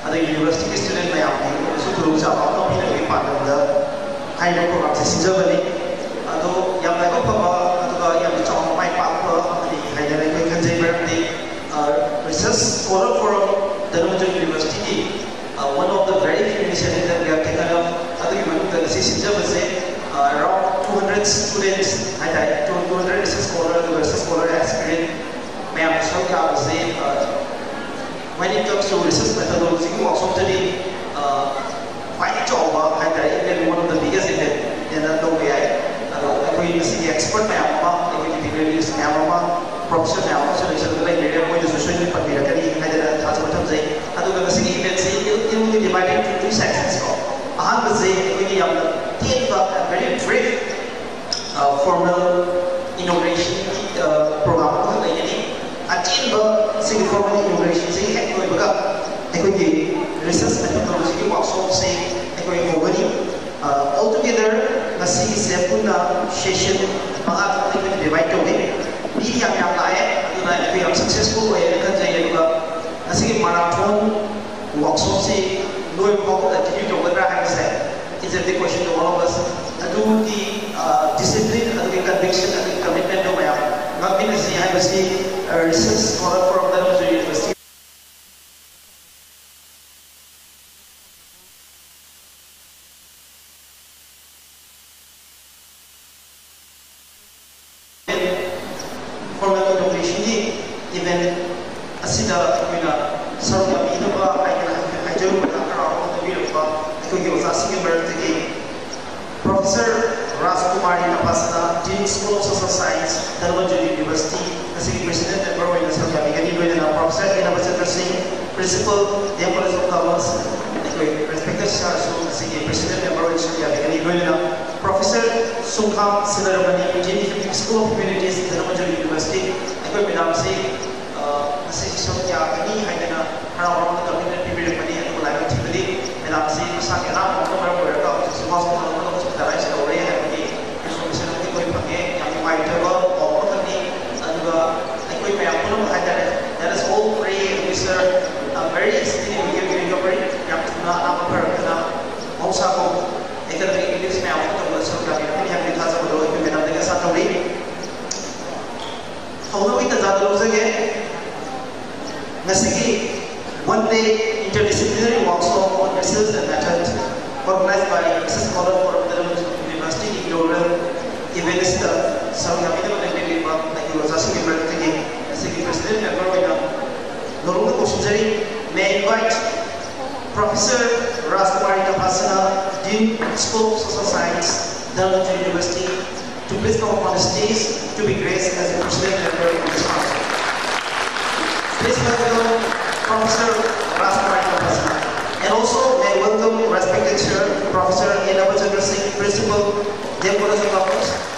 ada university student mayam ni so through sa out of the department da hai program se sinjabani ado yam lai ko phaba aduga yam chong mai pa pa ani hai da lai ko kanjai barati research scholar forum Dhanamajor University one of the very few initiatives that we have taken up adu manuk da se sinjabase around 200 students hai da 200 research scholar aspirant mayam so ka se when it comes to research methodology workshop today quite job even one of the biggest event in the way I see expert mayam integrate mayam professor mayam so like media point social media पर भी रखनी है जरा खास मतलब से अदुगा मसी event से ये divided into two sections को अहम से कोई हम तीन very brief formal inauguration program को तो यानी अचीव सिंग formal inauguration से है कोई बगा कोई की research methodology की workshop से कोई होगी altogether मसी से पुना session मांगा कोई divide हो गए ini yang lain itu naik itu yang successful way kan saya juga nasi marathon workshop sih dua pokok dan jadi coba terakhir saya it's a big question to all of us adu di discipline adu di conviction adu di commitment to mayam ngapain sih hai mesti research scholar from the university principal yang pada commerce respected president member Professor Sungkham Sinarabani Dean School of Humanities Dhanamajor University aku bilang sih masih sesuatu ini hanya orang-orang terpilih di bidang ini aku lagi tiba-tiba bilang sih misalnya orang berada di hospital atau hospital lain sekarang yang ini misalnya kita boleh pakai yang white table orang ini juga aku yang pun ada that is all free research very easily we can recovery yang nama perkara mausa ko economic English में आपको तो बस होगा ini yang kita sebut itu benar dengan satu ini kalau kita ज़्यादा लोग से nasi one day interdisciplinary workshop on research and method organized by research scholar from the University inaugural event is the sarung kami itu menjadi lagi wasasi berarti nasi president member kita Normal question may invite Professor Raskumari Tapasana, Dean School of Social Science, Dhanamajor University, to please come up on the stage to be graced as a president member of this council. Please welcome Professor Raskumari Tapasana. And also may welcome respected Chair, Professor Interdisciplinary Singh, Principal, Dear College of Commerce.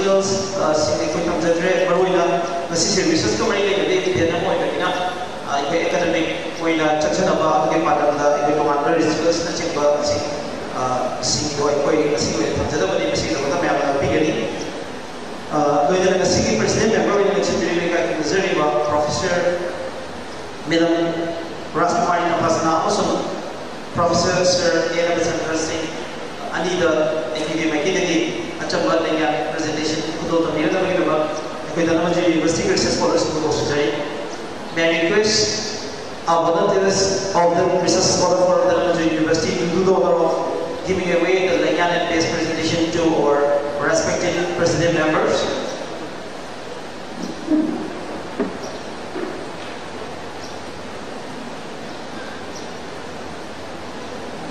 rituals sing ko tam jadre maruina masi services ko mari le de de na mo ina ina academic Koina Chachanaba, Padamda, Economanda, Research, and Chamber, Singoi, Tanzania, Machine, Pigani. Doing a singing president, member in the Children, Missouri, Professor Madam Rasmari Napasana, also Professor Sir A. Interesting, Anita, Ekidi Makidaki, Achamba, presentation, Kudo, the Miranda, with the University Research Scholars in the Australia. May I request our volunteers of the Research Scholar for the University to do the honor of giving away the Lanyan-based presentation to our respected president members.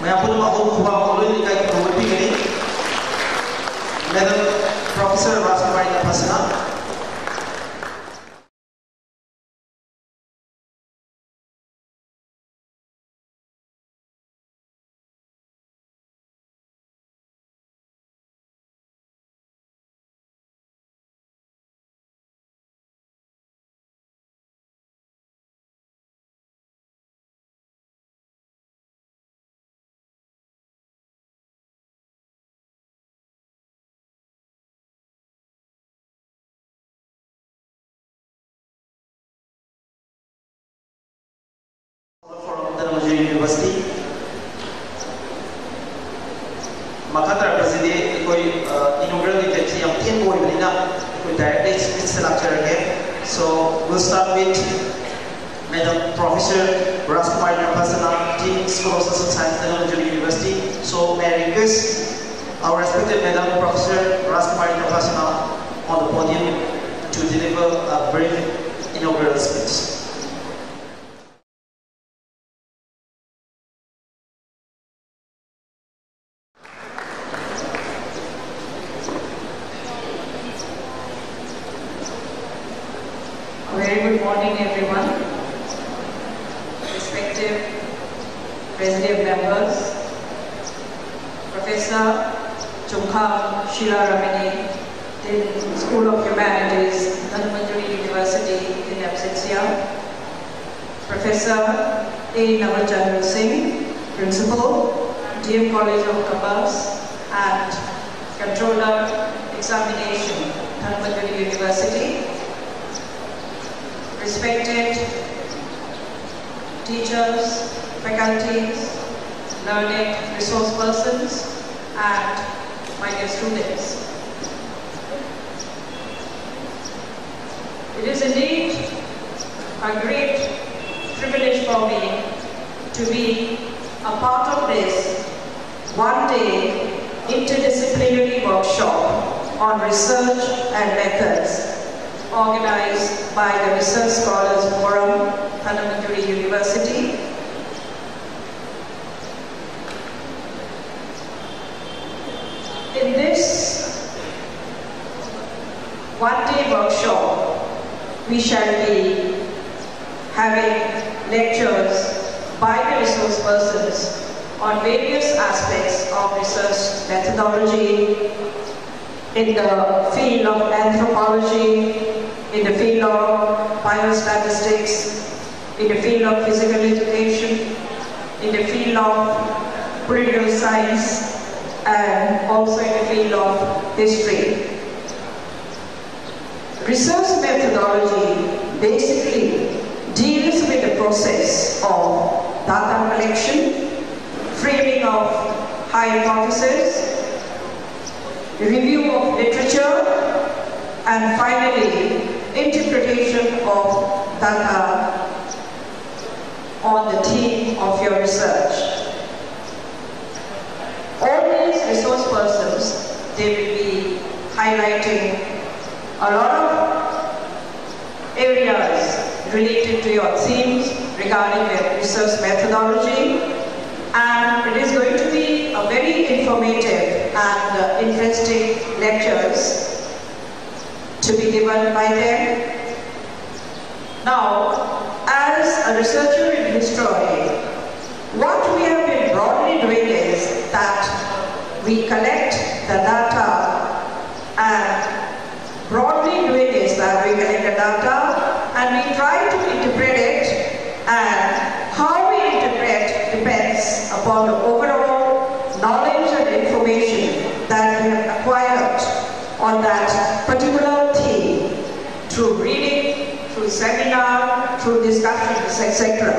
May I put my whole Madam Professor Rasmari Napasana. University. Makatra President, inaugural lecture yang tian boy belina, directly speech lecture again. So we'll start with Madam Professor Rasmari Napasana, Dean School of Social Science at the University. So may I request our respected Madam Professor Rasmari Napasana on the podium to deliver a brief inaugural speech. Very good morning, everyone. Respected President members, Professor Chungkham Sheila Ramani, Dean School of Humanities, Manipur University in absentia, Professor A. Navachandra Singh, Principal, DM College of Commerce, and Controller Examination, Manipur University. Respected teachers, faculties, learning resource persons, and my dear students. It is indeed a great privilege for me to be a part of this one-day interdisciplinary workshop on research and methods organized by the Research Scholars Forum, Manipur University. In this one-day workshop, we shall be having lectures by the resource persons on various aspects of research methodology in the field of anthropology, in the field of biostatistics, in the field of physical education, in the field of political science, and also in the field of history. Research methodology basically deals with the process of data collection, framing of hypotheses, review of literature, and finally, interpretation of data on the theme of your research. All these resource persons, they will be highlighting a lot of areas related to your themes regarding the research methodology, and it is going to be a very informative and interesting lectures to be given by them. Now, as a researcher in history, what we have been broadly doing is that we collect the data, and broadly doing is that we collect the data and we try to interpret it and how seminar, through discussions, etc.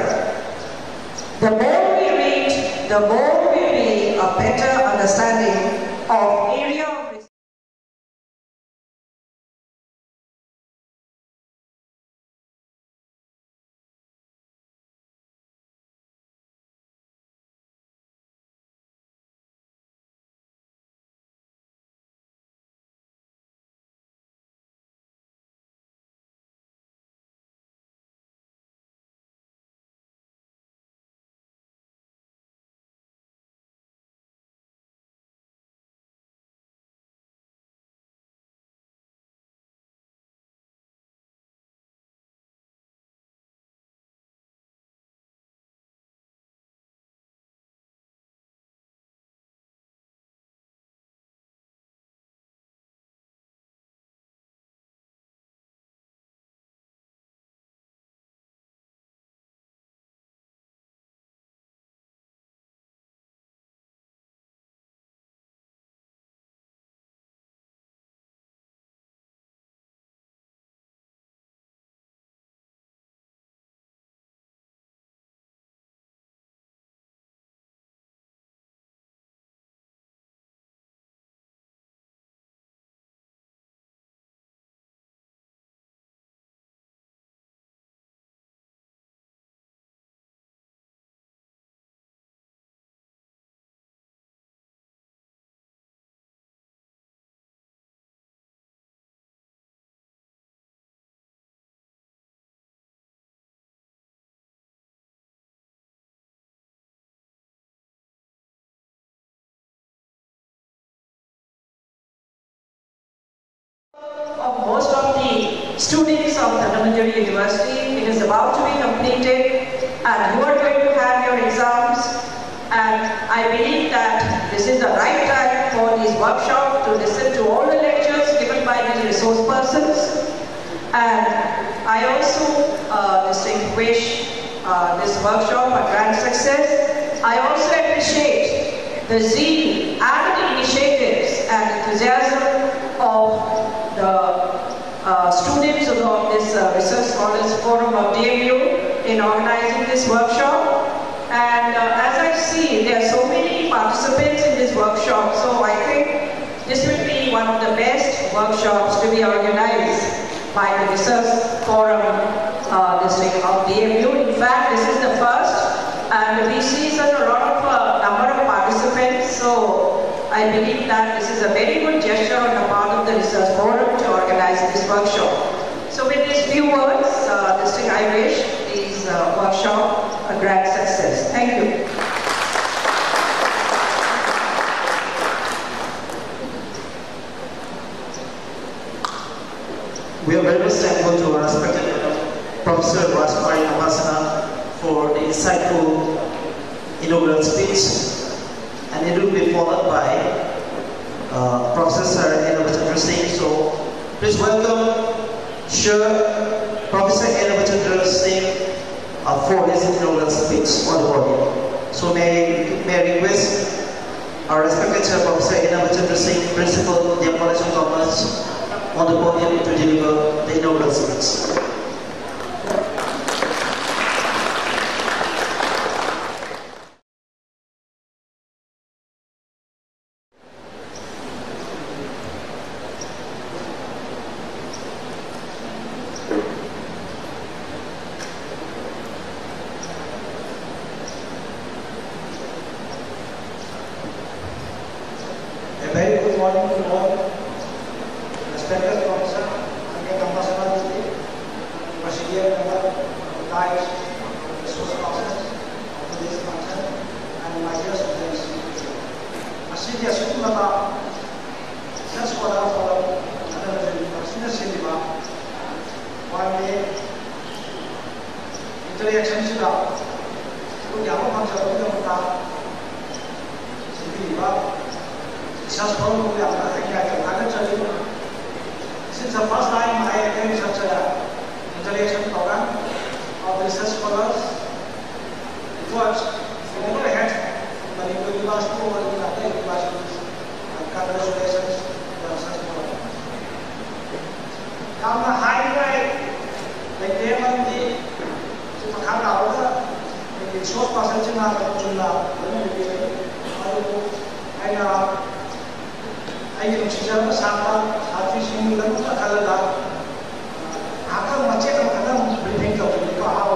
The more we read, the more we gain a better understanding of area of research. Of most of the students of the Manipur University, it is about to be completed and you are going to have your exams, and I believe that this is the right time for this workshop to listen to all the lectures given by these resource persons. And I also wish this workshop a grand success. I also appreciate the zeal and the initiatives and enthusiasm of the students of this Research Scholars Forum of DMU in organizing this workshop. And as I see, there are so many participants in this workshop, so I think this will be one of the best workshops to be organized by the Research Forum district of DMU. In fact, this is the first, and we see such a lot of number of participants, so I believe that this is a very good gesture on the part of the Research Forum to organize this workshop. So with these few words, I wish this workshop a grand success. Thank you. We are very much thankful to our respected Professor Rajkumari Navasana for the insightful inaugural speech, and it will be followed by Professor Enabachandra Singh. So please welcome Professor Enabachandra Singh for his inaugural speech on the podium. So may I request our respected Professor Enabachandra Singh, Principal of the College of Commerce, on the podium to deliver the inaugural speech. A very good morning to all. Respected Professor, Ambassador, President, guides, resource persons of this function, and my dear students. Asidia Sukumata, Research Scholar for another University Cinema, one day, interaction Sula, who Yama Function of the Muta, Cinema, Research Scholar who Yama, This is the first time I attend such an interaction program of research scholars. It was never had Manipur University or any other universities. Congratulations to the research program. Now, the highlight, the ꯃꯔꯝꯗꯤ ꯃꯈꯥ ꯇꯥꯕꯗ resource ꯄꯥꯔꯁꯟꯁꯤꯡꯅ ꯆꯨꯝꯅ ꯂꯣꯏꯅ ꯄꯤꯕꯤꯔꯤ ꯑꯗꯨꯕꯨ ꯑꯩꯅ ꯑꯩꯒꯤ ꯅꯨꯡꯁꯤꯖꯔꯕ ꯁꯥꯇ꯭ꯔꯤꯁꯤꯡꯒꯤꯗꯃꯛꯇ ꯈꯜꯂꯒ ꯉꯥꯏꯍꯥꯛꯇꯪ ꯃꯆꯦꯠ ꯑꯃꯈꯛꯇꯪ ꯕ꯭ꯔꯤꯐꯤꯡ ꯇꯧꯕꯤꯀꯣ ꯍꯥꯎ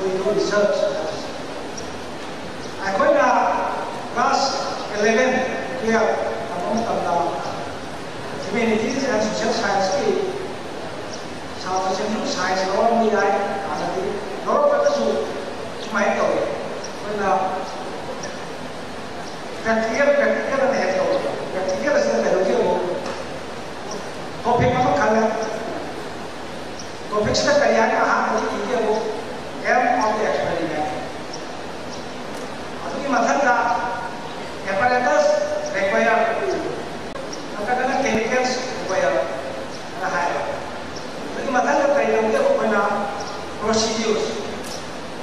ꯋꯤ ꯗꯨ ꯔꯤꯁꯔꯆ ꯑꯩꯈꯣꯏꯅ ꯀ꯭ꯂꯥꯁ 11 12 ꯇꯝꯕ ꯃꯇꯝꯗ ꯍ꯭ꯌꯨꯃꯦꯅꯤꯇꯤꯁ ꯑꯦꯟड ꯁꯣꯁꯤꯌꯦꯜ ꯁꯥꯏꯟꯁꯀꯤ ꯁꯥꯇ꯭ꯔꯁꯤꯡꯁꯨ ꯁꯥꯏꯟꯁ ꯂꯧꯔꯝꯕ ꯌꯥꯏ ꯍꯥꯟꯅꯗꯤ ꯂꯧꯔꯛꯄꯗꯁꯨ ꯁꯨꯃꯥꯏꯅ ꯇꯧꯋꯤ ꯑꯩꯈꯣꯏꯅ practical and head over. Practical is the pedagogy. Topic apa kala? Topic kita kaya na hati ini aku aim of the experiment. Atau ini macam ta apparatus require, katakanlah chemicals require, ada hal. Jadi macam ta kaya ni aku punya procedures.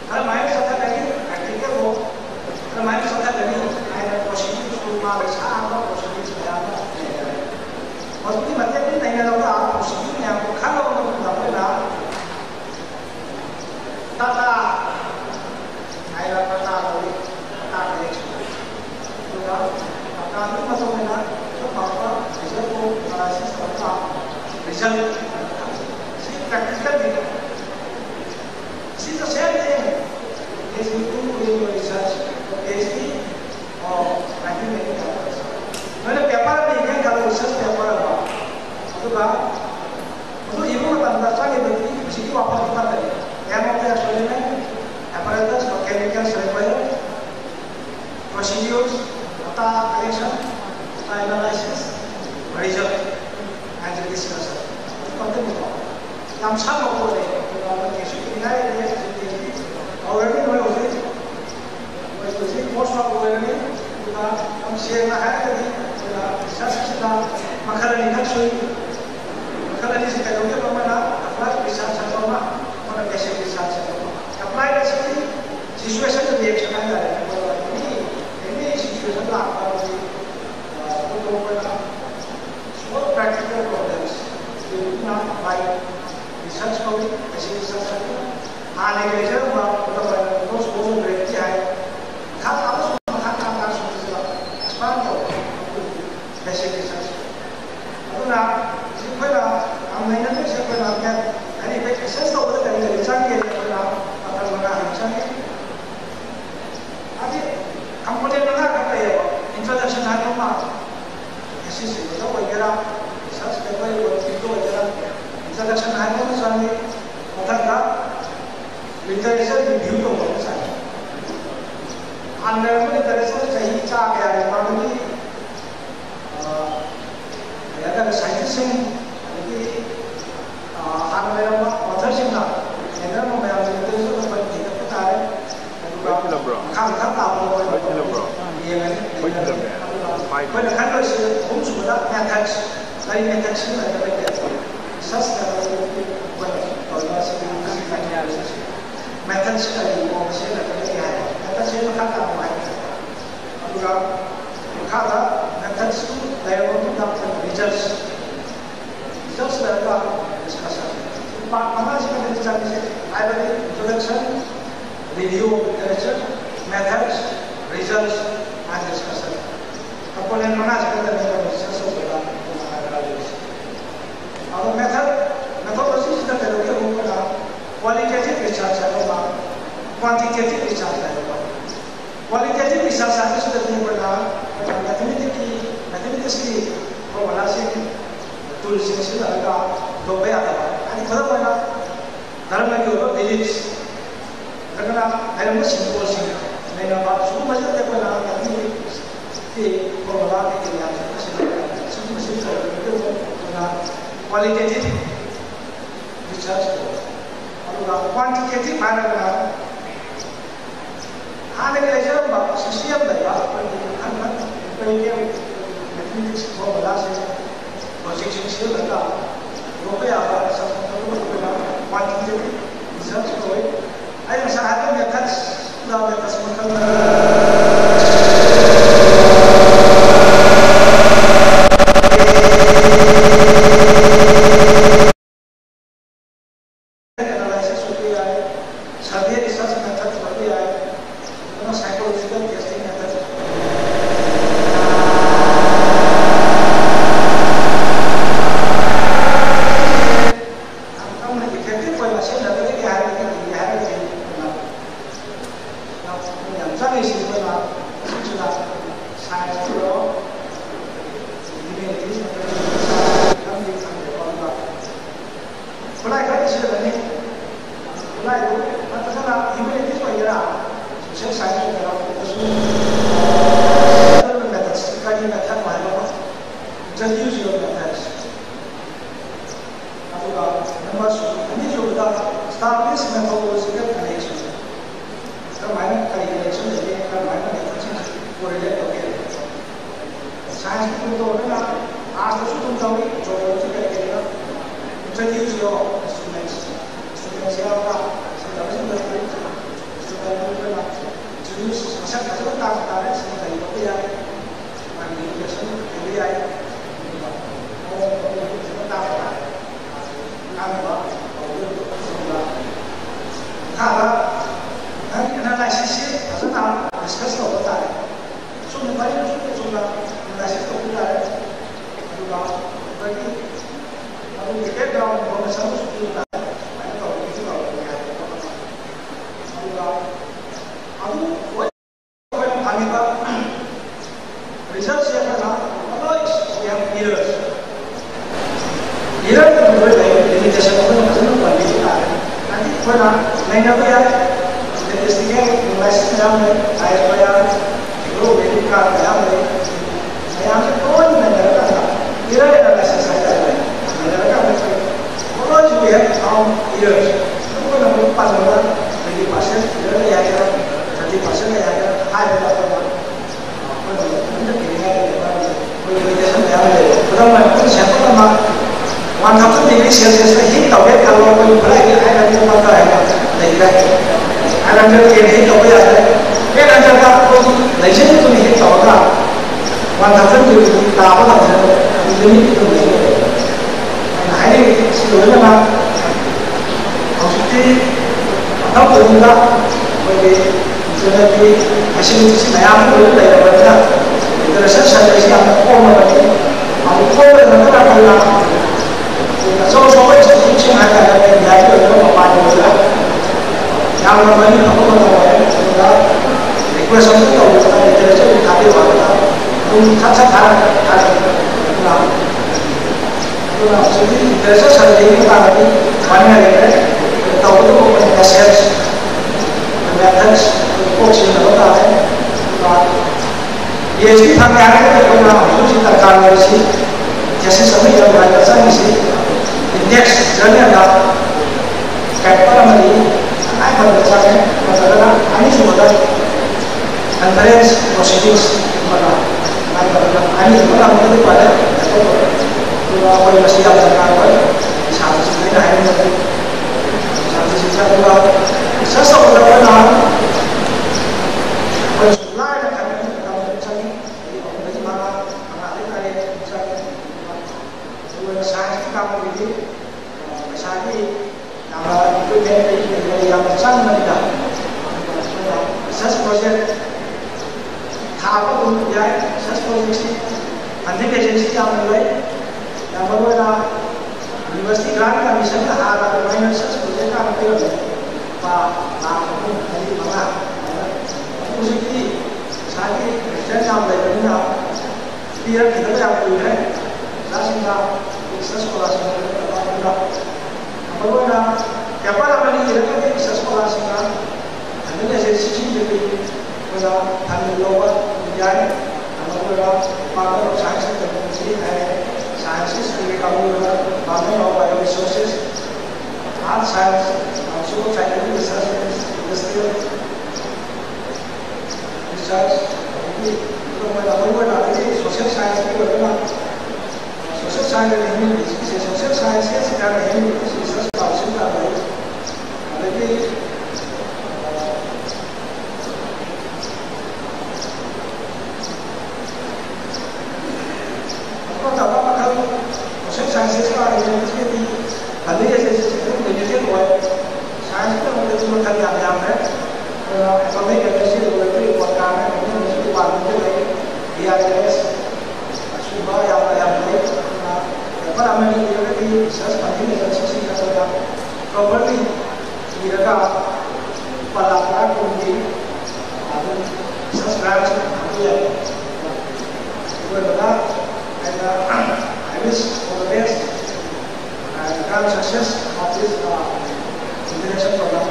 Kalau main satu kali practical ho, kalau main satu kali procedures rumah besar atau procedures apa? Maksudnya macam ni tanya orang prosedur yang kalau orang tidak pernah tata, ayat tata lagi, tata lagi. Sudah, tata itu macam mana? Itu apa? Result tu, analisis apa? Result. Si practical ni. Si the same thing. Is you do research. Is the writing many papers. Mana paper ni kan kalau research paper apa? Itu kan? Itu ibu tanda saya berarti mesti apa kita tadi. Yang mau kita experiment, apparatus, chemicals required, procedures, data collection, data analysis, result, and discussion. Itu penting itu. Yang sama boleh. Kalau kita sudah ini already boleh. Jadi post-op boleh. हम share में है कि शास्त्रीय मखरनी का सुई मखरनी से कहोगे तो मैं ना अपना विचार सकता हूँ ना और कैसे विचार सकता हूँ अप्लाई कैसे सिचुएशन को देख सकता है ini सिचुएशन ला आपका तो ना small practical problems you ना by research को कैसे research करते हैं आने के लिए जब आप तो सोच रहे हैं खास basic research. Aduna, siapa amai nanti siapa namanya, ini basic research tu betul dari canggih, akan mengarah canggih. Adi, komponen mana kata ya, introduction hari mana, sisi itu wajar, research paper itu wajar, introduction hari mana canggih, maka literature review tu wajar canggih. Under literature cahaya cakap yang mana ni. Ada scientist ini hanya memang author sihlah, ini memang yang itu semua kita percaya. Kan tahu iya kan? Pada kan itu semua methods, lain methods ini ada banyak. Research kalau kalau methods kalau mau sih ada banyak. Methods itu kan tahu apa? Kalau methods itu dari orang dapat results mereka discussion. Mana sih kita bicara ni? Ada introduction, review literature, methods, results, and discussion. Komponen mana sih kita bicara discussion dalam analisis. Kalau methodology kita terlalu umumnya qualitative research atau quantitative research atau qualitative research itu sudah diperlukan. Mathematics की formulasi tools yang sudah ada dobe ada. Ini kalau mana dalam lagi orang beliefs, karena ada macam symbols ini. Mereka baca semua macam tu pun ada tapi di formulasi ini ada semua symbol itu karena qualitative research. Kalau quantitative mana kan? Ada kerja apa? Sistem dah Pengen mathematics formulasi, projection skill ada. Rope apa? Sama-sama kita quantitative research koi. Ayo misalnya methods, dah methods macam analysis social science of methods, study method, introduce your methods. Number two, establish methodological connection. Connection science introduce your instruments. Instruments introduce analysis discuss so analysis background information results we have errors. Error limitation we have found errors. One thousand degrees Celsius heat tàu bếp kalau mình phải ai làm cho bao giờ này đây ai làm cho cái heat tàu bây giờ cái làm cho ta không lấy hết cái heat tàu ra one thousand degrees ta có làm sao mình lấy cái này hãy đi xin lỗi các bạn học sinh học từ chúng ta bởi vì cho nên thì học sinh này ăn cái đây là vấn đề người ta sẽ sản xuất ra ôm mà họ ôm là nó đã phải làm số mấy chỉ chung hai cái này giải quyết được một vài người là nhau nó mới không có bao giờ đó để quên sống cái đầu ta để cho chúng ta đi vào ta không thắt sát thà là sự để rất là gì chúng ta là điวันnày đấy tàu nó cũng là message methods cuộc chiến của ta đấy và ये भी हम क्या करते हैं कोई ना हम कुछ तरकार में इसी जैसे सभी लोग बात करते हैं इसी next journey anda kapal mali ai berbicara masalah ini semua conference proceedings mana ini semua menjadi pada dua poin masih yang terkawal satu sebenarnya ini satu sisa dua sesuatu benar lain akan kita mencari jadi mana mengalir kali mencari dua sains kita memilih Sagi nama itu yang besar mereka research project apa pun ya research project nanti agensi yang mulai yang berbeda university grant kami misalnya ada minor research project kami pilih pak pun dari mana musik Sagi research yang berbeda dia kita yang pilih saya sehingga research sekolah sekolah Bagaimana? Siapa nama ini? Mereka ni bisa sekolah sekarang. Kami ada sisi jadi kalau kami luar menjadi, kami luar pada sains dan teknologi, sains sebagai kami luar pada luar resources, art science, also scientific research, industrial research. Jadi kalau bagaimana ini social science itu bagaimana? Social science ini, social science sekarang ini jadi apa tak apa kalau proses sains sekarang ini jadi ada yang menjadi buat sains itu menjadi makan yang ekonomi Indonesia lebih kuat karena ini menjadi bantu dari IAS semua yang baik apa namanya ini saya seperti ini sisi yang properly kira pelaporan kunci atau subscribe ya benar I wish for the best and grand success of this international program.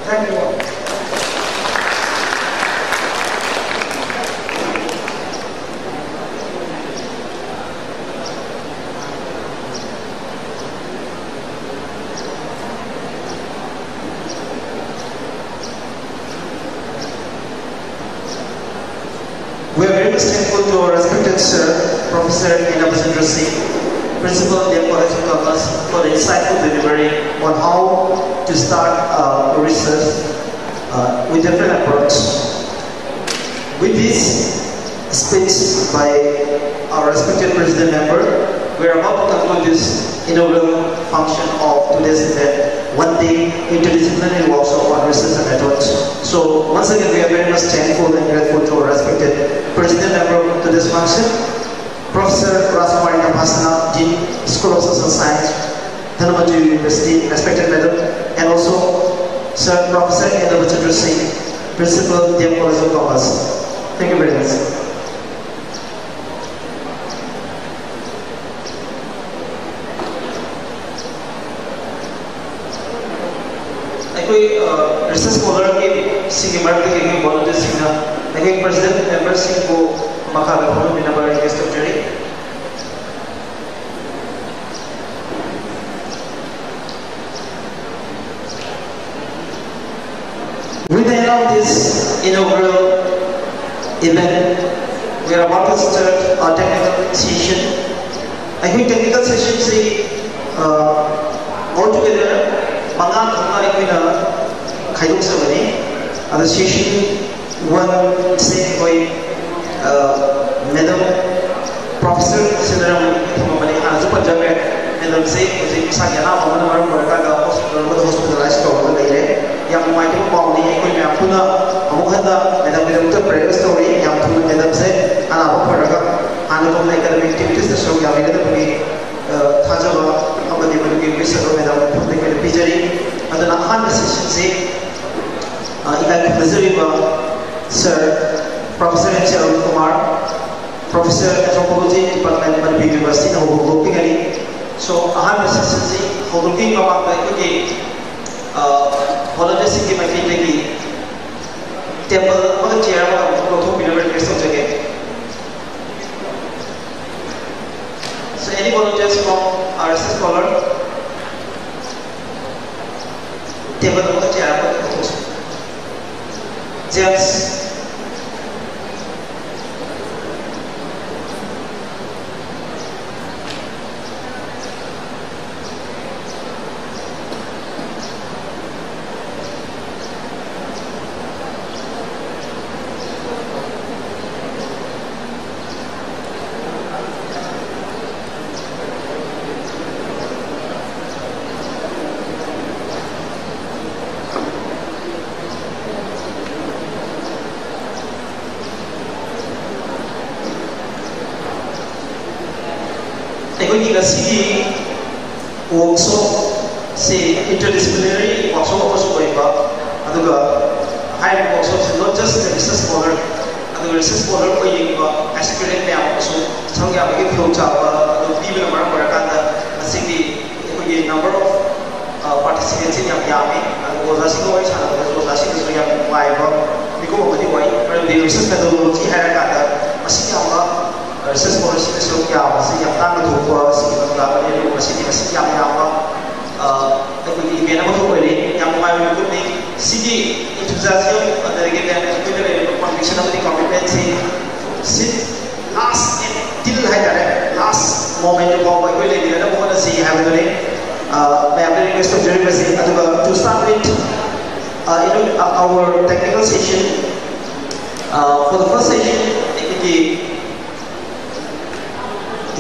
Thank you all. We are very much thankful to our respected Sir, Professor Interdisciplinary Singh, Principal of the College of Commerce, for the insightful delivery on how to start research with different approach. With this speech by our respected President Member, we are about to conclude this inaugural function of today's event, one-day interdisciplinary workshop on research and methods. So once again, we are very much thankful and grateful to our respected President Member to this function, Professor Raskumari Kapasana, Dean, School of Social Science, Dhanamatu University, respected Madam, and also Sir Professor Interdisciplinary Singh, Principal, the College of Commerce. Thank you very much. Research scholar के सिंह मर्द के volunteer Singh ना President Member Singh को मकान में होने बिना बड़े guest lecturer with the end of this inaugural event, we are about to start our technical session. I think technical session say altogether Mangan Khangari Quina Kaidok Savani, and the session one say by Madam Professor Sidaram Mani Hazupa Jamet, Madam say, Sayana, Mamma Muraka, hospitalized over the day, Young Michael Pauli, Yakuna, Amuhanda, Madam Victor Prayer Story, Yamu, Madam said, and our Paraga, and the academic activities, the show Yamida to be Tajawa. They will give me some of the picture. And then a session say, Sir Professor H.R. Kumar, Professor Anthropology Department of Manipur University, and we'll go so a session say, how looking about the volunteers in my field, table, what the chair of the University of Japan. So any volunteers from our research scholar, table of the chair of the host. James. City workshop say interdisciplinary workshop also going up. High workshops not just the research scholar, and the research scholar going aspirant also. Some of the people even America, the number of participants in Yami, and was asking always was asking to Yam live because the research methodology had a research policy so yeah, see yang tang tu ko si ba ni lu si yang ba the event of the yang mai we ni si enthusiasm and again the conviction of the competency sit last till last moment of our really the moment see have the may I request of Jeremy to start with our technical session for the first session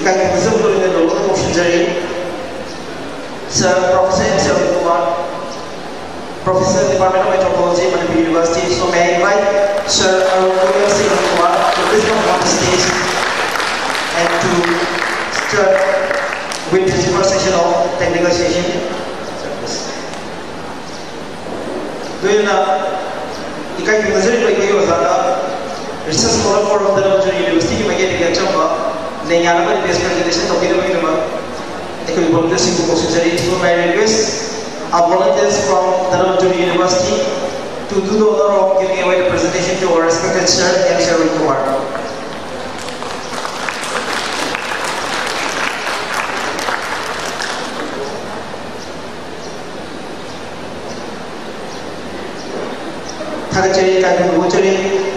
visible in the local motion journey. Sir Professor M. Kumar, Professor Department of Anthropology, Manipur University. So may I invite Sir Arun Singh Kumar to please come on the stage and to start with this first session of technical session. Doing ikai Missouri by Kayo research scholar for the University of Maggie Nengana presentation of the volunteers in the so my request our volunteers from the University to do the honor of giving away the presentation to our respected Sir M. Sharwin Kumar.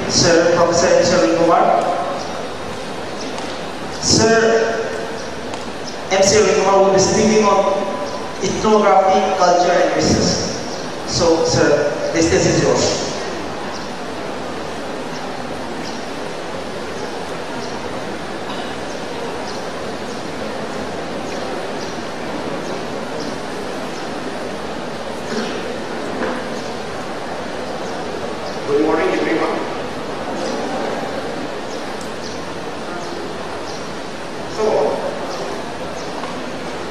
Sir Professor M. Sharwin Kumar. Sir, MC Ringmar will be speaking on ethnography, culture, and research. So, sir, this is yours. Good morning, everyone. So,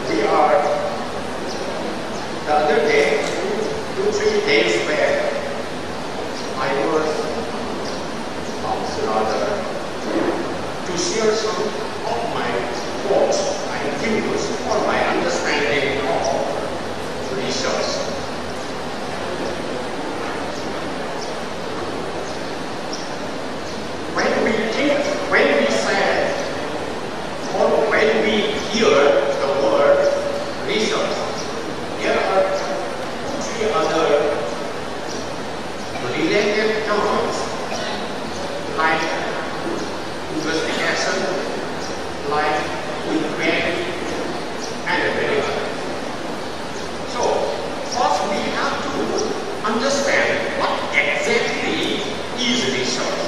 we are the other day, 2-3 days back, I was rather to share some of my thoughts and views for my understanding of research. When we say, or when we hear the word research, there are 2-3 other related terms like investigation, like inquiry, and many others. So, first we have to understand what exactly is research.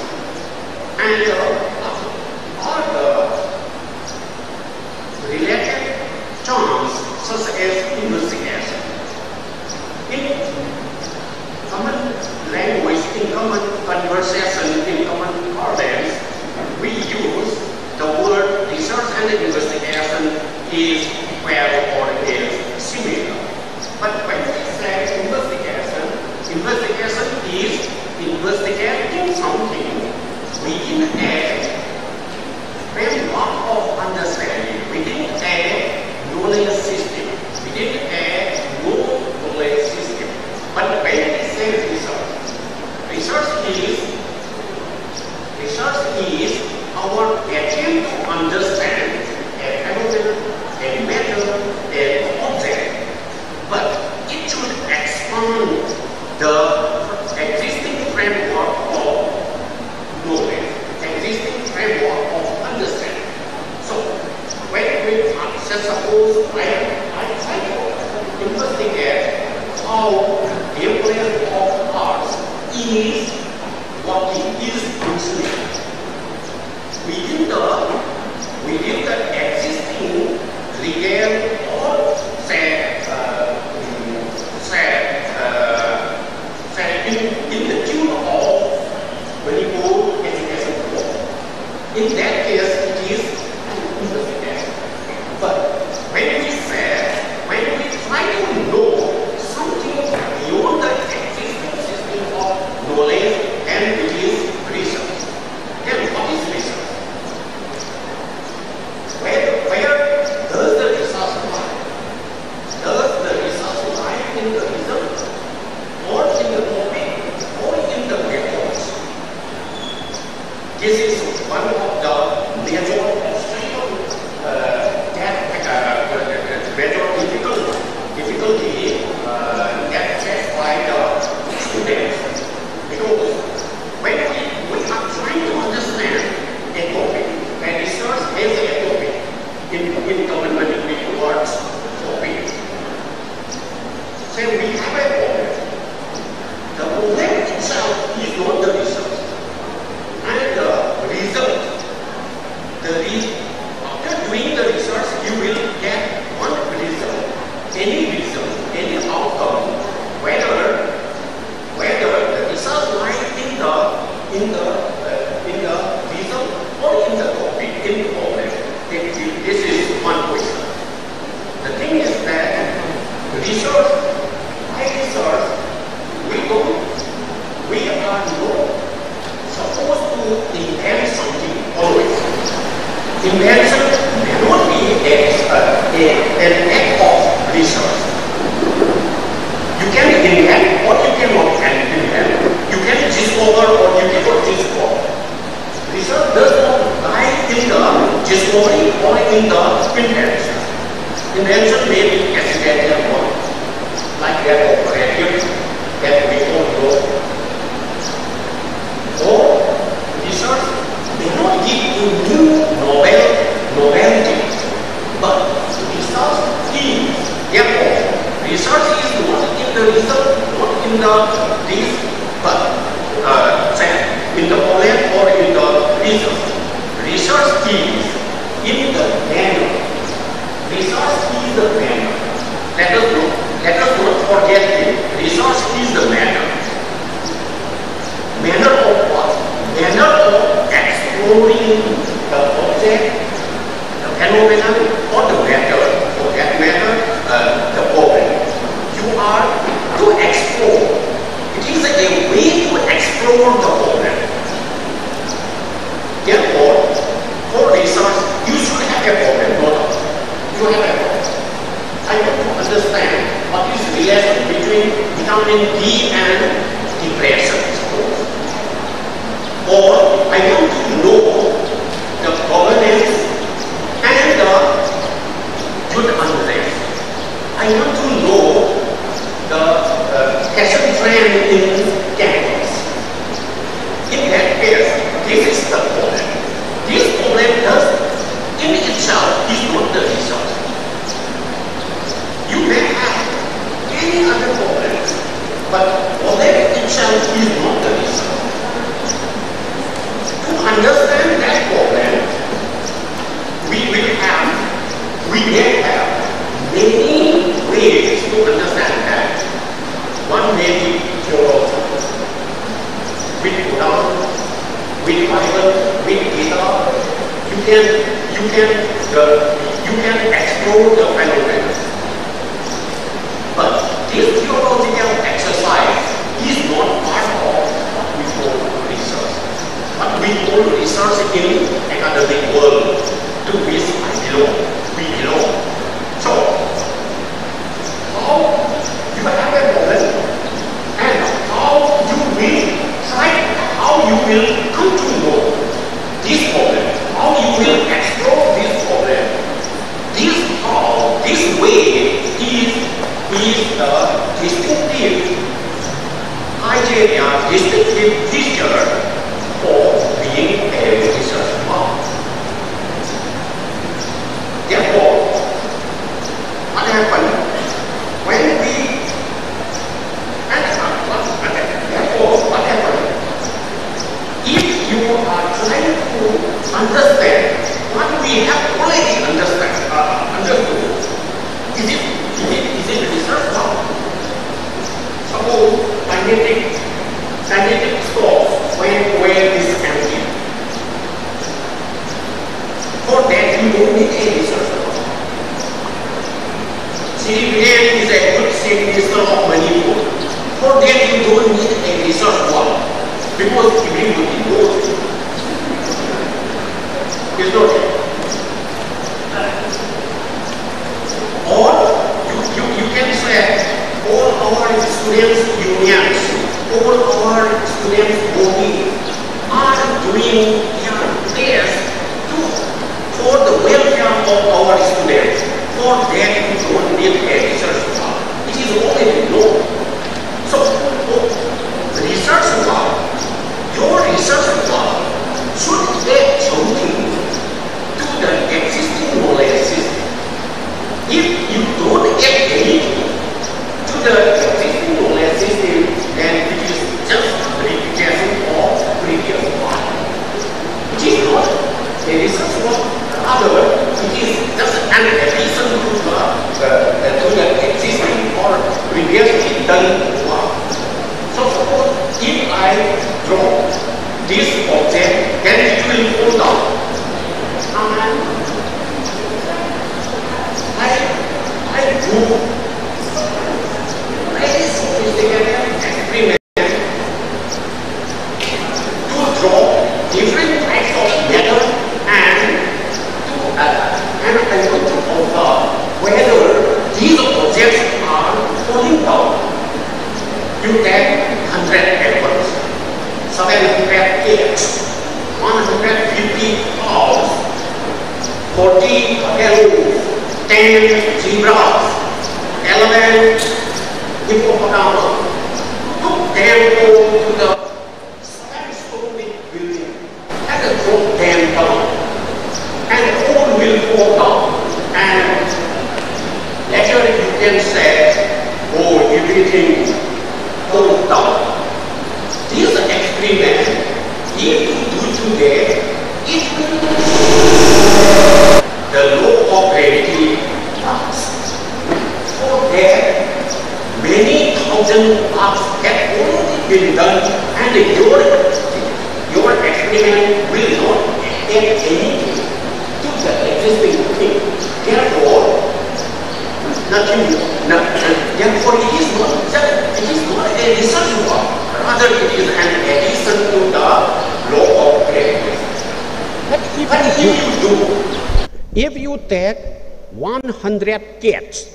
And all the related terms such as investigation. In common language, in common conversation, in common parlance, we use the word research and investigation is well or is similar. But when we say investigation, investigation is investigating something within a framework of understanding, within a knowledge system, within a knowledge system. But when we say research, research is our attempt to understand a phenomenon, a matter, an object, but it should expand the existing framework of knowledge, existing framework of understanding. So, when we suppose I try to investigate how the influence of arts is working, is functioning within the existing legal or in the tune of manipur education law. In that case, it is investigation. But when we try to know something beyond the existing system of knowledge, and it is research. Then what is research? Where does the research lie? Does the research lie in the result, or in the topic, or in the methods? This is one of the major obstacles, difficulty that faced by the students. Because when we are trying to understand a topic, and research is a topic, in common manipuri words, topic. So we have a problem. The problem itself is not the research. And the result, after doing the research, you will get one result, any outcome, whether the research lies in the result or in the topic, in the problem. This is one question. The thing is that by research, we are not supposed to invent something always. Invention may not be an act of research. You can invent or you cannot invent. You can discover or you cannot discover. Research does not lie in the discovery or in the invention. Invention may be accidental one, like that of radio that we all know. Or research may not give you new novel this in the problem or in the research. Research is in the manner. Research is the manner. Let us not forget it. Research is the manner. Manner of what? Manner of exploring the object, the phenomenon, or the matter, for that matter, the problem. You are to explore. It is a way to explore the problem. Therefore, for research, you should have a problem, no doubt. You have a problem. I want to understand what is the relation between vitamin D and depression, suppose. Or I want to know the governance and the good unrest. I want to know the fashion trend in campus. In that case, this is the problem. This problem does in itself is not the result. You may have any other problem, but problem itself is not the result. To understand that problem, we may have many ways to understand that. One may be theology, with Quran, with Bible, with Gita. You can explore the phenomenon. But this theological exercise is not part of what we call research. What we call research in academic world to which I belong. We belong. So, how you have a problem and how you will try, how you will come to know this problem, how you will explore this problem. This way is the distinctive criteria, distinctive feature for being a research work. Therefore, what happened when we what happened if you are trying to understand what we have already understood? Is it research work? Suppose magnetic stores where this empty. For that you don't need a research work. Sirivian is a good citizen of Manipur. For that you don't need a research work because everybody knows it. Is not it? Or you can say all our students unions, all our students bodies are doing their best for the welfare of our students. For that we don't need a research work. It is already known. So research work, your research work should add something to the existing knowledge system. If you don't add anything to the existing knowledge system, then it is just repetition of previous work. It is not a research work, rather it is just an addition to the existing or previously done work. So suppose if I draw this object, then it will fall down. I do very sophisticated experiment to draw different types of matter and I want to observe whether these objects are falling down. You take 100 apples, 700 eggs, 150 cows, 40 camels, 10 zebras, 11 hippopotamus. Took them all to the 7-story building and drop them down. And all will fall down. And later you can say, oh, everything falls down. experiment, if you do today, it will the law of gravity works. For that, many thousand works have already been done, and your experiment will not add anything to the existing thing. Therefore, nothing. Therefore, it is not a research work. Rather, it is an addition to the law of gravity. But if you take 100 cats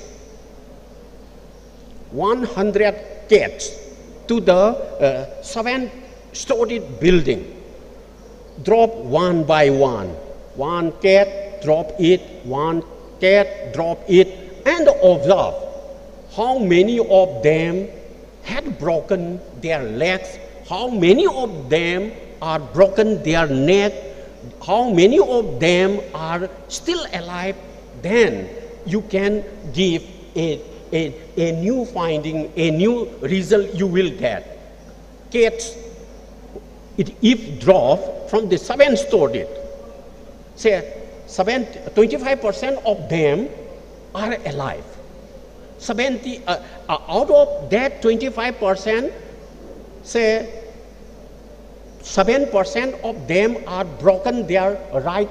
to the 7-story building, drop one by one. One cat, drop it, one cat, drop it, and observe how many of them had broken their legs, how many of them are broken their neck, how many of them are still alive. Then you can give a new finding, a new result you will get. Cats, if dropped from the 7-story, say 25% of them are alive. Out of that 25%, say 7% of them are broken their right,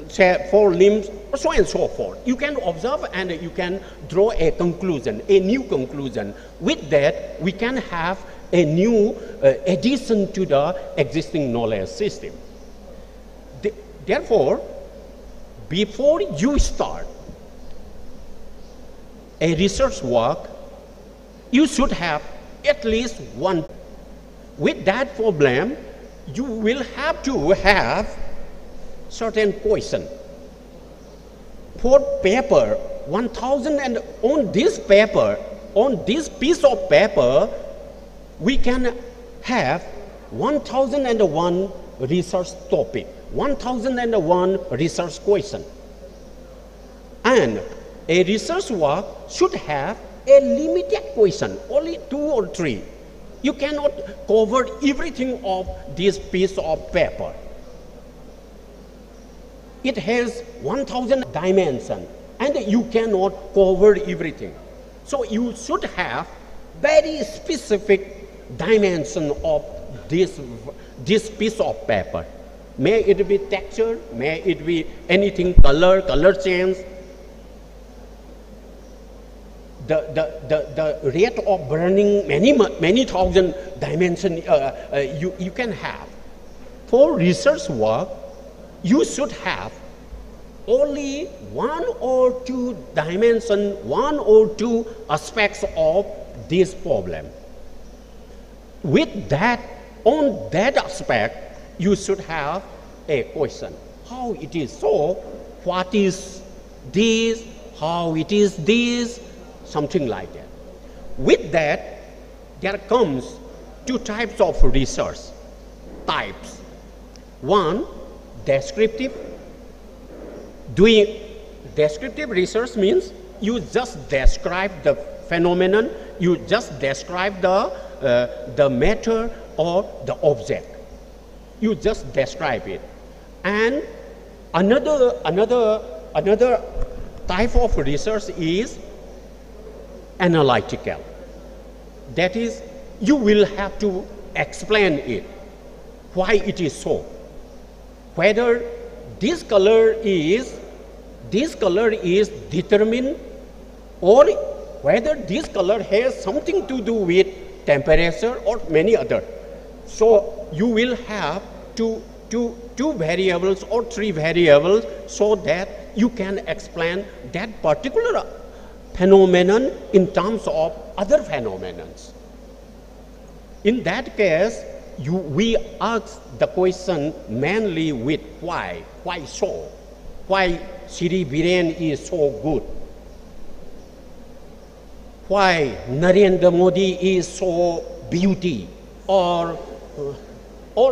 say 4 limbs, so and so forth. You can observe and you can draw a conclusion, a new conclusion. With that, we can have a new addition to the existing knowledge system. Therefore, before you start a research work, you should have at least one. With that problem, you will have to have certain question. For paper, 1,000, and on this paper, on this piece of paper, we can have 1,001 research topic, 1,001 research question. And a research work should have a limited question, only 2 or 3. You cannot cover everything of this piece of paper. It has 1,000 dimensions, and you cannot cover everything. So you should have very specific dimension of this piece of paper. May it be texture, may it be anything, color change. The rate of burning, many thousand dimensions you can have. For research work, you should have only 1 or 2 dimensions, 1 or 2 aspects of this problem. With that, on that aspect, you should have a question. How it is so? What is this? How it is this? Something like that. With that, there comes 2 types of research types. One, descriptive. Doing descriptive research means you just describe the phenomenon, you just describe the matter or the object. You just describe it. And another type of research is analytical. That is, you will have to explain it, why it is so. Whether this color is determined, or whether this color has something to do with temperature or many other. So you will have two variables or 3 variables so that you can explain that particular phenomenon in terms of other phenomena. In that case, we ask the question mainly with why so, why Shri Biren is so good, why Narendra Modi is so beauty, or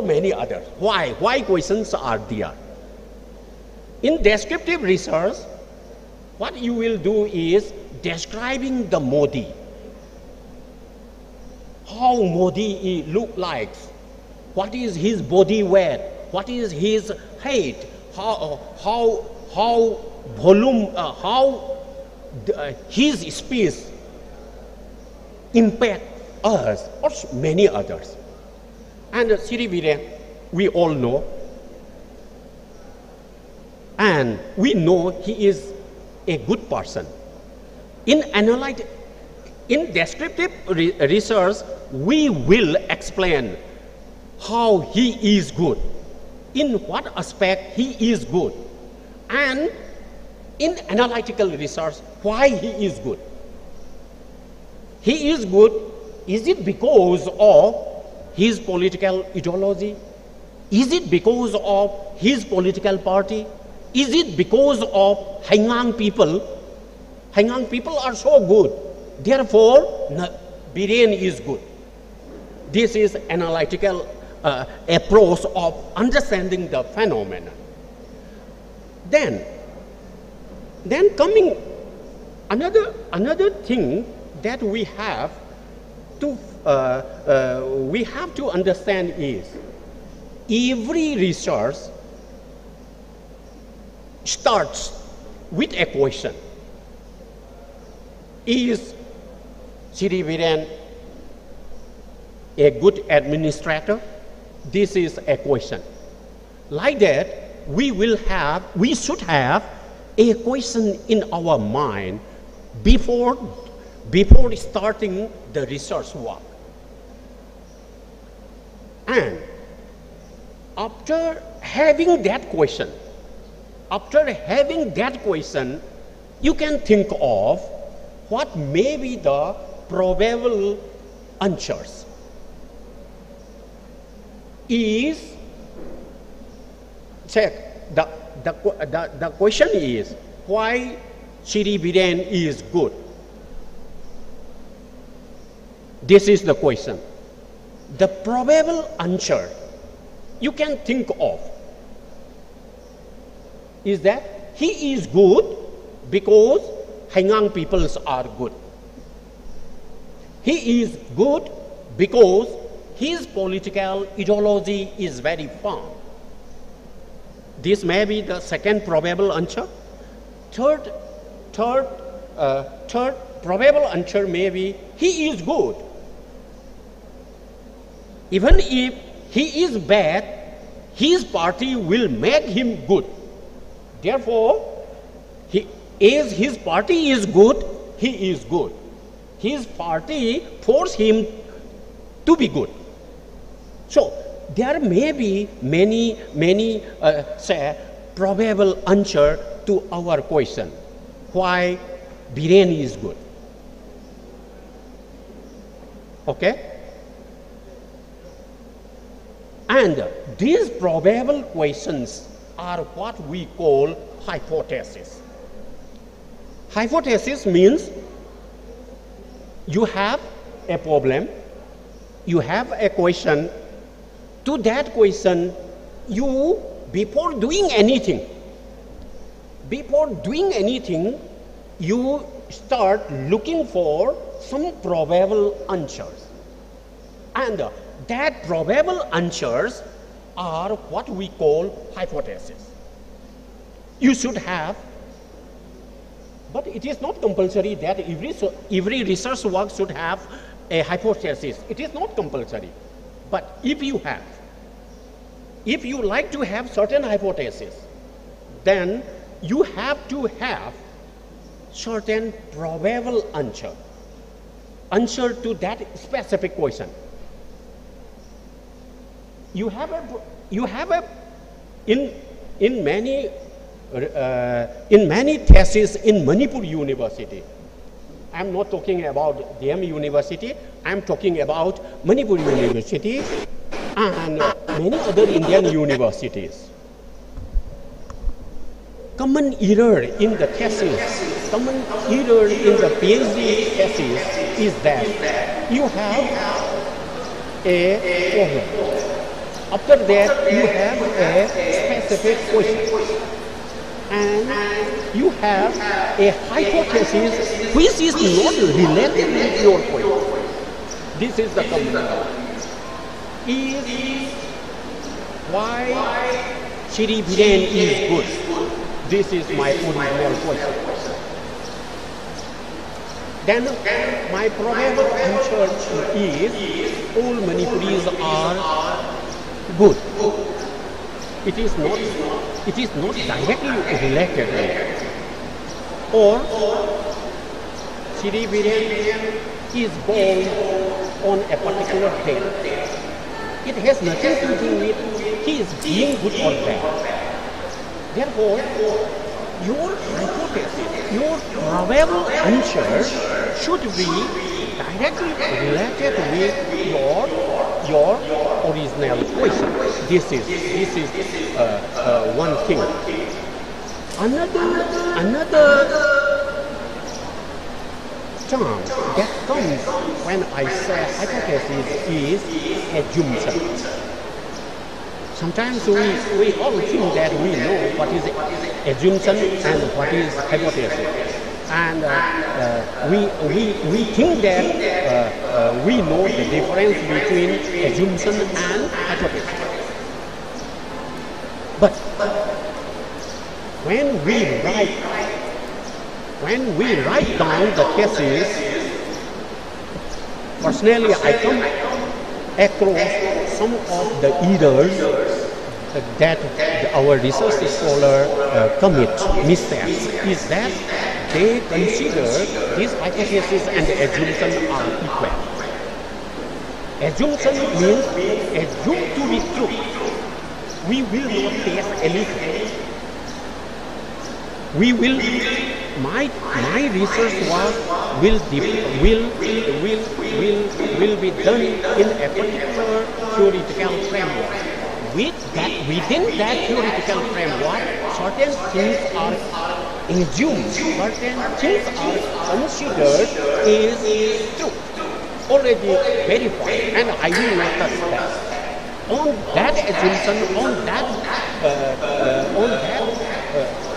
many others. Why questions are there. In descriptive research, what you will do is describing the Modi. how Modi look like, what is his body weight, what is his height, how volume, how his speech impact us or many others. And Sri Viren, we all know, and we know he is a good person. In descriptive research, we will explain how he is good, in what aspect he is good, and in analytical research, why he is good. He is good, is it because of his political ideology? Is it because of his political party? Is it because of Hangang people? Hangang people are so good, therefore Biren is good. This is analytical approach of understanding the phenomenon. Then coming another thing that we have to understand is every research starts with a question. Is Sri Viren a good administrator? This is a question. Like that, we should have a question in our mind before starting the research work. And after having that question, you can think of what may be the probable answers. The question is why Sri Viren is good. This is the question. The probable answer you can think of is that he is good because Hangang peoples are good. He is good because his political ideology is very firm. This may be the second probable answer. Third probable answer may be he is good. Even if he is bad, his party will make him good. Therefore, as his party is good, he is good. His party forces him to be good. So there may be many probable answer to our question, why Biren is good. Okay? And these probable questions are what we call hypothesis. Hypothesis means you have a problem, you have a question. To that question, you, before doing anything, you start looking for some probable answers. And that probable answers are what we call hypothesis. You should have, but it is not compulsory that every research work should have a hypothesis. It is not compulsory. But if you like to have certain hypothesis, then you have to have certain probable answer to that specific question. In many theses in Manipur University. I am not talking about DM University, I am talking about Manipur University and many other Indian universities. Common error in the thesis, common error in the PhD thesis is that you have a problem. After that, you have a specific question. And you have a hypothesis which is not related with your question. This is the common. Is why Shri Biren is good? This is my original question. Then my probable answer is all Manipuris are good. It is not directly related. Or Shri Biren is born on a particular day. It has nothing to do with he is being good or bad. Therefore, your hypothesis, your probable answer should be directly related with your original question. This is one thing. Another term that comes when I say hypothesis is assumption. Sometimes we all think that we know what is assumption and what is hypothesis. And we think that we know the difference between assumption and hypothesis. But when we write down the cases, personally I come across some of the errors that our research scholar commit mistakes is that they consider this hypothesis and assumption are equal. Assumption means assume to be true. We will not test anything. My research work will be done in a particular theoretical framework. Within that theoretical framework, certain things are assumed, certain things are considered is true, already verified, and I will not touch that. On that assumption, on that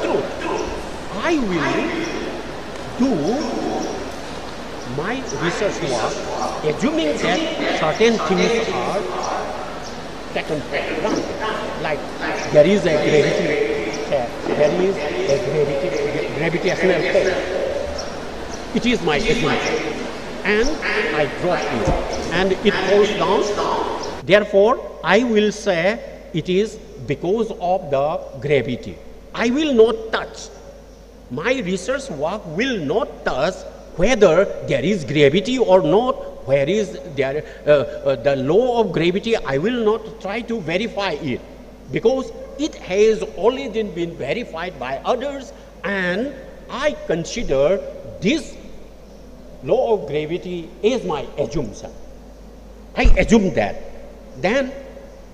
truth, I will do my research work assuming that certain things are taken for granted. Like there is a gravitational force. It is my assumption. And I drop it. And it falls down. Therefore, I will say it is because of the gravity. I will not touch. My research work will not touch whether there is gravity or not, where is there the law of gravity. I will not try to verify it because it has already been verified by others, and I consider this law of gravity is my assumption. I assume that. Then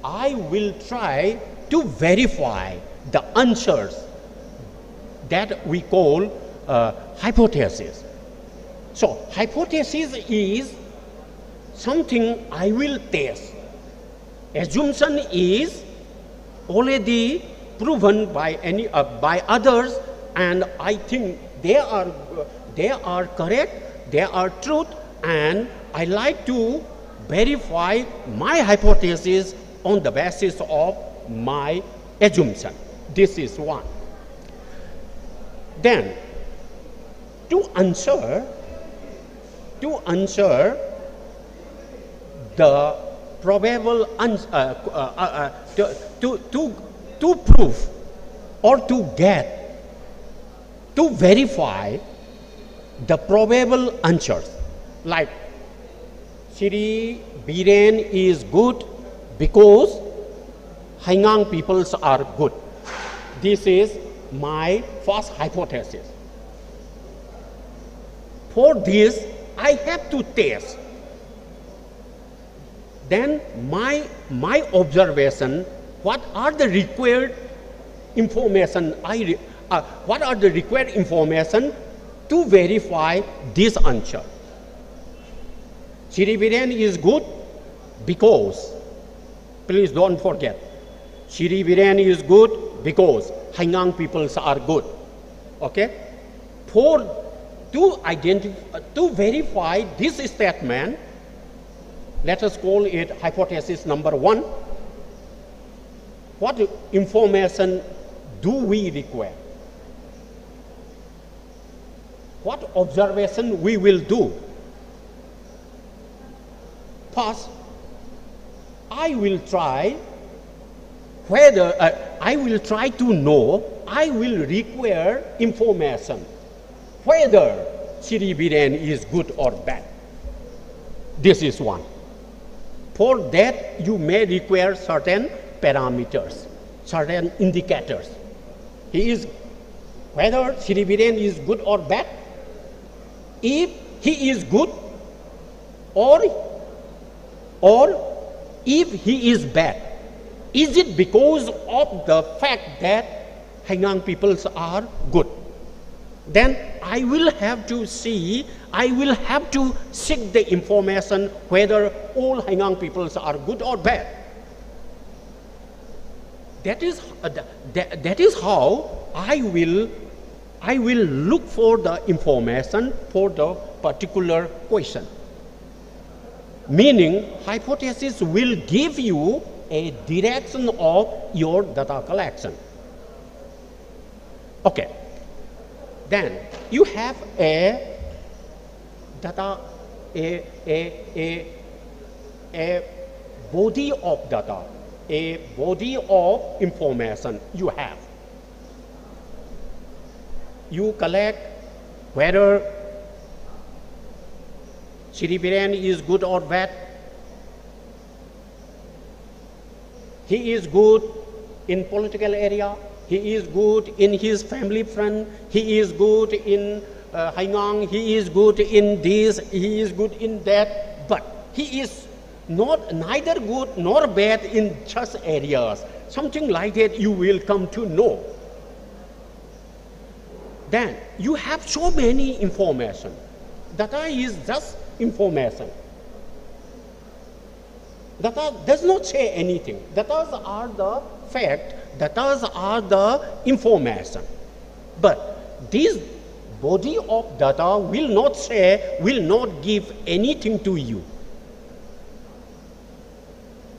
I will try to verify the answers that we call hypothesis. So hypothesis is something I will test. Assumption is already proven by others, and I think they are correct, they are truth, and I like to verify my hypothesis on the basis of my assumption. This is one. Then, to answer the probable to prove or to verify the probable answers, like Shri Biren is good because Haingang peoples are good. This is my first hypothesis. For this, I have to test. Then my observation, what are the required information? What are the required information to verify this answer? Shri Biren is good because, please don't forget, Shri Biren is good because Haingang peoples are good. Okay? To verify this statement, let us call it hypothesis number 1. What information do we require? What observation we will do? First, I will try to know, I will require information whether Chiri Biren is good or bad. This is one. For that, you may require certain parameters, certain indicators. Whether Chiri Biren is good or bad. If he is good, or if he is bad, is it because of the fact that Haingang peoples are good? Then I will have to seek the information whether all Haingang peoples are good or bad. That is how I will look for the information for the particular question. Meaning, hypothesis will give you a direction of your data collection. Okay. Then you have a data, a body of data, a body of information you have. You collect whether Chiri Biren is good or bad. He is good in political area. He is good in his family friend. He is good in Haingang. He is good in this. He is good in that. But he is neither good nor bad in such areas. Something like that you will come to know. Then you have so many information. Data is just information. Data does not say anything. Data are the fact. Data are the information. But this body of data will not give anything to you.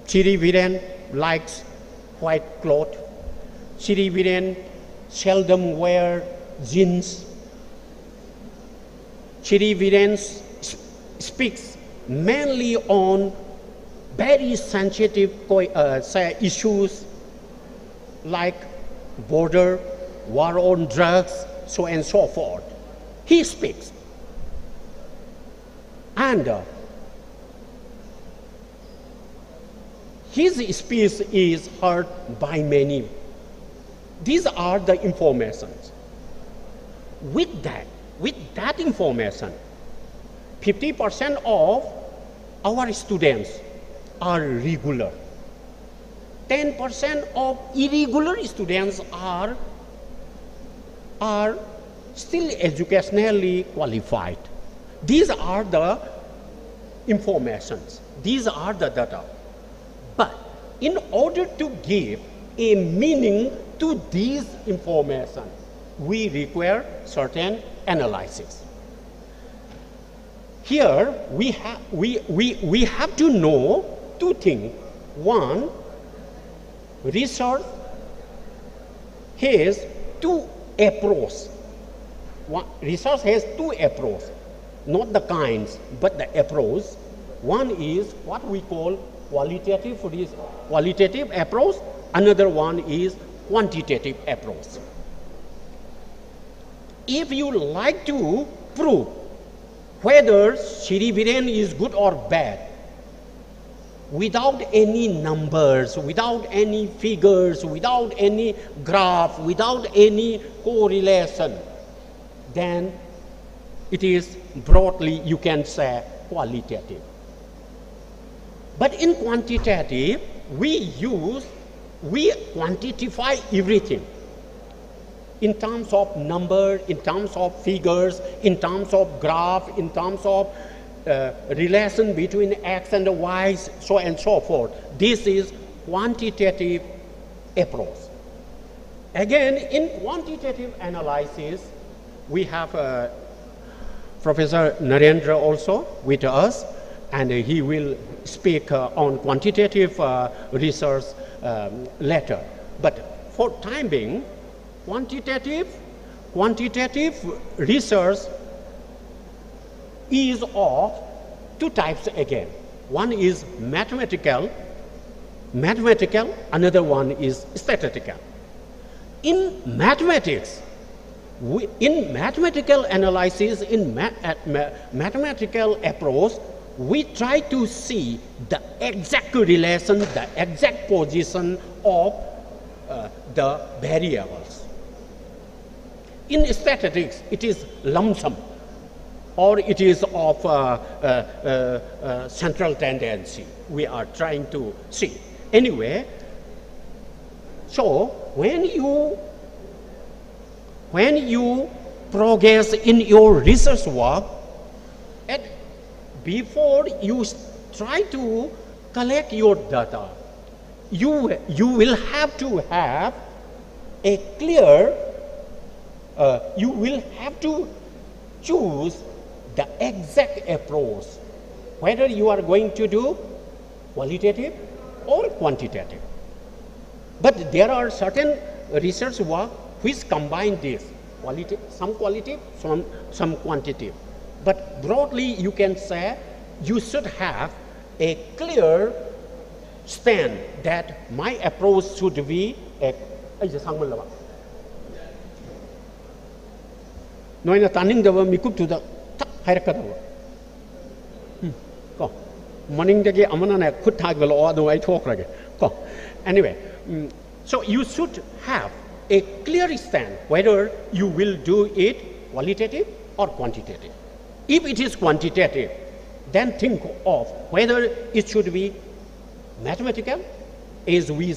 Chiri Biren likes white cloth. Chiri Biren seldom wear jeans. Chiri Biren speaks mainly on very sensitive issues like border, war on drugs, so and so forth. He speaks. And his speech is heard by many. These are the informations. With that information, 50% of our students are regular. 10% of irregular students are still educationally qualified. These are the informations. These are the data. But in order to give a meaning to these information, we require certain analysis. Here we have to know two things. One, research has two approaches. Research has two approaches, not the kinds, but the approach. One is what we call qualitative approach. Another one is quantitative approach. If you like to prove whether Chiri Biren is good or bad, without any numbers, without any figures, without any graph, without any correlation, then it is broadly, you can say, qualitative. But in quantitative, we quantify everything in terms of number, in terms of figures, in terms of graph, in terms of relation between X and Y, so and so forth. This is quantitative approach. Again, in quantitative analysis, we have Professor Narendra also with us. and he will speak on quantitative research later. But for time being, quantitative research is of two types again. One is mathematical, another one is statistical. In mathematics, in mathematical analysis, in mathematical approach, we try to see the exact relation, the exact position of the variables. In statistics, it is lump sum, or it is of central tendency. We are trying to see. Anyway, so when you progress in your research work, before you try to collect your data, you will have to have a clear, you will have to choose the exact approach, whether you are going to do qualitative or quantitative. But there are certain research work which combine this, some qualitative, some quantitative. But broadly, you can say you should have a clear stand that my approach should be a noina taning da mikup to the hairkadawa. Morning dagi amana na khut thag velo adu I talk rage. Anyway, so you should have a clear stand whether you will do it qualitative or quantitative. If it is quantitative, then think of whether it should be mathematical, as we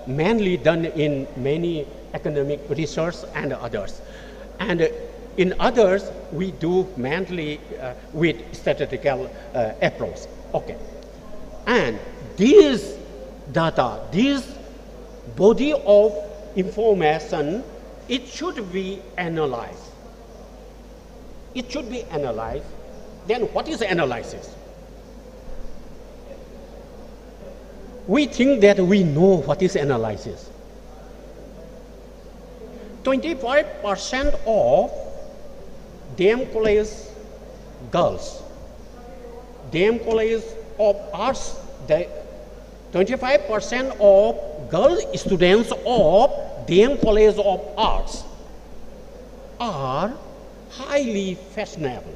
mainly done in many academic research and others. And in others, we do mainly with statistical approach. Okay. And these data, this body of information, it should be analyzed. It should be analyzed. Then what is analysis? We think that we know what is analysis. 25% of DM college girls, DM college of arts, 25% of girl students of DM college of arts are highly fashionable.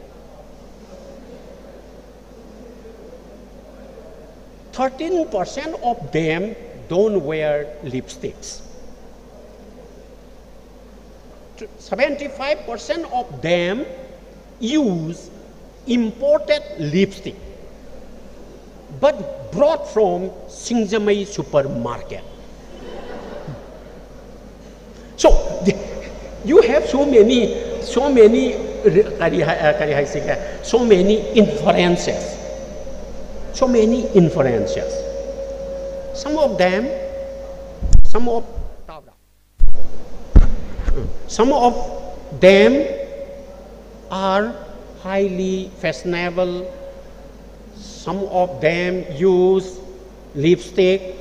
13% of them don't wear lipsticks. 75% of them use imported lipstick, but brought from Singjamai supermarket. So you have so many inferences. Some of them are highly fashionable. Some of them use lipstick.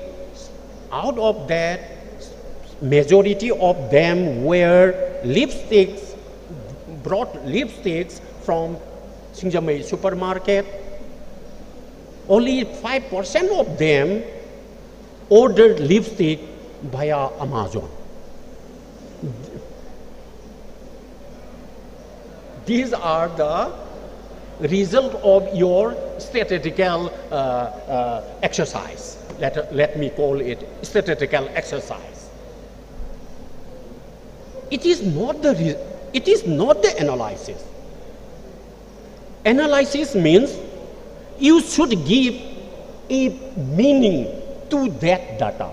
Out of that, majority of them wear lipsticks, brought lipsticks from Singjamai supermarket. Only 5% of them ordered lipstick via Amazon. These are the result of your statistical exercise. Let me call it statistical exercise. It is not the analysis. Analysis means you should give a meaning to that data.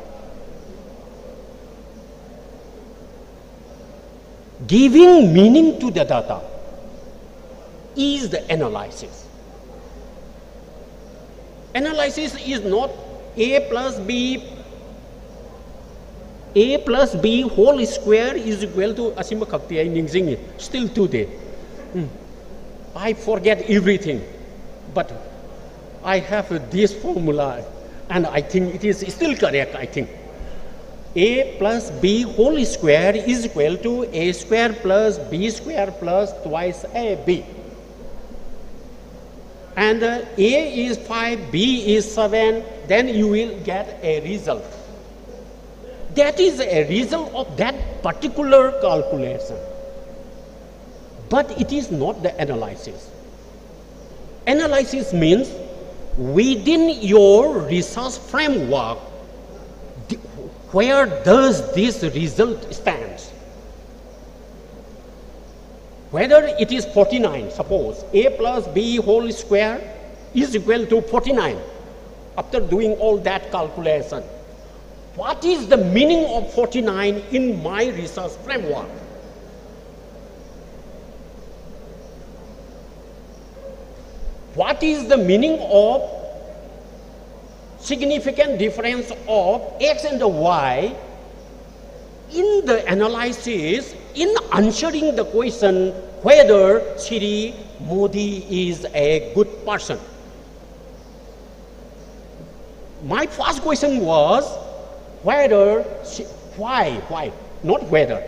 Giving meaning to the data is the analysis. Analysis is not A plus B whole square is equal to Asima Khakti I Ningzing still today. I forget everything. But I have this formula, and I think it is still correct, I think. A plus B whole square is equal to A square plus B square plus twice AB. And A is 5, B is 7, then you will get a result. That is a result of that particular calculation. But it is not the analysis. Analysis means within your research framework, where does this result stand? Whether it is 49, suppose A plus B whole square is equal to 49 after doing all that calculation. What is the meaning of 49 in my research framework? What is the meaning of significant difference of X and Y in the analysis in answering the question whether Shri Modi is a good person? My first question was whether, why, not whether,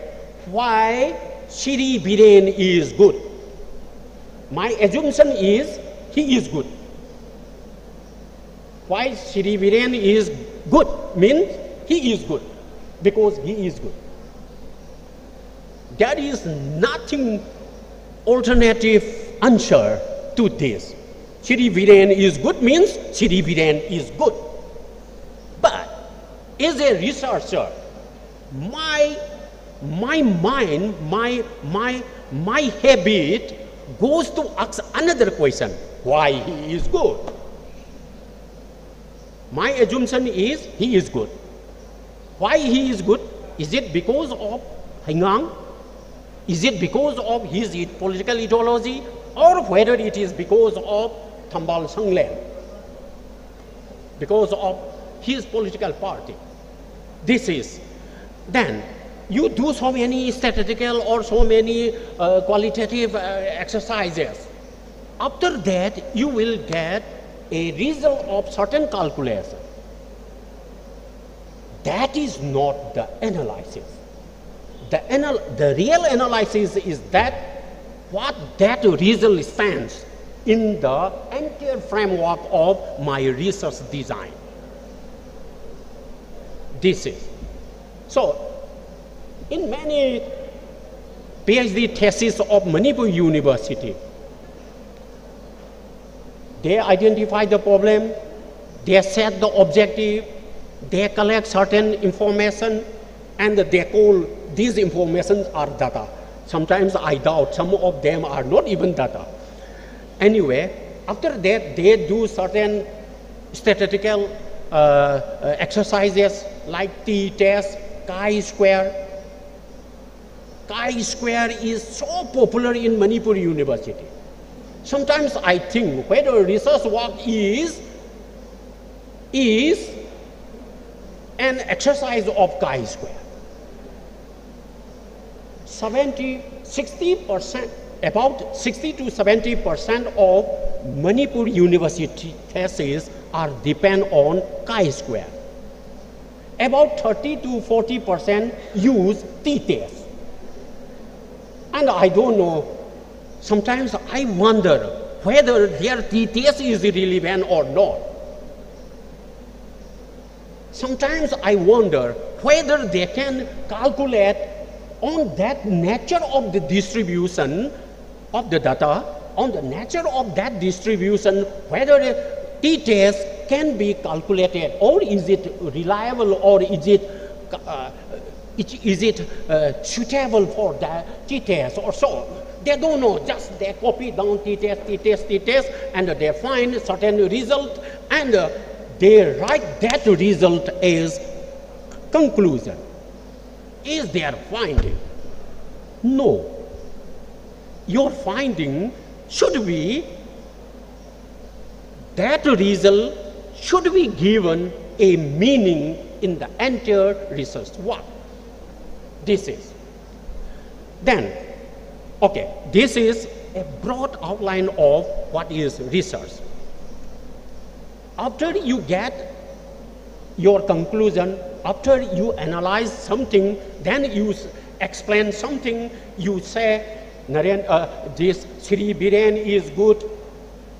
why Shri Biren is good. My assumption is he is good. Why Shri Biren is good means he is good, because he is good. There is nothing alternative answer to this. Shri Biren is good means Shri Biren is good. But as a researcher, my mind, my habit goes to ask another question: why he is good? My assumption is he is good. Why he is good? Is it because of Hingang? Is it because of his political ideology? Or whether it is because of Thambal Sanglen? Because of his political party? This is. Then you do so many statistical or so many qualitative exercises. After that, you will get a result of certain calculation. That is not the analysis. The real analysis is that what that result stands in the entire framework of my research design. This is. So, in many PhD theses of Manipur University, they identify the problem, they set the objective, they collect certain information, and they call these information are data. Sometimes I doubt some of them are not even data. Anyway, after that they do certain statistical exercises like t-test, chi-square. Chi-square is so popular in Manipur University. Sometimes I think whether research work is an exercise of chi-square. 60%, about 60 to 70% of Manipur University theses are depend on chi-square. About 30 to 40% use t-test. And I don't know, sometimes I wonder whether their t-test is relevant or not. Sometimes I wonder whether they can calculate on that nature of the distribution of the data, on the nature of that distribution, whether a t-test can be calculated, or is it reliable, or is it suitable for the t-test or so. They don't know, just they copy down t-test, and they find certain result, and they write that result as conclusion. Is their finding? No. Your finding should be, that result should be given a meaning in the entire research work. This is. Then, okay, this is a broad outline of what is research. After you get your conclusion, after you analyze something, then you explain something, you say, this Sri Biren is good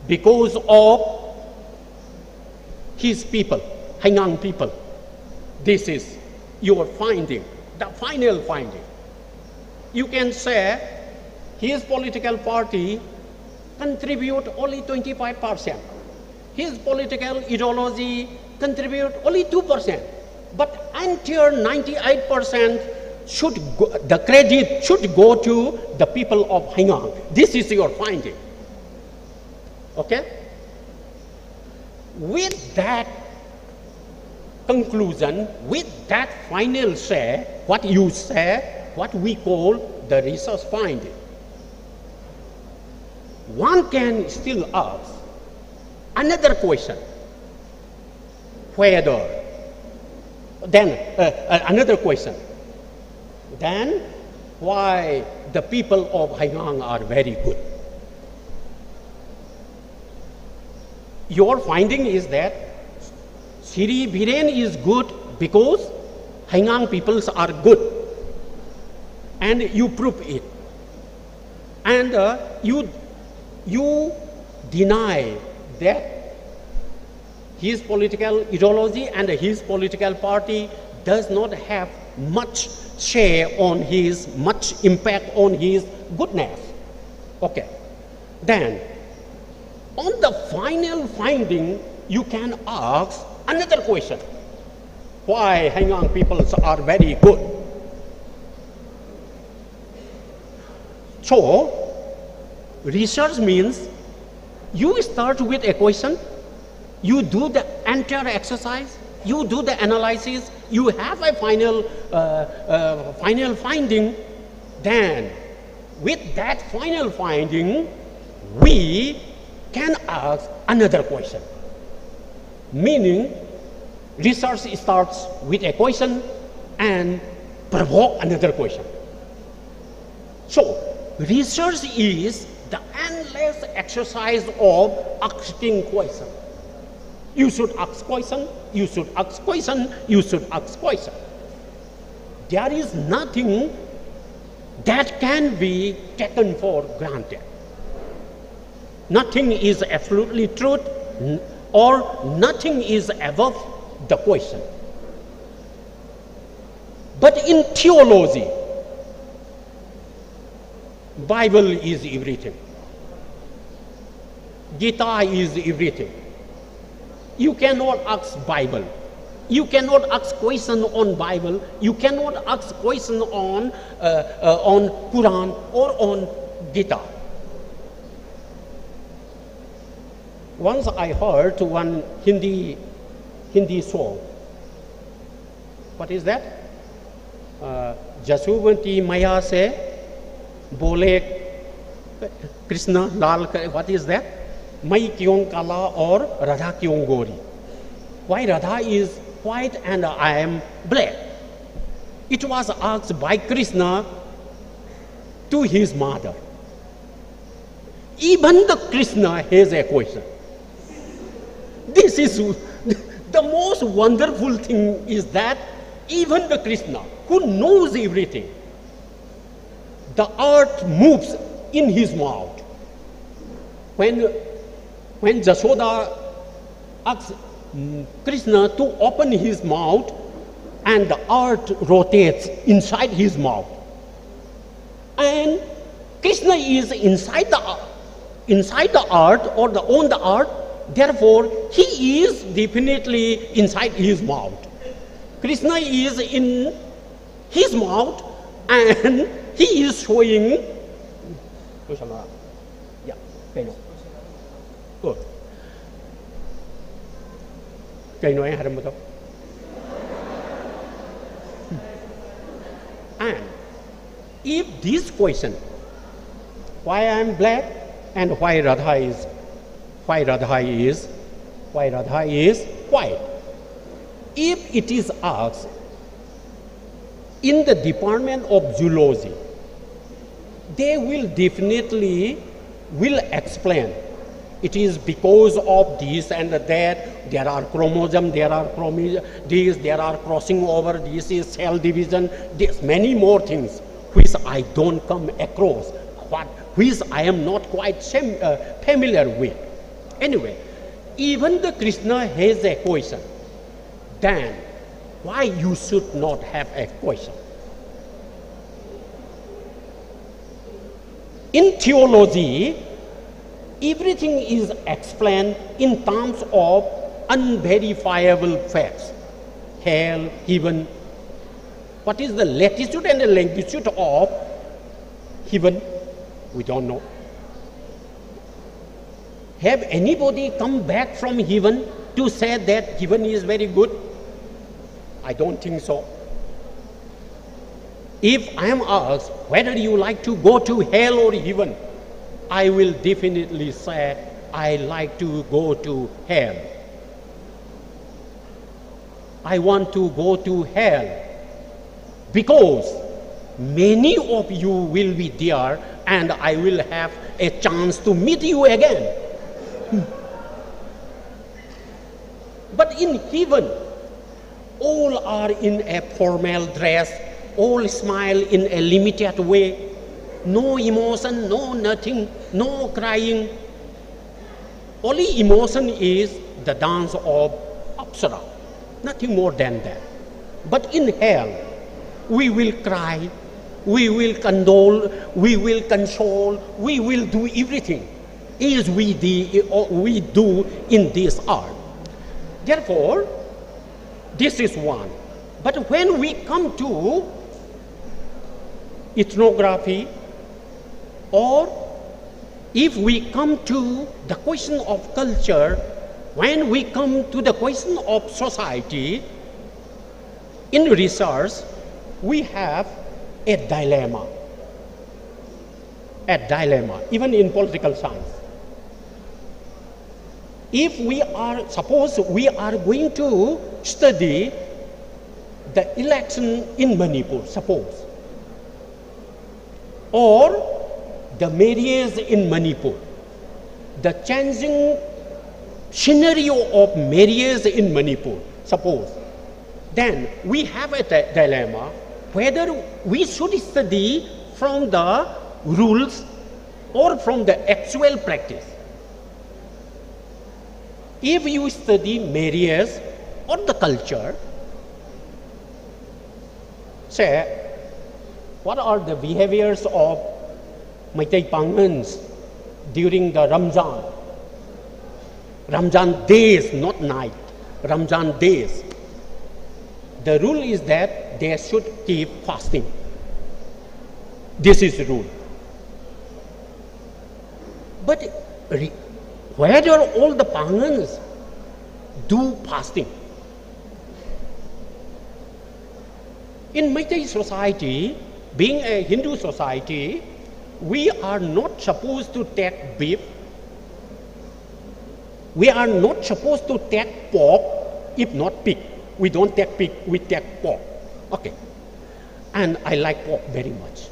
because of his people, Hangang people. This is your finding, the final finding. You can say his political party contribute only 25%. His political ideology contribute only 2%. But entire 98% should go, the credit should go to the people of Hangang. This is your finding. Okay? With that conclusion, with that final say, what you say, what we call the research finding. One can still ask another question, whether, then another question, then why the people of Hangang are very good. Your finding is that Sri Biren is good because Hangang peoples are good, and you prove it. And you deny that his political ideology and his political party does not have much share on his, much impact on his goodness. Okay. Then, on the final finding, you can ask another question. Why Hangang peoples are very good? So, research means you start with a question, you do the entire exercise, you do the analysis, you have a final finding. Then, with that final finding, we can ask another question. Meaning, research starts with a question and provoke another question. So, research is the endless exercise of asking questions. You should ask question, you should ask question, you should ask question. There is nothing that can be taken for granted. Nothing is absolutely truth, or nothing is above the question. But in theology, Bible is everything. Gita is everything. You cannot ask Bible. You cannot ask question on Bible. You cannot ask question on Quran or on Gita. Once I heard one Hindi song. What is that? Jasuvanti Maya se bole Krishna Lal. What is that? Mai kyong kala or Radha kyong gori? Why Radha is white and I am black? It was asked by Krishna to his mother. Even the Krishna has a question. This is the most wonderful thing, is that even the Krishna, who knows everything, the earth moves in his mouth. When Jashoda asks Krishna to open his mouth, and the earth rotates inside his mouth, and Krishna is inside the earth or on the earth, therefore he is definitely inside his mouth. Krishna is in his mouth and he is showing. Yeah, good. And if this question, why I am black and why Radha is white, if it is asked in the department of zoology, they will definitely explain It is because of this and that. There are chromosomes, there are this, there are crossing over, this is cell division, there's many more things which I don't come across, which I am not quite familiar with. Anyway, even the Krishna has a question, then why you should not have a question? In theology, everything is explained in terms of unverifiable facts. Hell, heaven. What is the latitude and the longitude of heaven? We don't know. Have anybody come back from heaven to say that heaven is very good? I don't think so. If I am asked whether you like to go to hell or heaven, I will definitely say I like to go to hell. I want to go to hell because many of you will be there and I will have a chance to meet you again. But in heaven, all are in a formal dress, all smile in a limited way, no emotion, no nothing, no crying. Only emotion is the dance of Apsara, nothing more than that. But in hell, we will cry, we will condole, we will console, we will do everything as we do in this art. Therefore, this is one. But when we come to ethnography, or if we come to the question of culture, when we come to the question of society, in research, we have a dilemma, even in political science. If we are, suppose we are going to study the election in Manipur, suppose, or the marriage in Manipur, the changing scenario of marriage in Manipur, suppose, then we have a dilemma whether we should study from the rules or from the actual practice. If you study marriage or the culture, say, what are the behaviors of Maitai Pangans during the Ramzan days, not night, Ramzan days? The rule is that they should keep fasting. This is the rule. But whether all the Pangans do fasting? In Maitai society, being a Hindu society, we are not supposed to take beef. We are not supposed to take pork, if not pig. We don't take pig, we take pork. Okay. And I like pork very much.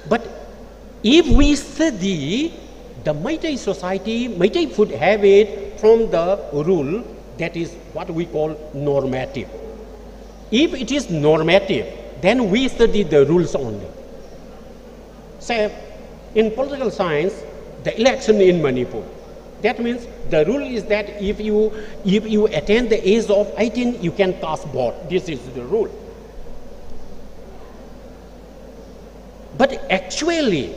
But if we study the Maitai society, Maitai food habit from the rule, that is what we call normative. If it is normative, then we study the rules only. Say, in political science, the election in Manipur, that means the rule is that if you attain the age of 18, you can cast vote. This is the rule. But actually,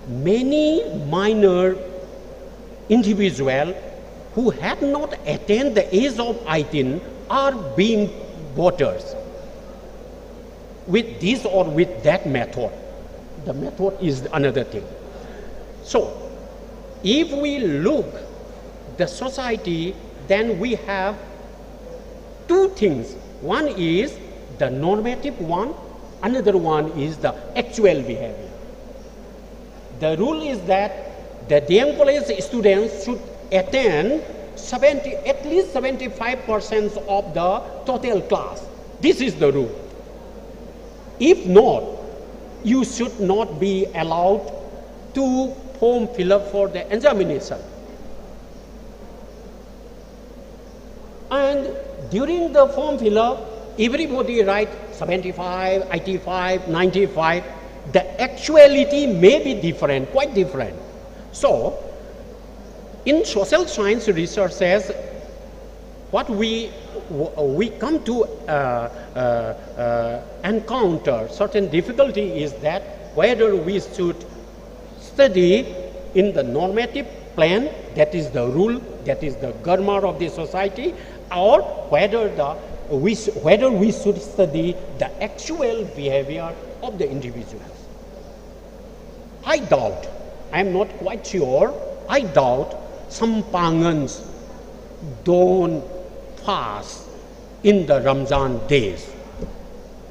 many minor individuals who have not attained the age of 18 are being voters with this or with that method. The method is another thing. So, if we look the society, then we have two things. One is the normative one, another one is the actual behavior. The rule is that the DM college students should attain at least 75% of the total class. This is the rule. If not, you should not be allowed to form fill-up for the examination. And during the form fill-up, everybody write 75, 85, 95. The actuality may be different, quite different. So, in social science research says, what we come to encounter certain difficulty is that whether we should study in the normative plan, that is the rule, that is the grammar of the society, or whether we should study the actual behavior of the individuals. I doubt, I am not quite sure, I doubt some Pangans don't fast in the Ramzan days.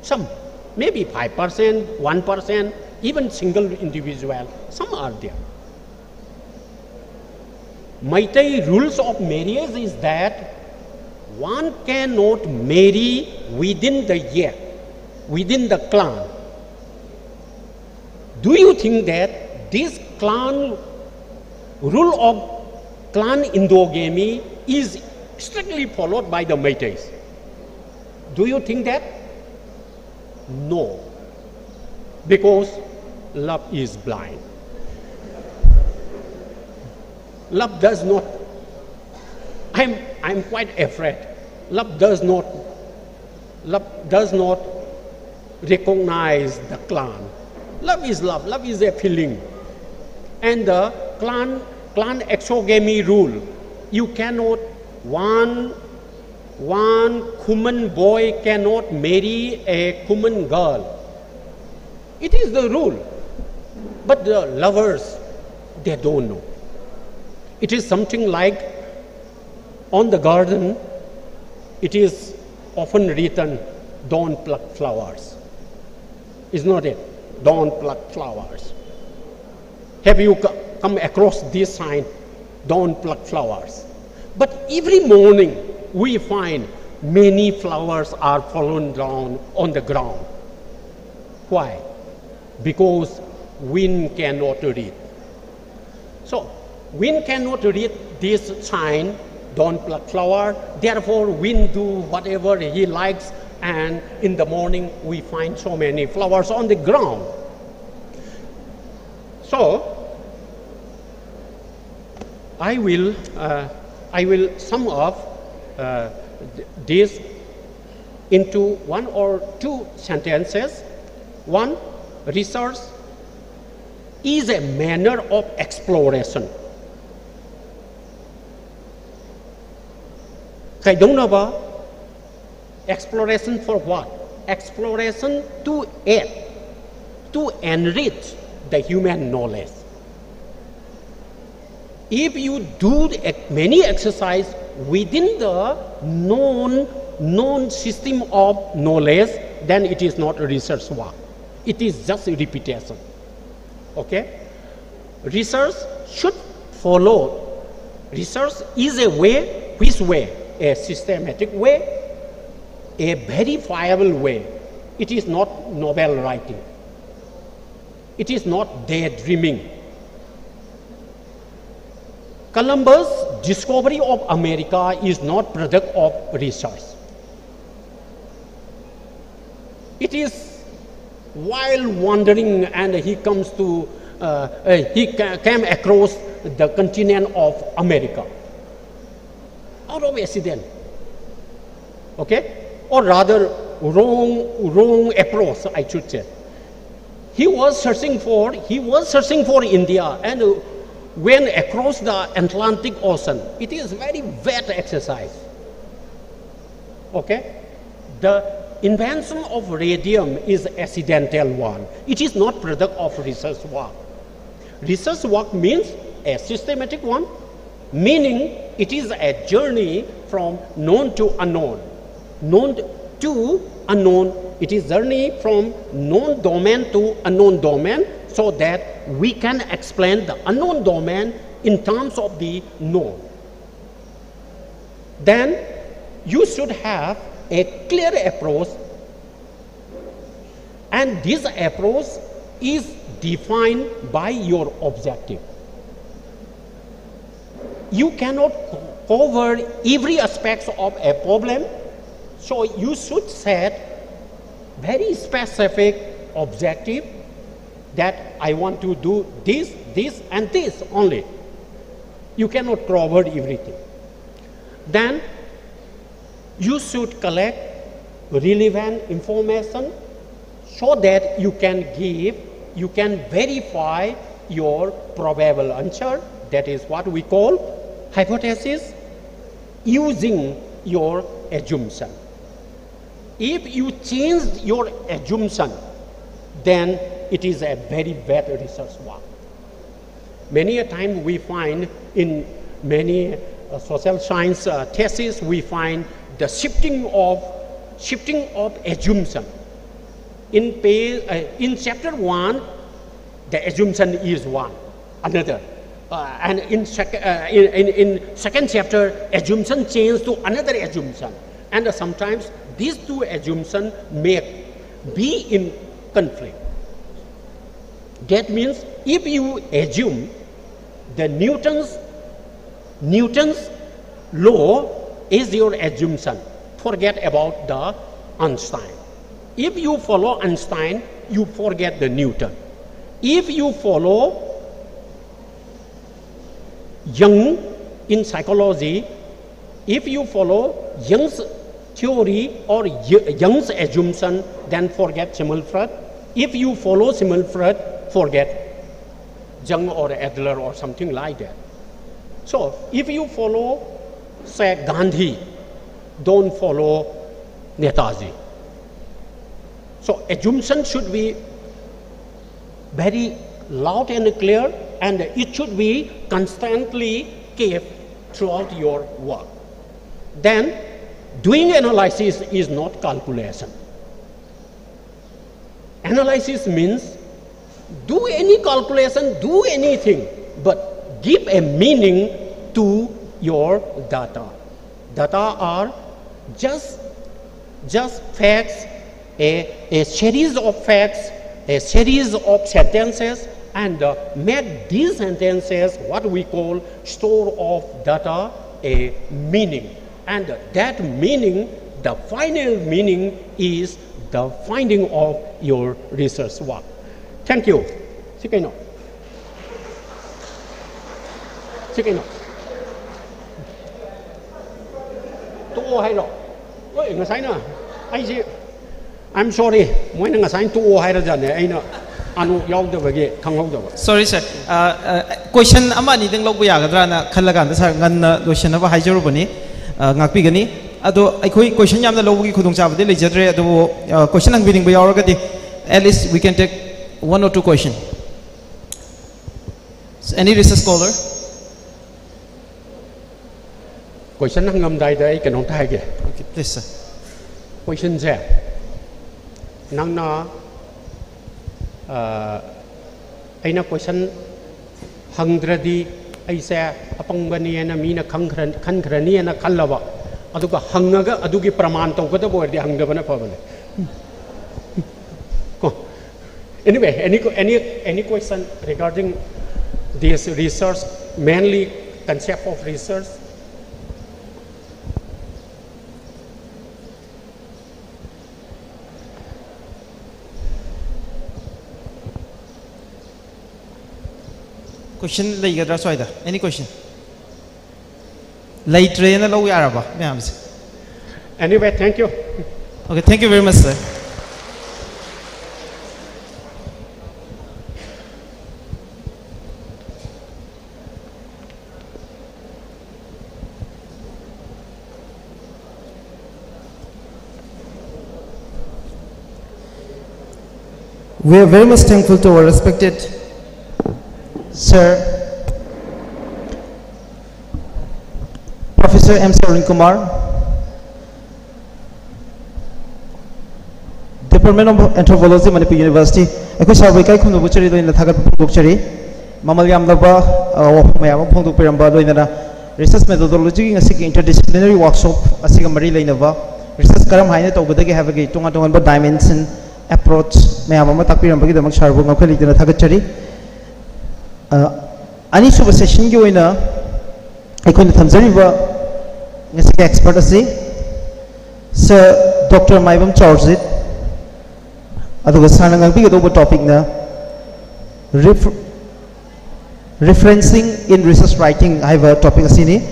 Some, maybe 5%, 1%, even single individual, some are there. Maitai rules of marriage is that one cannot marry within the year, within the clan. Do you think that this clan rule of clan endogamy is strictly followed by the Maitais? Do you think that? No, because love is blind. Love does not, I'm quite afraid. Love does not recognize the clan. Love is love, love is a feeling. And the clan exogamy rule, you cannot, one Kuman boy cannot marry a Kuman girl. It is the rule. But the lovers, they don't know. It is something like on the garden, it is often written, don't pluck flowers. Is not it? Don't pluck flowers. Have you come across this sign? Don't pluck flowers. But every morning we find many flowers are fallen down on the ground. Why? Because wind cannot read. So, wind cannot read this sign, don't pluck flower, therefore wind do whatever he likes, and in the morning we find so many flowers on the ground. So, I will sum up this into one or two sentences. One, research is a manner of exploration. Kaidonaba, exploration for what? Exploration to add, to enrich the human knowledge. If you do many exercise within the known system of knowledge, then it is not research work. It is just repetition. Okay? Research should follow. Research is a way, which way? A systematic way, a verifiable way. It is not novel writing. It is not daydreaming. Columbus' discovery of America is not product of research. It is while wandering and he comes to, he came across the continent of America. Out of accident. Okay? Or rather, wrong approach, I should say. He was searching for India and went across the Atlantic Ocean. It is very wet exercise. Okay? The invention of radium is accidental one. It is not product of research work. Research work means a systematic one, meaning it is a journey from known to unknown. Known to unknown, it is journey from known domain to unknown domain, so that we can explain the unknown domain in terms of the known. Then you should have a clear approach, and this approach is defined by your objective. you cannot cover every aspect of a problem. So you should set very specific objective that I want to do this, this and this only. You cannot cover everything. Then you should collect relevant information so that you can verify your probable answer. That is what we call hypothesis, using your assumption. If you change your assumption, then it is a very bad research work. Many a time we find in many social science theses, we find the shifting of assumption. In chapter 1, the assumption is one, another. And in second chapter, assumption change to another assumption. And sometimes these two assumptions may be in conflict. That means if you assume the Newton's law is your assumption, forget about the Einstein. If you follow Einstein, you forget the Newton. If you follow Jung in psychology, if you follow Jung's theory or Jung's assumption, then forget Schimmelfreud. If you follow Schimmelfreud, forget Jung or Adler or something like that. So if you follow, say, Gandhi, don't follow Netaji. So assumption should be very loud and clear, and it should be constantly kept throughout your work. Then doing analysis is not calculation. Analysis means do any calculation, do anything, but give a meaning to your data. Data are just facts, a series of facts, a series of sentences, and make these sentences what we call store of data a meaning. And that meaning, the final meaning, is the finding of your research work. Thank you. Sikino. Sikino. To hay rồi. Ôi, ngày sáng nữa. Anh chị, I'm sorry. Mỗi ngày sáng to hay là gì này anh nữa. Anu yong the bagi khang hong the. Sorry sir. Question ama ni ding log ya gadra na khalaga da sir ngan question aba haijaru bani ngakpi gani ado aikoi question yamna logi khudong cha bade lejadre ado question ang bidding ba yauraga di at least we can take one or two question. Any research scholar? Question ang ngam dai dai kanong thai ge. Okay, please sir. Question je. Nang na aina question hangradi aisa apangani na mina khangrani na khallawa aduga hangaga adugi praman tawgada boardi hangdabana pabane. Anyway, any question regarding this research, mainly concept of research? Question lay gadra soida. Any question? Lay train na low yaraba. Anyway, thank you. Okay, thank you very much, sir. We are very much thankful to our respected Sir Professor M. Arun Kumar, Department of Anthropology, Manipur University. Aku sahabat kai kundu bucari doin thagat bucari. Mamal yam laba mayam pungdu piramba doin na research methodology ngasik interdisciplinary workshop asik mari lain ba research karam haine to badagi have ge tunga ba dimension approach mayam ma takpiram bagi damak sarbu ngakali dina thagat chari. Ani suba session ki oina ꯑꯩꯈꯣꯏꯅ ꯊꯝꯖꯔꯤꯕ ꯉꯁꯤꯒꯤ expert ꯑꯁꯤ sir doctor ꯃꯥꯏꯕꯝ ꯆꯥꯎꯔꯖꯤꯠ ꯑꯗꯨꯒ ꯁꯔꯅ ꯉꯥꯡꯕꯤꯒꯗꯧꯕ ꯇꯣꯄꯤꯛꯅ referencing in research writing haiba topic asini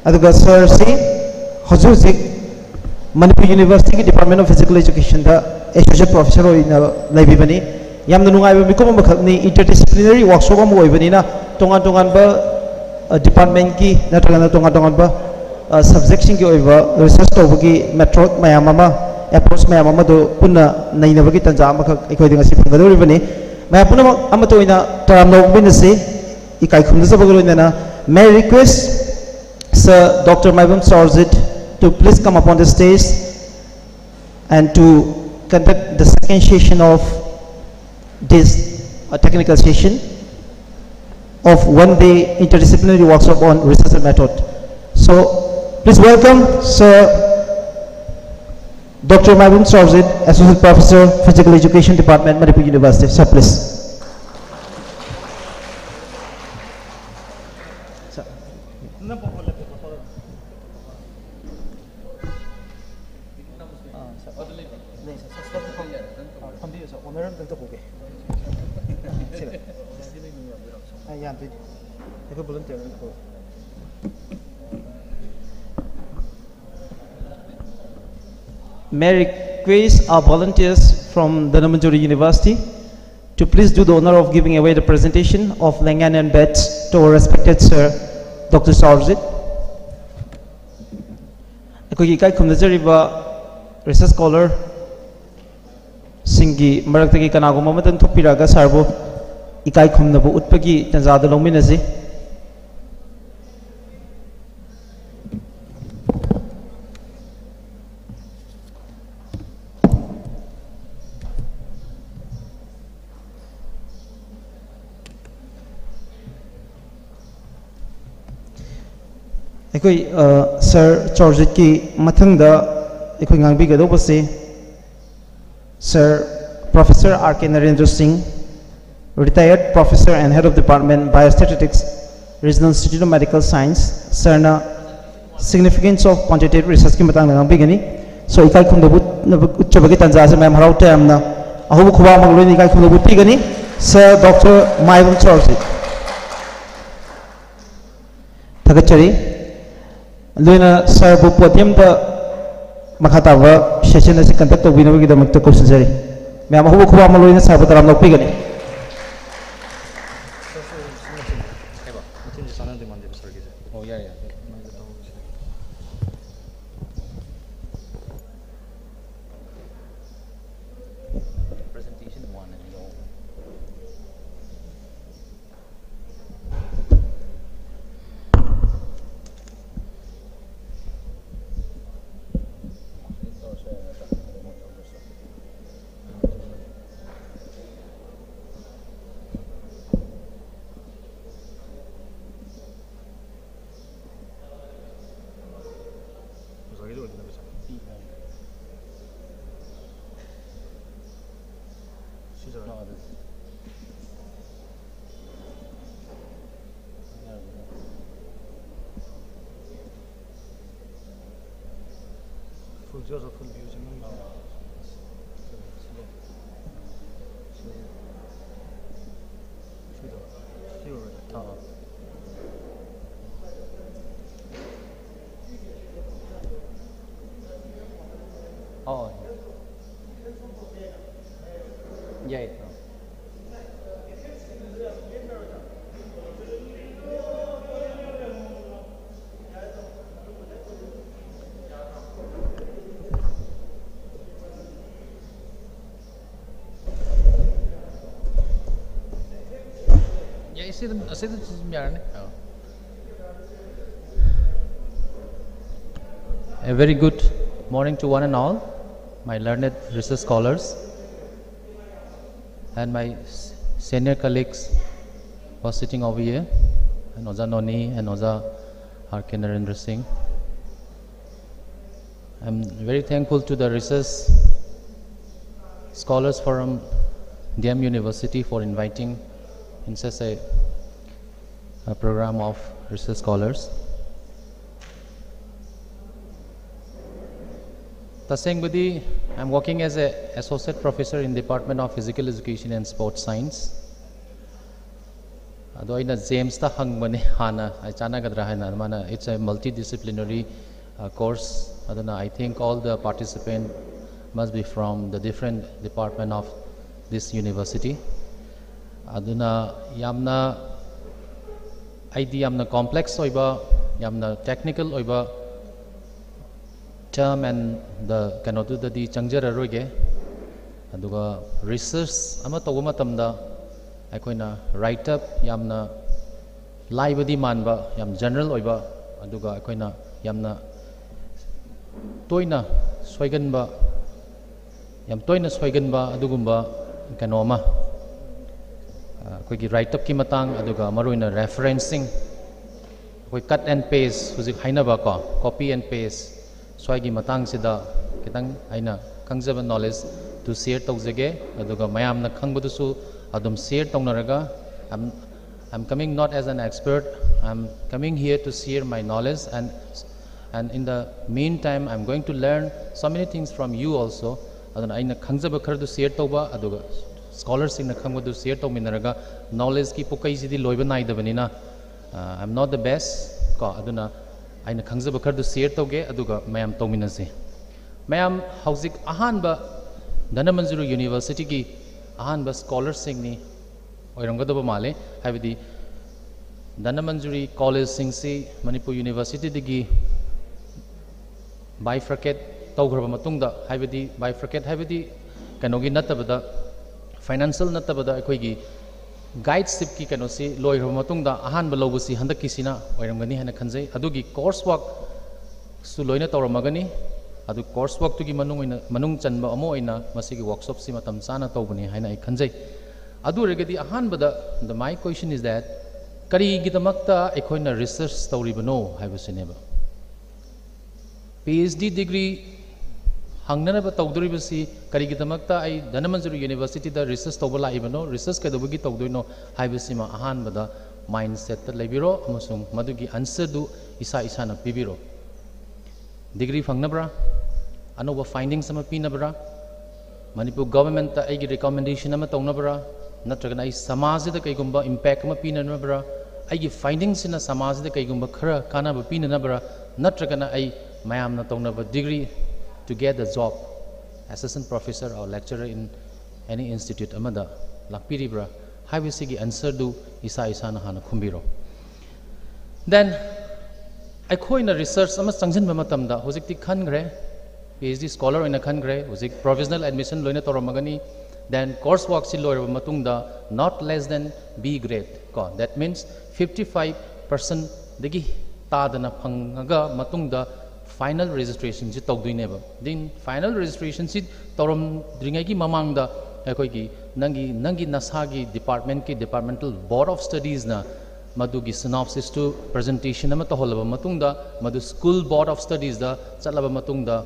aduga sir si hojik Manipur University ki Department of Physical Education da associate professor oina laibibani yamna nungai ba mikom makhakni interdisciplinary workshop am oibani na tongan ba department ki natragana tongan ba subject sing ki oiba research tawgi method mayam ama approach mayam ama do punna naina bagi tanja makhak ikoi dinga si phangadoribani maya punna amato oina taram no binasi may I request Sir Dr. Maibam Sarzit to please come upon the stage and to conduct the second session of this technical session of one-day interdisciplinary workshop on research method. So please welcome Sir Dr. Maibam Sarzit, Associate Professor, Physical Education Department, Manipur University. Sir, please. May I request our volunteers from the Manipur University to please do the honor of giving away the presentation of Lengan and badge to our respected Sir Dr. Sarzit. Akogi kai khumnajariba research scholar singi maraktagi kanaguma matan thopiraga sarbo ikai khumnabu utpagi tanjada longminasi. Sir Sarzit ki mathangda ekoi ngangbi gadobase Sir Professor R.K. Narendra Singh, retired professor and head of department Biostatistics, Regional Institute of Medical Science. Sir na significance of quantitative research ki matang ngangbi gani. So ikai khumdabut uchabagi tanja se ma'am harau time na ahubu khuba magloi ikai khumdabut ti gani Sir Dr. Maibam Sarzit. Thagachari Luna Sir bu podium da makhataba session as conduct of winner with the Makto Sari. Ma'am who come alone in Sabataram no pigany. Oh, yeah. Presentation one and go. Oh, yeah. A very good morning to one and all, my learned research scholars and my senior colleagues who are sitting over here, and Oza Noni and Oza R.K. Narendra Singh. I'm very thankful to the research scholars from DM University for inviting in such a program of research scholars. Tasengbadi, I'm working as an associate professor in Department of Physical Education and Sports Science. James ta hangbani hana chana gadra haina mana it's a multidisciplinary course. I think all the participants must be from the different department of this university. Aduna yamna idea yamna complex oiba yamna technical oiba term and the cannot do the changjara roige aduga research ama toba matamda aikoina write up yamna laibadi manba yam general oiba aduga aikoina yamna toina soiganba yam toina soiganba adugumba kanoma akoigi write up ki matang aduga maruina referencing akoi cut and paste huzik hainaba ko copy and paste soigi matang sida kitang aina kangjaba knowledge to share tawjage aduga mayamna khangbudusu adum share tawnaraga I'm coming not as an expert, I'm coming here to share my knowledge, and in the meantime I'm going to learn so many things from you also. Aduna aina khangjaba khar du share tawba aduga scholars sing na khangbudu share tawminaraga knowledge ki pukai sidi loiba naidabanina I'm not the best ko aduna aina khangjaba khar du share tawge aduga mayam tawminase mayam hauzik ahanba Dhanamanjuru University ki ahanba scholars sing ni oiramgadaba male habidi Dhanamanjuri college sing si Manipur University digi bifurcate tawgraba matungda habidi bifurcate habidi kanogi natabada financial natabada akoigi guideship ki kanosi loiraba matungda ahanba lowbusi handaki sina oiramgani hana khanjai adugi coursework su loina tawramagani adu coursework tugi manung chanba amo oina masigi workshop si matam chana tawbani haina ai khanjai adu regadi ahanbada my question is that kari gidamakta ekoina research tawribano haibasineba PhD degree hangnanaba tawdoribasi kari gidamakta ai Dhanamanjuru University da research tawba laibano research kadobugi tawdoino haibasima ahanbada mindset ta lebiro amasung madugi answer du isa na pibiro degree fangnabra anoba findings sama pinabra Manipur government ta aigi recommendation ama tawnabra natragana ai samaj da kaigumba impact ama pinanabra aigi findings ina samaj da kaigumba khara kanaba pinanabra natragana ai mayamna tawnaba degree to get the job assistant professor or lecturer in any institute amada lakpiribra habisigi answer du isa na hana khumbiro then aikoina research ama changjinba matamda hojikti khangre PhD scholar oina khangre hojik provisional admission loina toramagani then coursework si loiraba matungda not less than B grade ko that means 55% dagi tadana phangaga matungda final registration si tawduineba then final registration si toram dringai gi mamangda akoi gi nangi nasagi department ki departmental board of studies na madugi synopsis to presentation ama toholaba matungda madu school board of studies da chalaba matungda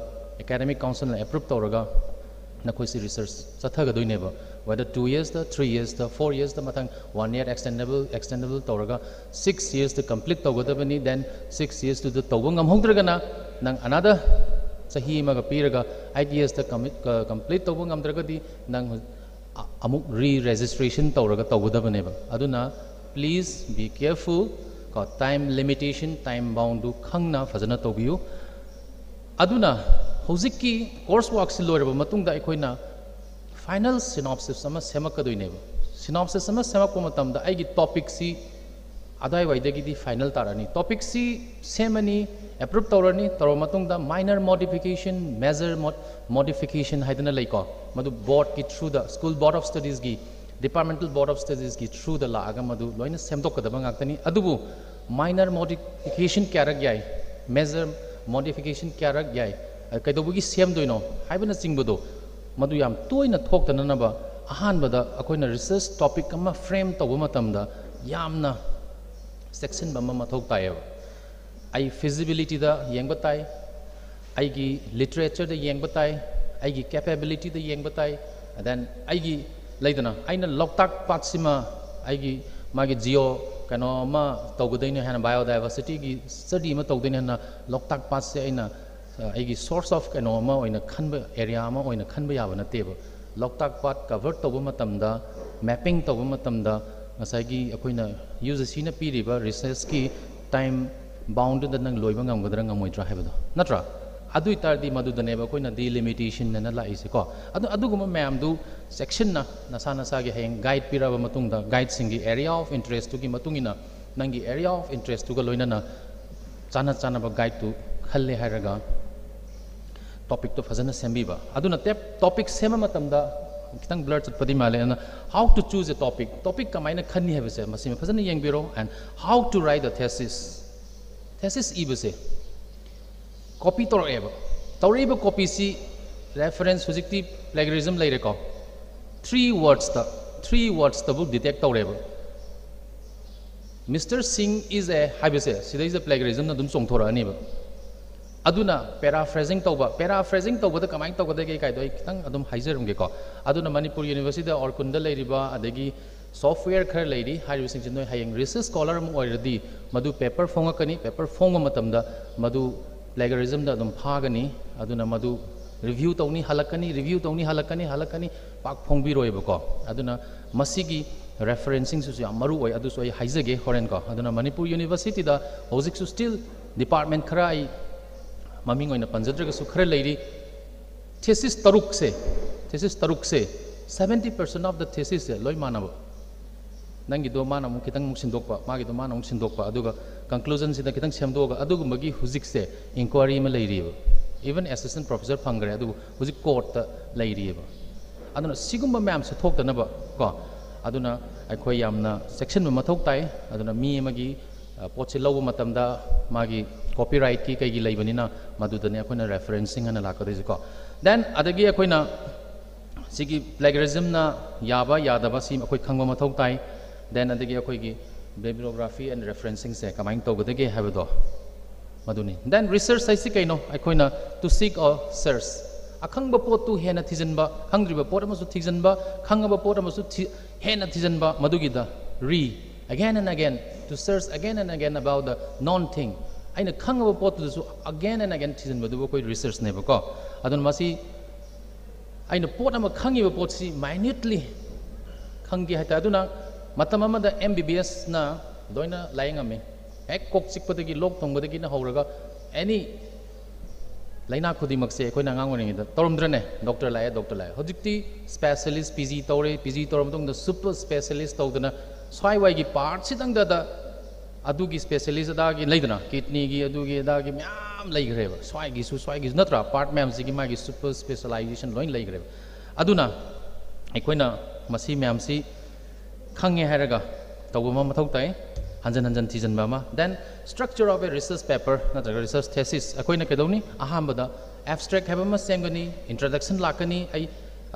academic council na approve tawraga nakoi si research chathaga doineba whether 2 years da 3 years da 4 years da matang 1 year extendable tawraga 6 years to complete tawgadabani then 6 years to the tawang amhongdragana nang another sahi maga piraga 8 years to complete tawang amdragadi nang amuk re-registration tawraga tawgadabaneba aduna please be careful ko time limitation time bound du khangna fazana tawbiyu aduna hojikki coursework si loiraba matungda aikoina final synopsis sama semakadoineba synopsis sama semakpa matamda aigi topic si adai waidagi di final tarani topic si semani approve tawrani tawra matungda minor modification major modification haidana laiko madu board ki through the school board of studies gi departmental board of studies ki through the laga madu loina semdokadaba ngaktani adubu minor modification kyarak yai major modification kyarak yai kaidobugi semdoino haibana chingbodo madu yam toina thoktananaba ahanbada akoina research topic ama frame tawba matamda yamna section bama mathok tayo ai feasibility da yengba tai ai gi literature da yengba tai ai gi capability da yengba tai then ai gi laidana aina loktak patsima ai gi magi geo kano ma tawgudaina hana biodiversity gi study ma tawdaina hana loktak pat se aina ꯑꯩꯒꯤ source of ꯀꯩꯅꯣ ꯑꯃ ꯑꯣꯏꯅ ꯈꯟꯕ area ꯑꯃ ꯑꯣꯏꯅ ꯈꯟꯕ ꯌꯥꯕ ꯅꯠꯇꯦꯕ ꯂꯣꯛꯇꯥꯛ ꯄꯥꯠ ꯀꯚꯔ ꯇꯧꯕ ꯃꯇꯝꯗ ꯃꯦꯞꯄꯤꯡ ꯇꯧꯕ ꯃꯇꯝꯗ ꯉꯁꯥꯏꯒꯤ ꯑꯩꯈꯣꯏꯅ UGCꯅ ꯄꯤꯔꯤꯕ ꯔꯤꯁꯔꯁꯀꯤ ꯇꯥꯏꯝ ꯕꯥꯎꯟꯗꯨꯗ ꯅꯪ ꯂꯣꯏꯕ ꯉꯝꯒꯗ꯭ꯔꯥ ꯉꯝꯃꯣꯏꯗ꯭ꯔꯥ ꯍꯥꯏꯕꯗꯣ ꯅꯠꯇ꯭ꯔꯥ ꯑꯗꯨ ꯑꯣꯏꯇꯥꯔꯗꯤ ꯃꯗꯨꯗꯅꯦꯕ ꯑꯩꯈꯣꯏꯅ ꯗꯤꯂꯤꯃꯤꯇꯦꯁꯟ ꯑꯅ ꯂꯥꯛꯏꯁꯦꯀꯣ ꯑꯗꯨꯒꯨꯝꯕ ꯃꯌꯥꯝꯗꯨ ꯆꯦꯛꯁꯤꯟꯅ ꯅꯁꯥ ꯅꯁꯥꯒꯤ ꯍꯌꯦꯡ ꯒꯥꯏꯗ ꯄꯤꯔꯕ ꯃꯇꯨꯡꯗ ꯒꯥꯏꯗꯁꯤꯡꯒꯤ ꯑꯦꯔꯤꯌꯥ ꯑꯣꯐ ꯏꯟꯇꯔꯦꯁꯇꯨꯒꯤ ꯃꯇꯨꯡ ꯏꯟꯅ ꯅꯪꯒꯤ ꯑꯦꯔꯤꯌꯥ ꯑꯣꯐ ꯏꯟꯇꯔꯦꯁꯇꯨꯒ ꯂꯣꯏꯅꯅ ꯆꯥꯟꯅꯕ ꯒꯥꯏꯗꯇꯨ ꯈꯜꯂꯦ ꯍꯥꯏꯔꯒ टॉपिक तो फजन सेंबीबा अदुना टॉपिक सेम मतमदा खितंग ब्लर चटपदी माले अना how to choose a topic कमाइना खन्नी हेबसे मसिम फजन येंगबिरो and how to write the thesis इबसे कॉपी तौरेबा कॉपी सी रेफरेंस हुजिकती प्लेगरिज्म लेरेको 3 words द बुक डिटेक्ट तौरेबा मिस्टर सिंह इज ए हाइबसे सिदा इज द प्लेगरिज्म न दुम सोंगथोरा अनीबा अदुना पैराफ्रेजिंग तौबदा कमाइन तौगदगे काइदो खितंग अदुम हाइजरमगेको अदुना मणिपुर यूनिवर्सिटी ऑर्कुंद लेरिबा अदगी सॉफ्टवेयर खर लेरी हाइरिसिंग नोय हायंग रिसर्च स्कॉलर म ओइरदी मदु पेपर फोंगकनी पेपर फोंग मतमदा मदु प्लेगरिज्म दा अदुम फागनी अदुना मदु रिव्यू तौनी हलकनी पाक फोंगबिरोयबको अदुना मसिगी रेफरेंसिंग सुसु याम मरु ओय अदुसु ओय हाइजगे होरेन को अदुना मणिपुर यूनिवर्सिटी दा होजिक सु स्टिल डिपार्टमेंट खरा आई ममिंग ओइना पंजद्रगसु खरे लेरी थेसिस तरुक से 70% ऑफ द थेसिस से लोय मानब नंगी दो माना मु खितंग मु सिंदोकपा मागी दो माना मु सिंदोकपा अदुगा कंक्लूजन सिदा खितंग सेमदोगा अदुगुमगी हुजिक से इंक्वायरी में लेरीब इवन असिस्टेंट प्रोफेसर फंगरे अदु हुजिक कोर्ट ता लेरीब अदुना सिगुम मैम से थोकतनब को अदुना अखोय यामना सेक्शन में मथौक ताई अदुना मी मगी पोचे लव मतमदा मागी कॉपीराइट की कई लेबनीना मदुदने अखोना रेफरेंसिंग अना लाकदे देन अदगी अखोना सिगी प्लेगरिज्म ना याबा यादबा सी अखोय खंगबा मथौ ताई देन अदगी अखोयगी बिब्लियोग्राफी एंड रेफरेंसिंग से कमाइन तौगदगे हाबदो मदुनी देन रिसर्च साइसी कइनो अखोना टू सीक और सर्च अखंगबा पोत तु हेना थिजनबा खंगद्रिबा पोत अमसु थिजनबा खंगबा पोत अमसु हेना थिजनबा मदुगिदा री again and again to search again and again about the non thing aina khangaba pot du again and again thisin badu koi research ne ba ko adun masi aina pot ama khangiba pot si minutely khangi hata aduna matam ama da MBBS na doina laingame ek kok chikpadagi lok thongbadagi na horaga any laina khudimak se koi na ngang woni da torumdrane doctor lae hojikti specialist PG torum tung the super specialist tawdana swai wai gi part sidang da adugi specialist da gi leidana kidney gi adugi da gi myam leigreba swai gi natra part myam gi ma gi super specialization loin leigreba aduna aikoina masi myam si khange haraga tawma mathau tai hanjan thijan ba ma then structure of a research paper natra research thesis akoina kedawni ahamba da abstract haba ma semgani introduction lakani ai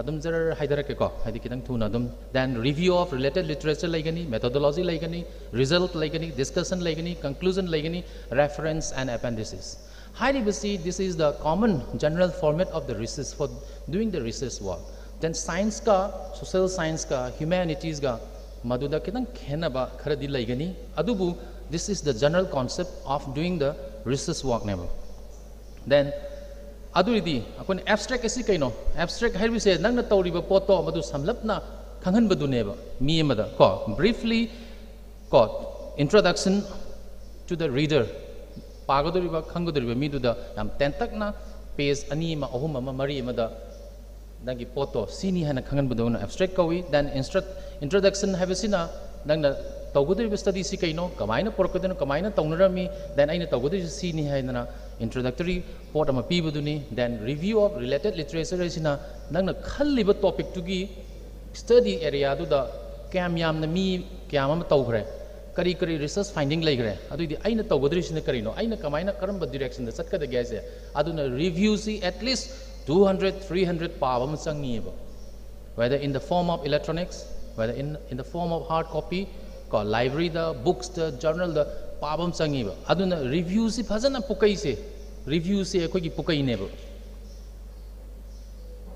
adum jar haidara ke ko hadi kitang thuna adum then review of related literature laigani methodology laigani result laigani discussion laigani conclusion laigani reference and appendices highly basi this is the common general format of the research for doing the research work then science ka social science ka humanities ga maduda kitang khenaba kharadi laigani adubu this is the general concept of doing the research work never then अदुरिदी अकोन abstract एसी कइनो abstract हाइबिसे नंगना तौरिबा पोतो मदु समलपना खंगन बदुनेबा मी एमदा को ब्रीफली को इंट्रोडक्शन टू द रीडर पागदुरिबा खंगदुरिबा मीदुदा याम तेंतकना पेज अनि मा अहुम मा मरी एमदा नंगी पोतो सीनी हना खंगन बदुना एब्स्ट्रैक्ट कवी देन इंट्रोडक्शन हाइबिसिना नंगना तौगदुरिबा स्टडी सी कइनो कमाइना पोरकदन कमाइना तौनरमी देन आइना तौगदुरि सीनी हाइना introductory port ama pibuduni then review of related literature isina nangna khalliba topic tugi study area du da kyam yamna mi kyam am tawgre kari research finding laigre adudi aina tawgodri sina karino aina kamaina karamba direction da satkada gaise aduna review si at least 200-300 pawam changiba whether in the form of electronics whether in the form of hard copy ko library da books da journal da पाबम चंगीब अदुना review से फजन पुकई से review से अखोगी पुकई नेब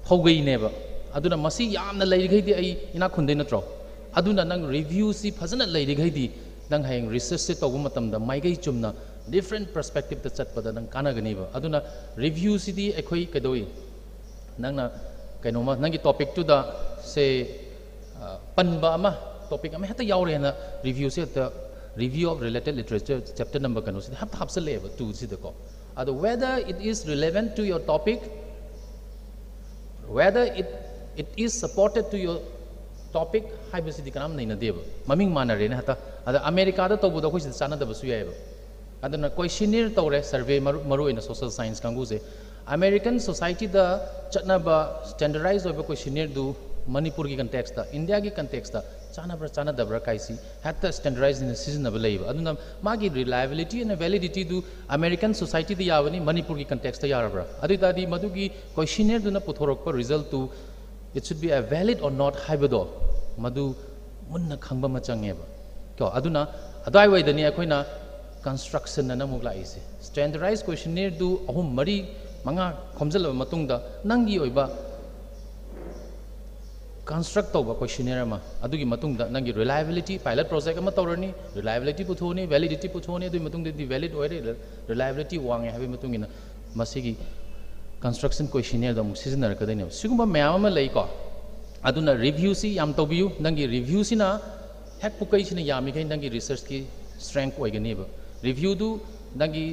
फौगई नेब अदुना मसी यामना लेरिगैदि आई इना खुंदे नत्रो अदुना नंग रिव्यू से फजन लेरिगैदि नंग हायंग रिसर्च से तौब मतमदा माइगै Chumna different perspective ta chat pada nang kana gani ba aduna review city ekhoi kedoi nang na kaino ma nangi topic tu da se panba ama topic ama hata yaure na review se ta review of related literature chapter number kanu se hap hap se le ba tu si de ko ado whether it is relevant to your topic, whether it is supported to your topic haibasidi kanam naina deba maming manare na hata ada America da tobu da khoi sana da basu yaiba adana questionnaire tawre survey maru in social science kangu se American society da chatna ba standardized over questionnaire du manipur ki context da India ki context da chana dabra kaisi hatta standardized in a season of labor aduna magi reliability and validity du American society da yawani manipur ki context da yarabra adita di madu ki questionnaire du na puthorok pa result tu it should be a valid or not haibado madu munna khangba ma changeba ko aduna adai wai dani akoina construction na mugla ise standardized questionnaire du ahum mari manga khomjal matung da nangi oiba construct tauba questionnaire ma adugi matung da nangi reliability pilot project ama tawrani reliability puthoni validity puthoni adu matung di valid oire reliability wange habe matung ina masigi construction questionnaire da season ka dai ne sigumba mayam ma lei ko aduna review si yam tobiu nangi review si na hek pukai si na yami kai nangi research ki strength oigani ba review du nangi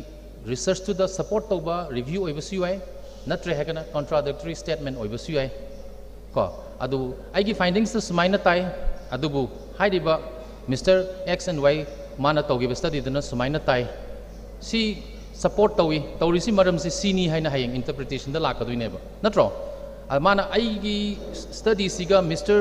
research to the support tauba review oiba siwai natre hekana contradictory statement oiba siwai ko adu aigi findings to sumaina tai adubu haidiba Mr. X and Y mana taugi study dana sumaina tai si support tawi tawri si maram si sini haina hayeng interpretation da lakadui neba natro mana aigi study siga Mr.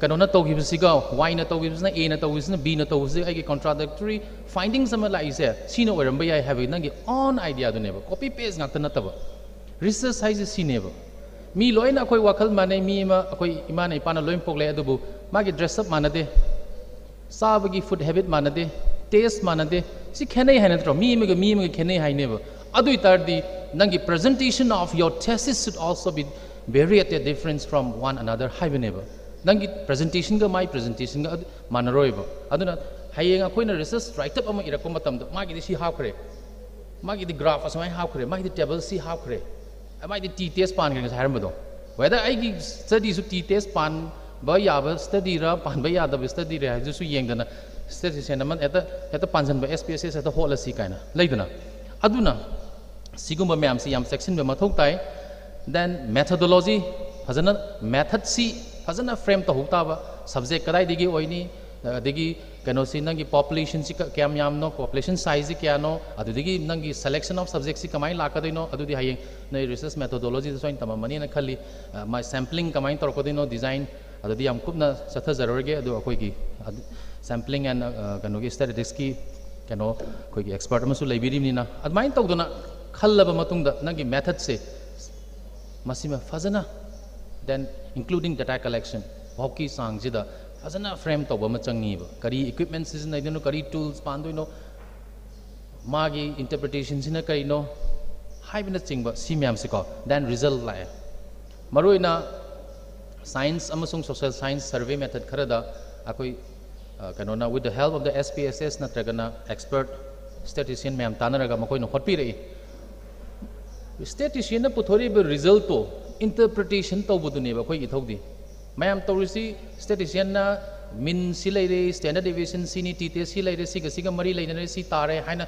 kanona taugi siga Y na taugi na A na taugi na B na taugi aigi contradictory findings ama la ise sino oramba yai have nangi on idea du neba copy paste ngakta nataba research size sineba mi loina koi wakal mane mi ma koi imana ipana loim pokle adubu magi dress up manade sabagi food habit manade taste manade si khenai haina tro mi me khenai haineba adu itardi nangi presentation of your thesis should also be very at a difference from one another haibeneba nangi presentation ga my presentation ga manaroiba aduna hayeng akoina research write up ama irakko matam da magi si hawkhre magi di graph asmai hawkhre magi di table si hawkhre amai di t test pan ga haramdo whether I study su t test pan ba ya ba study ra pan ba ya da study ra ju su yeng dana study sen man eta panjan ba SPSS eta hol si kaina leidana aduna sigumba myam si yam section ba mathok tai then methodology fazana method si fazana frame to hukta ba subject kadai digi oini digi kano si nangi population si kyam yam no population size kya no adu digi nangi selection of subjects si kamai la kadino adu di hayeng na research methodology so in tamamani na khali my sampling kamai tor kodino design adu di am kupna satha zarorge adu akoi gi sampling and kano gi statistics ki kano koi gi expert amasu library ni na admain tawdona khallaba matungda nangi method se masima fazana then including data collection hockey sang jida fazana frame tawba ma changi ba kari equipment season idino kari tools pandoino magi interpretation sina kari no haibina chingba si myam se ko then result la maroina science amasung social science survey method kharada akoi kanona with the help of the SPSS natragana expert statistician myam tanaraga makoi no hotpi rei statistician na puthori be result to interpretation tawbudune ba koi ithodi mayam tawrisi statistician na min si leire standard deviation sini t test si leire siga mari leine si tare haina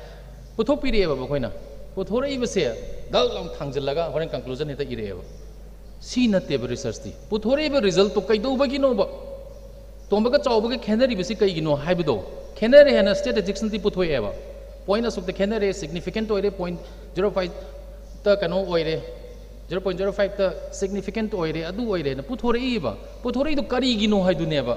puthokpi re ba koina puthori ba se dal long thangjilaga horen conclusion heta ire ba si na te research ti puthori ba result to kai do ba gi no ba tomba ka chawba ka khenari ba si kai gi no haibido khenare hena statistics ti puthoi ba point asuk te khenare significant oire 0.05 ta kano oire 0.05 ta significant oire adu oire na puthori ba puthori do kari gi no haidu ne ba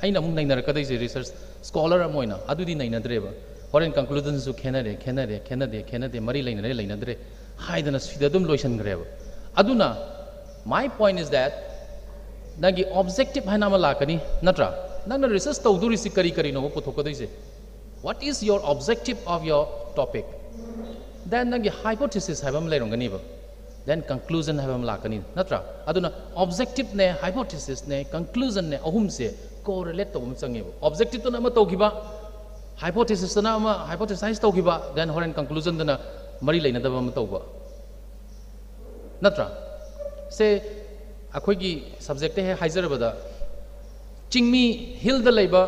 aina mung nainar kadai se research scholar amoina adu di naina dre ba horen conclusion su khenade mari laina dre haidana sida dum loisan gre ba aduna my point is that nagi objective haina ma lakani natra nangna research tawduri si kari no puthokadai se what is your objective of your topic then nagi hypothesis habam lairongani ba then conclusion habam lakani natra aduna objective ne hypothesis ne conclusion ne ahum se correlate to change ba objective to na ma togiba hypothesis na ama hypothesize tawkiba then horen conclusion dana mari leinadaba ama tawba natra se akhoi gi subject he haijarabada chingmi hill da leiba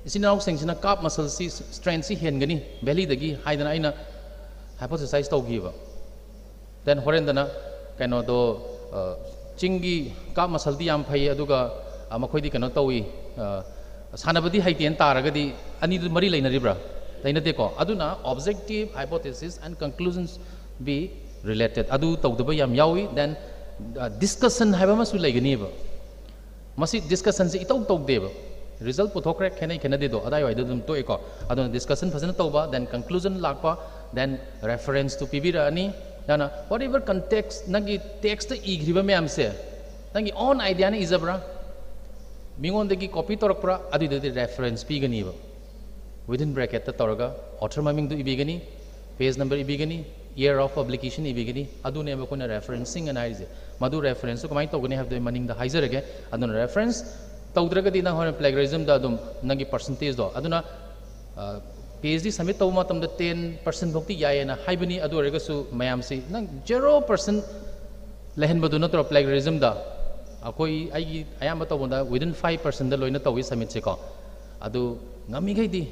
isinau sengsina kap muscle si strength si hengani belly dagi haidana aina hypothesize tawgiba then horen dana kaino do chingi kap muscle di yam phai aduga makhoi di kaino tawi sanabadi haiten taragadi ani du mari leinaribra leinate ko aduna objective hypothesis and conclusions be related adu tawdaba yam yawi then discussion haiba masu leigani ba masi discussion se itau tawdeba result puthokre khenai khenade do adai wai dum to eko aduna discussion phasana tawba then conclusion lakpa then reference to pibira ani dana whatever context nangi text igriba me amse nangi own idea ni izabra mingon degi copy torakpra adu de reference pigani ba within bracket ta toraga author maming du ibigani page number ibigani year of publication ibigani adu ne ba kona referencing analyze madu reference ko mai togani have the maning da haizarage aduna reference tawdragadi na hona plagiarism da dum nangi percentage do aduna PhD submit taw matam da 10% bhakti yaena haibani adu rega su mayam si nang 0% lehen badu na to plagiarism da akoi ai ayam taw bonda within 5% da loina tawi submit se ko adu ngami gai di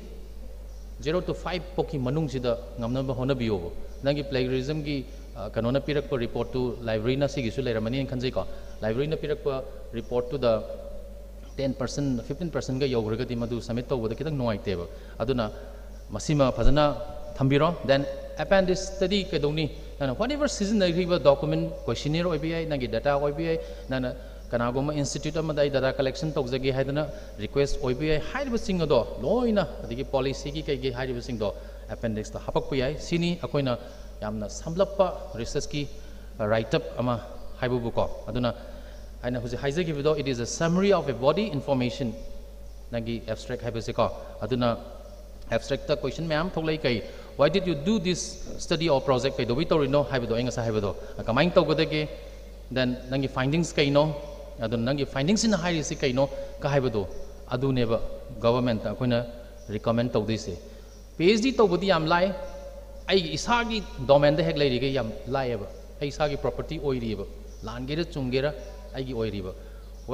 0 to 5 poki manung sida ngamna ba hona biyo nangi plagiarism gi kanona pirak ko report to library na sigi su leramani khanjai ko library na pirak ko report to the 10% 15% ga yograga di madu submit taw boda kitang noai teba aduna masima phajana thambiro then appendix study kedongni nana whatever season agriba document questionnaire obi nangi data obi nana kanagoma institute amadai data collection tawjagi haidana request obi haiba sing do loina adigi policy gi kai gi haiba sing do appendix ta hapak puyai sini akoina yamna samlappa research ki write up ama haibu bu ko aduna aina huji haijagi bido it is a summary of a body information nangi abstract haiba se ko aduna abstract ta question ma'am thoklai kai why did you do this study or project kai do we to no haiba do enga sa haiba do kamain to godege then nangi findings kai no adun nangi findings in high risk kai no ka haiba do adu neba government ta koina recommend to this PhD to bodi yam lai ai isagi domain da hek lai ri ge yam lai eba ai isagi property oi ri eba langera chungera ai gi oi ri ba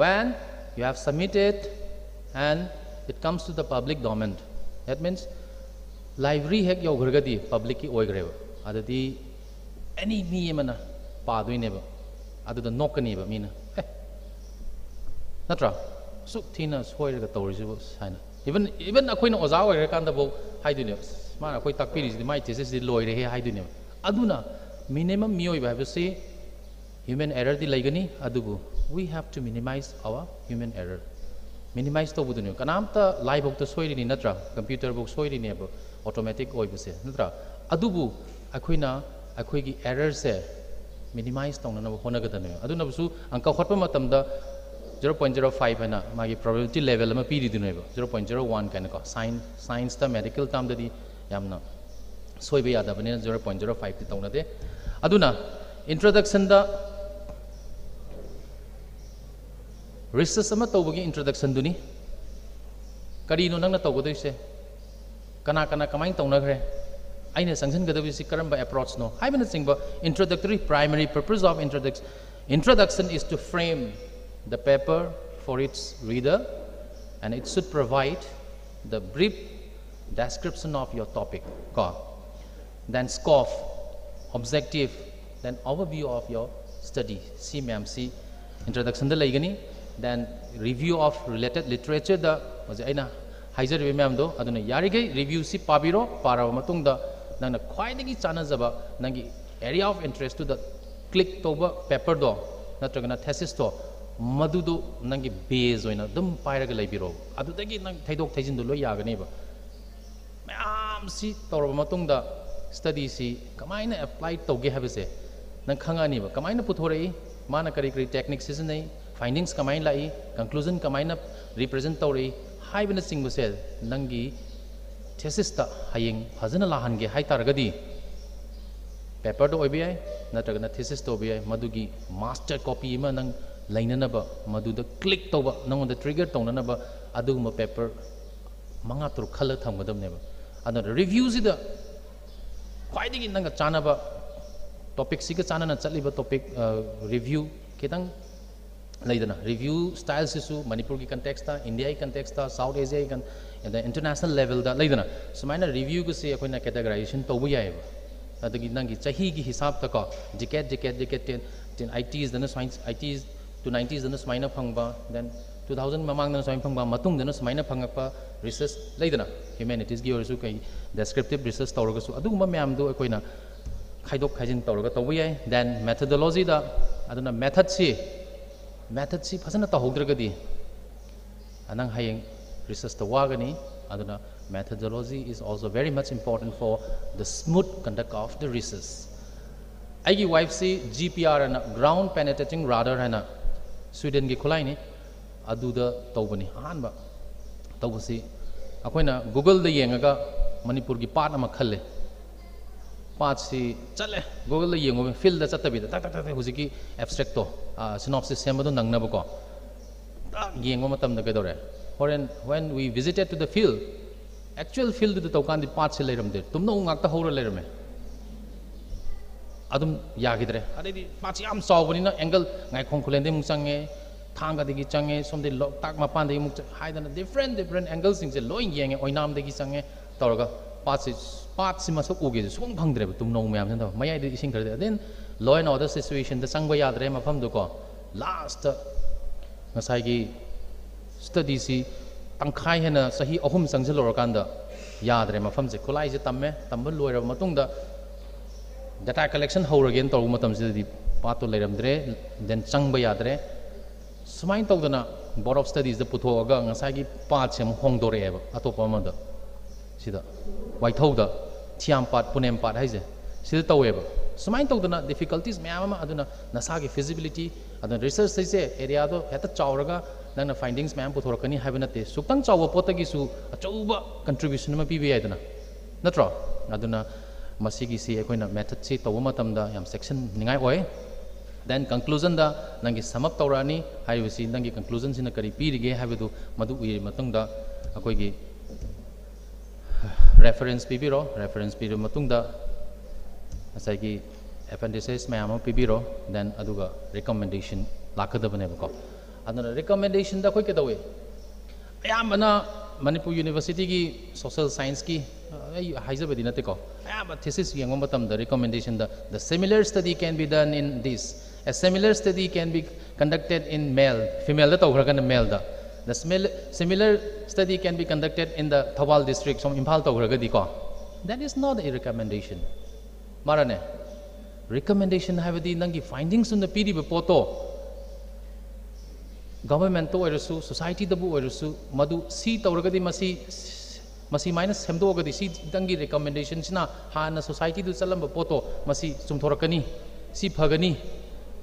when you have submitted and it comes to the public domain that means library hek yogrgadi public ki oi greba adadi any me mana pa doineba adu da nokani ba mina natra su thina soiraga tawrisibu saina even akoina oja oira kanda bo haidune mana akoi takpiri di mai thesis di loire he haidune aduna minimum mioi ba have say human error di laigani adubu we have to minimize our human error minimize to budunu kanamta live bok to soiri ni natra computer bok soiri ni ba automatic oi base natra adubu akoina akoi gi error se minimize tong na hona ga danu aduna busu anka khotpa matam da 0.05 hana magi probability level ma piri dinu ba 0.01 kan ko science ta medical tam da di yamna soibe yada bane 0.05 ti tong na de aduna introduction da research ama tawbagi introduction duni kari no nangna tawgodoi se kana kana kamai tawna gre aina sanction gadabi si karamba approach no haibana singba introductory primary purpose of introduction is to frame the paper for its reader and it should provide the brief description of your topic then scope objective then overview of your study see ma'am see introduction da laigani then review of related literature da was aina haizer be ma'am do aduna yarige review si pabiro para matung da nangna khwaidagi chana jaba nangi area of interest to the click toba paper do natragana thesis to madudu nangi base oina dum pairaga laibiro adudagi nang thaidok thaijin do lo yagani ba ma'am si tawra matung da study si kamaina apply toge habese nang khangani ba kamaina puthorei mana kari kari technique seasonai findings kamain lai conclusion kamaina represent tawrei haibana singbase nangi thesis ta hayeng phajana lahange hai taragadi paper do obi natragana thesis to obi madugi master copy ma nang lainana ba maduda click toba nangonda trigger tonana ba aduguma paper manga tur khala thamgadam neba ana review sida khwaidagi nanga chanaba topic siga chanana chaliba topic review kitang laidana review styles isu manipur ki context ta india ki context ta south asia ki the international level da laidana sumaina review ko se akoina categorization tobu yaiba adagi nangi chahi gi hisab ta ko decade 10 ITs dana science ITs to 90s dana sumaina phangba then 2000 mamang dana sumaina phangba matung dana sumaina phangakpa research laidana humanities gi orsu kai descriptive research tawraga su aduguma myam do akoina khaidok khaijin tawraga tobu yai then methodology da aduna method si phasana tahogdragadi anang hayeng research ta wagani aduna methodology is also very much important for the smooth conduct of the research. Aigi wife si GPR and ground penetrating radar hana Sweden gi khulai ni aduda tawbani hanba tawbasi akoina Google da yengaga Manipur gi part ama khalle part si chale Google da yengo field da chatabi da tak huziki abstract to synopsis semado nangnaba ko yengo matam da kedore when we visited to the field actual field the tawkan di part se leiram de tumno ngakta hora leirame adum yagidre adedi part yam sawbani na angle ngai khong khulende mung change thanga degi change somde tak mapan de mung haidana different angles sing se loing yenge oinam degi change tawraga part si masuk uge sung phangdre tumno myam san da mayai de ising khare then law and order situation da sangba yadre mafam do ko last ngasai gi study si tangkhai hena sahi ahum sangjalo rakanda yadre mafam se khulai je tamme tamba loira matung da data collection howragen taw matam se di pato leiramdre then changba yadre sumain tawdana board of studies da puthoga ngasai gi part sem hongdore eba atopa ma da sida waithau da thiam part punem part haise sida taweba sumain tawdana difficulties mayama aduna nasagi feasibility aduna research se area do heta chawraga nangna findings mayam puthorakani haibnate suktang chawa potagi su achauba contribution ma pibi aidana natro aduna masigi si ekoina method si tawa matamda yam section ningai oi then conclusion da nangi sum up tawrani haibasi nangi conclusion sina kari pirige haibedu madu ui matungda akoigi reference pibiro matungda asagi appendices mayam pibiro then aduga recommendation lakadabane ko adana recommendation da koi kedawe ayamana Manipur University ki social science ki haizabadi nate ko ayama thesis yengom matam da recommendation da the similar study can be done in this a similar study can be conducted in female da tawragan male da the similar study can be conducted in the Thawal district from Imphal tawragadi ko that is not a recommendation marane recommendation habadi nangi findings on the pidi poto government to oirasu society dabu oirasu madu si tawragadi masi minus semdogadi si dangi recommendation sina hana society du chalamba poto masi chumthorakani si phagani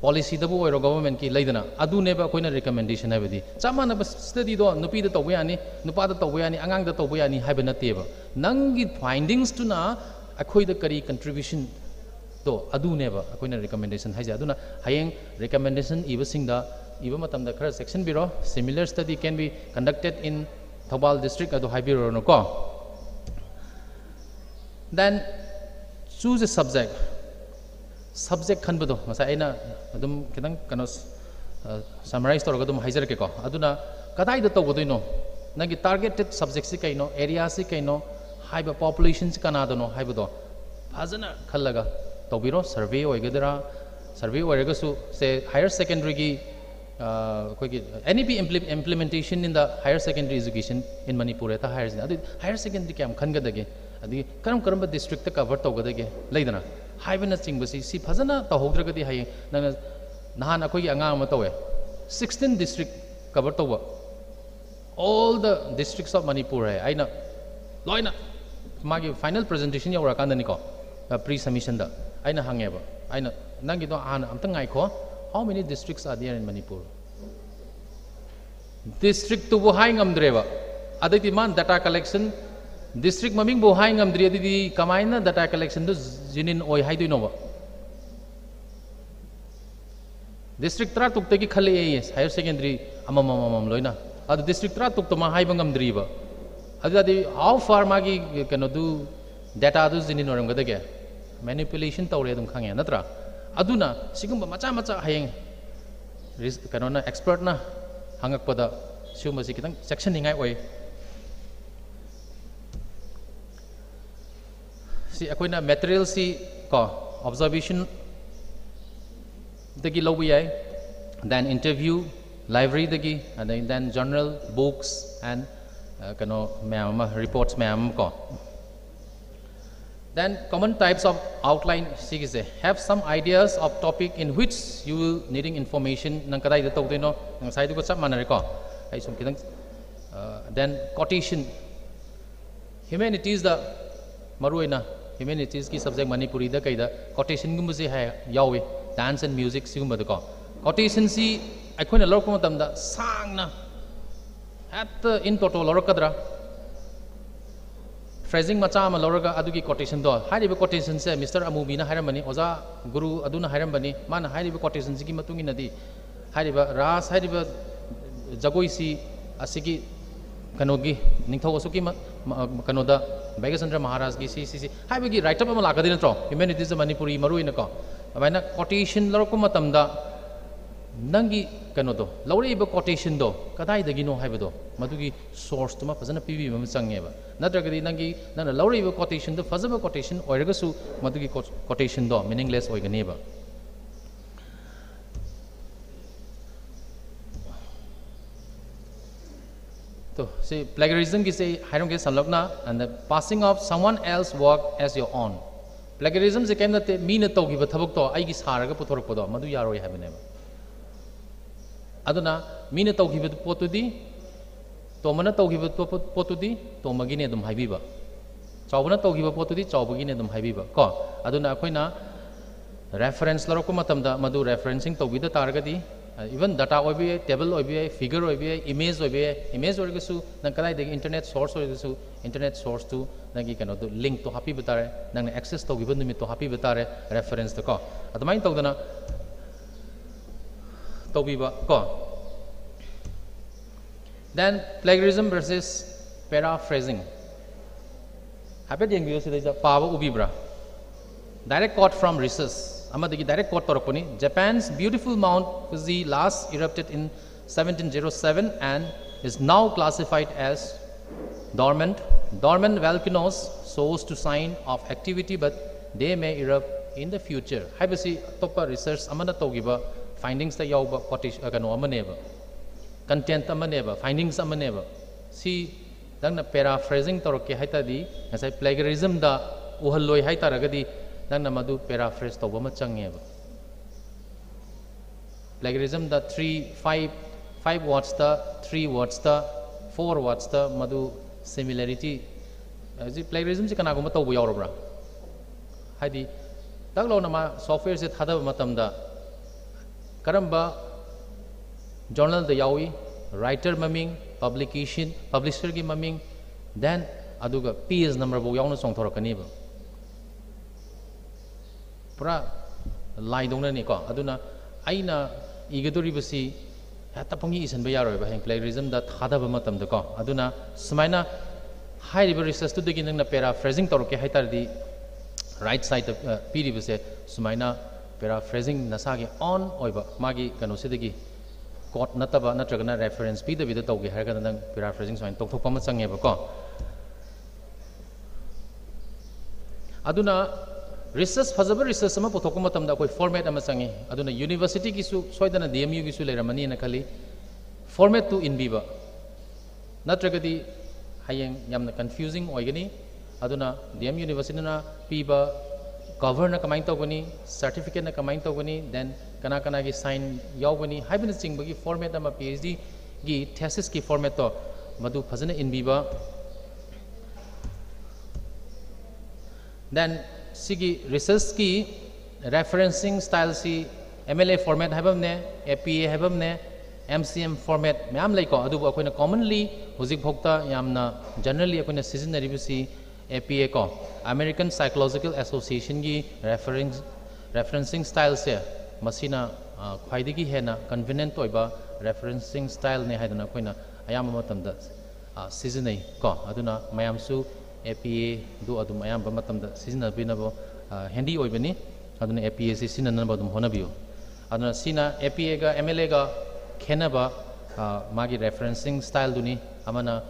policy dabu oiro government ki leidana adu neba koina recommendation habadi chamana study do nupi da tawbayani nupa da tawbayani angang da tawbayani habana teba nangi findings to na akhoi da kari contribution to adu neba koina recommendation haja aduna hayeng recommendation iba singda iba matam da khara section biro similar study can be conducted in Thawal district adu haibiro no ko then choose a subject khanbado masa aina adum kitang kano summarize torga dum haijar ke ko aduna kadai da tawbodoino nangi targeted subject si kaino area si kaino haiba population si kana dano haibado phajana khallaga tawbiro survey oigadra survey oiraga su say higher secondary gi NEP implementation in the higher secondary education in Manipur at higher secondary camp Kangadage, the Karam district cover Togadage, Laidana, Hivana Singbasi, Si Pazana, Tahogragadi Hai, Nahanakoi Angamatoe, 16 district covered over all the districts of Manipur. I know Loina Magi final presentation of Rakandaniko, pre submission. I know Hangeva. I know Nangito An Amtangaiko. How many districts are there in Manipur? District to Bohaingam Dreva. Aditi man data collection. District Maming Bohaingam Dredi Kamaina data collection to Zinin Oi Haidinova. District Tra took Taki Kale higher secondary Amamam Loina. Other district Tra took to Mahaibangam Driva. adadi how far magi kano du data du jini noram gadage manipulation tawre dum khange natra aduna sigumba macha macha hayeng kano na expert na hangak pada siuma si kitang section ningai oi si akoina material si ko observation dagi lobu yai then interview library dagi and then journal books and kano reports ko. Then common types of outline have some ideas of topic in which you will needing information nang kadai da tawdino nang sai du ko chap manare ko ai sum kitang then quotation humanities da maruina humanities ki subject manipuri da kaida quotation gum se hai yawi dance and music sigum da ko quotation si aikoina lor ko matam da sangna at in total lor kadra phrasing macha ma loraga adugi quotation do hariba quotation se Mr. Amubi na haramani oza guru aduna harambani mana hariba quotation gi matungi nadi hariba ras hariba jagoi si asigi kanogi ningthau asuki kanoda Bhagasandra Maharaj gi si haibagi write up ma lakadi natro humanities manipuri maruina ko abaina quotation lor ko matamda nangi kanodo lauriba quotation do kadai dagi no haibado madugi source tuma fazana pibi mam changeba natragadi nangi nana lauriba quotation do fazaba quotation oiragasu madugi quotation do meaningless oiganeba to say plagiarism ki say hairom ke samlakna and the passing of someone else work as your own plagiarism se kem nate mina tawgiba thabak to ai gi saraga puthorok podo madu yaroi habeneba aduna mina tawgiba potudi tomana tawgiba potudi tomagine dum haibiba chawbana tawgiba potudi chawbagine dum haibiba ko aduna akoina reference laroko matamda madu referencing tawbida targadi even data obi table obi figure obi image orgasu nang kalai de internet source orgasu internet source to nangi kano do link to happy batare nang access tawgiba numi to happy batare reference to ko adumai tawdana tawbiba ko. Then plagiarism versus paraphrasing. Habet yang biasa kita pawa ubibra. Direct quote from research. Amadagi direct quote torakoni. Japan's beautiful Mount Fuji last erupted in 1707 and is now classified as dormant. Dormant volcanoes shows to sign of activity, but they may erupt in the future. Habesi topa research amana togiba findings ta yauba quotation kano amaneba. Content amaneba, findings amaneba. Si dangna paraphrasing toroke haitadi, ngasai plagiarism da uhalloi haitaragadi dangna madu paraphrase tawba ma changeba. Plagiarism da 5 words da 3 words da 4 words da madu similarity. Plagiarism si kana guma tawbu yaurabra. Haidi daglo nama software se thada matamda karamba journal the yawi writer maming publication publisher gi maming then aduga page number bo yawna song thorakani ba pura line dongna ni ko aduna aina igadori basi hata pangi isan ba yaroi ba heng plagiarism da thada ba matam da ko aduna smaina high level research to degi nangna paraphrasing toroke haitar di right side of pd base smaina paraphrasing nasagi on oiba magi kano sidagi quote nataba natragana reference pi the video tawge harga nang paraphrasing so tok thok pama change ba ko aduna research fazaba research sama pothok matam da koi format ama change aduna university ki su soidana dmu ki su leramani na khali format to in biba natragadi hayeng yamna confusing oigani aduna dmu university na piba cover na kamai tawgani certificate na kamai tawgani then kana kana gi sign yawgani haibina chingbagi format ama phd gi thesis ki format to madu phajana inbiba then sigi research ki referencing style si mla format haibamne apa haibamne mcm format myam lai ko adu akoina commonly hojik bhokta yamna generally akoina seasonary si apa ko American Psychological Association gi referencing style se masina khwaidigi hena convenient oiba referencing style ne haidana koina ayama matamda seasonai ko aduna mayam su APA do adu mayam ba matam da season bina bo handy oi bani aduna APA si sinan ba dum hona biyo aduna sina APA ga MLA ga khena ba magi referencing style duni amana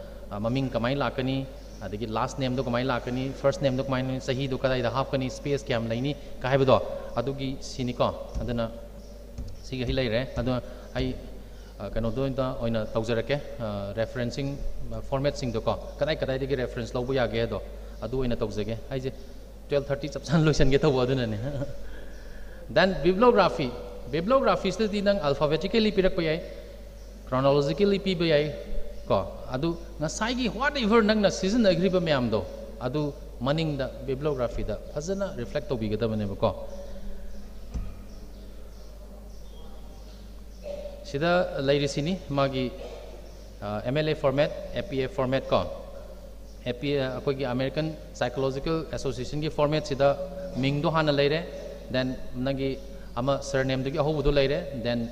maming kamai lakani adagi last name do kamai lakani first name do kamai sahi do kadai da hapkani space kyam laini ka haibo adugi sini ko aduna siga hilai re aduna ai kano do inta oina tawjarake referencing format sing do ko kadai kadai digi reference lobu ya ge do adu oina tawjage ai je 12:30 chapsan loisan ge taw aduna ne then bibliography sti nang alphabetically pirak pa yai chronologically pi ba yai ko adu ngasai gi whatever nang na season agriba myam do adu maning da bibliography da fazana reflect to bi ga da bane ko sida lairi sini magi MLA format APA format ko APA akoi gi American Psychological Association gi format sida ming do hana laire then nagi ama surname do gi ho do laire then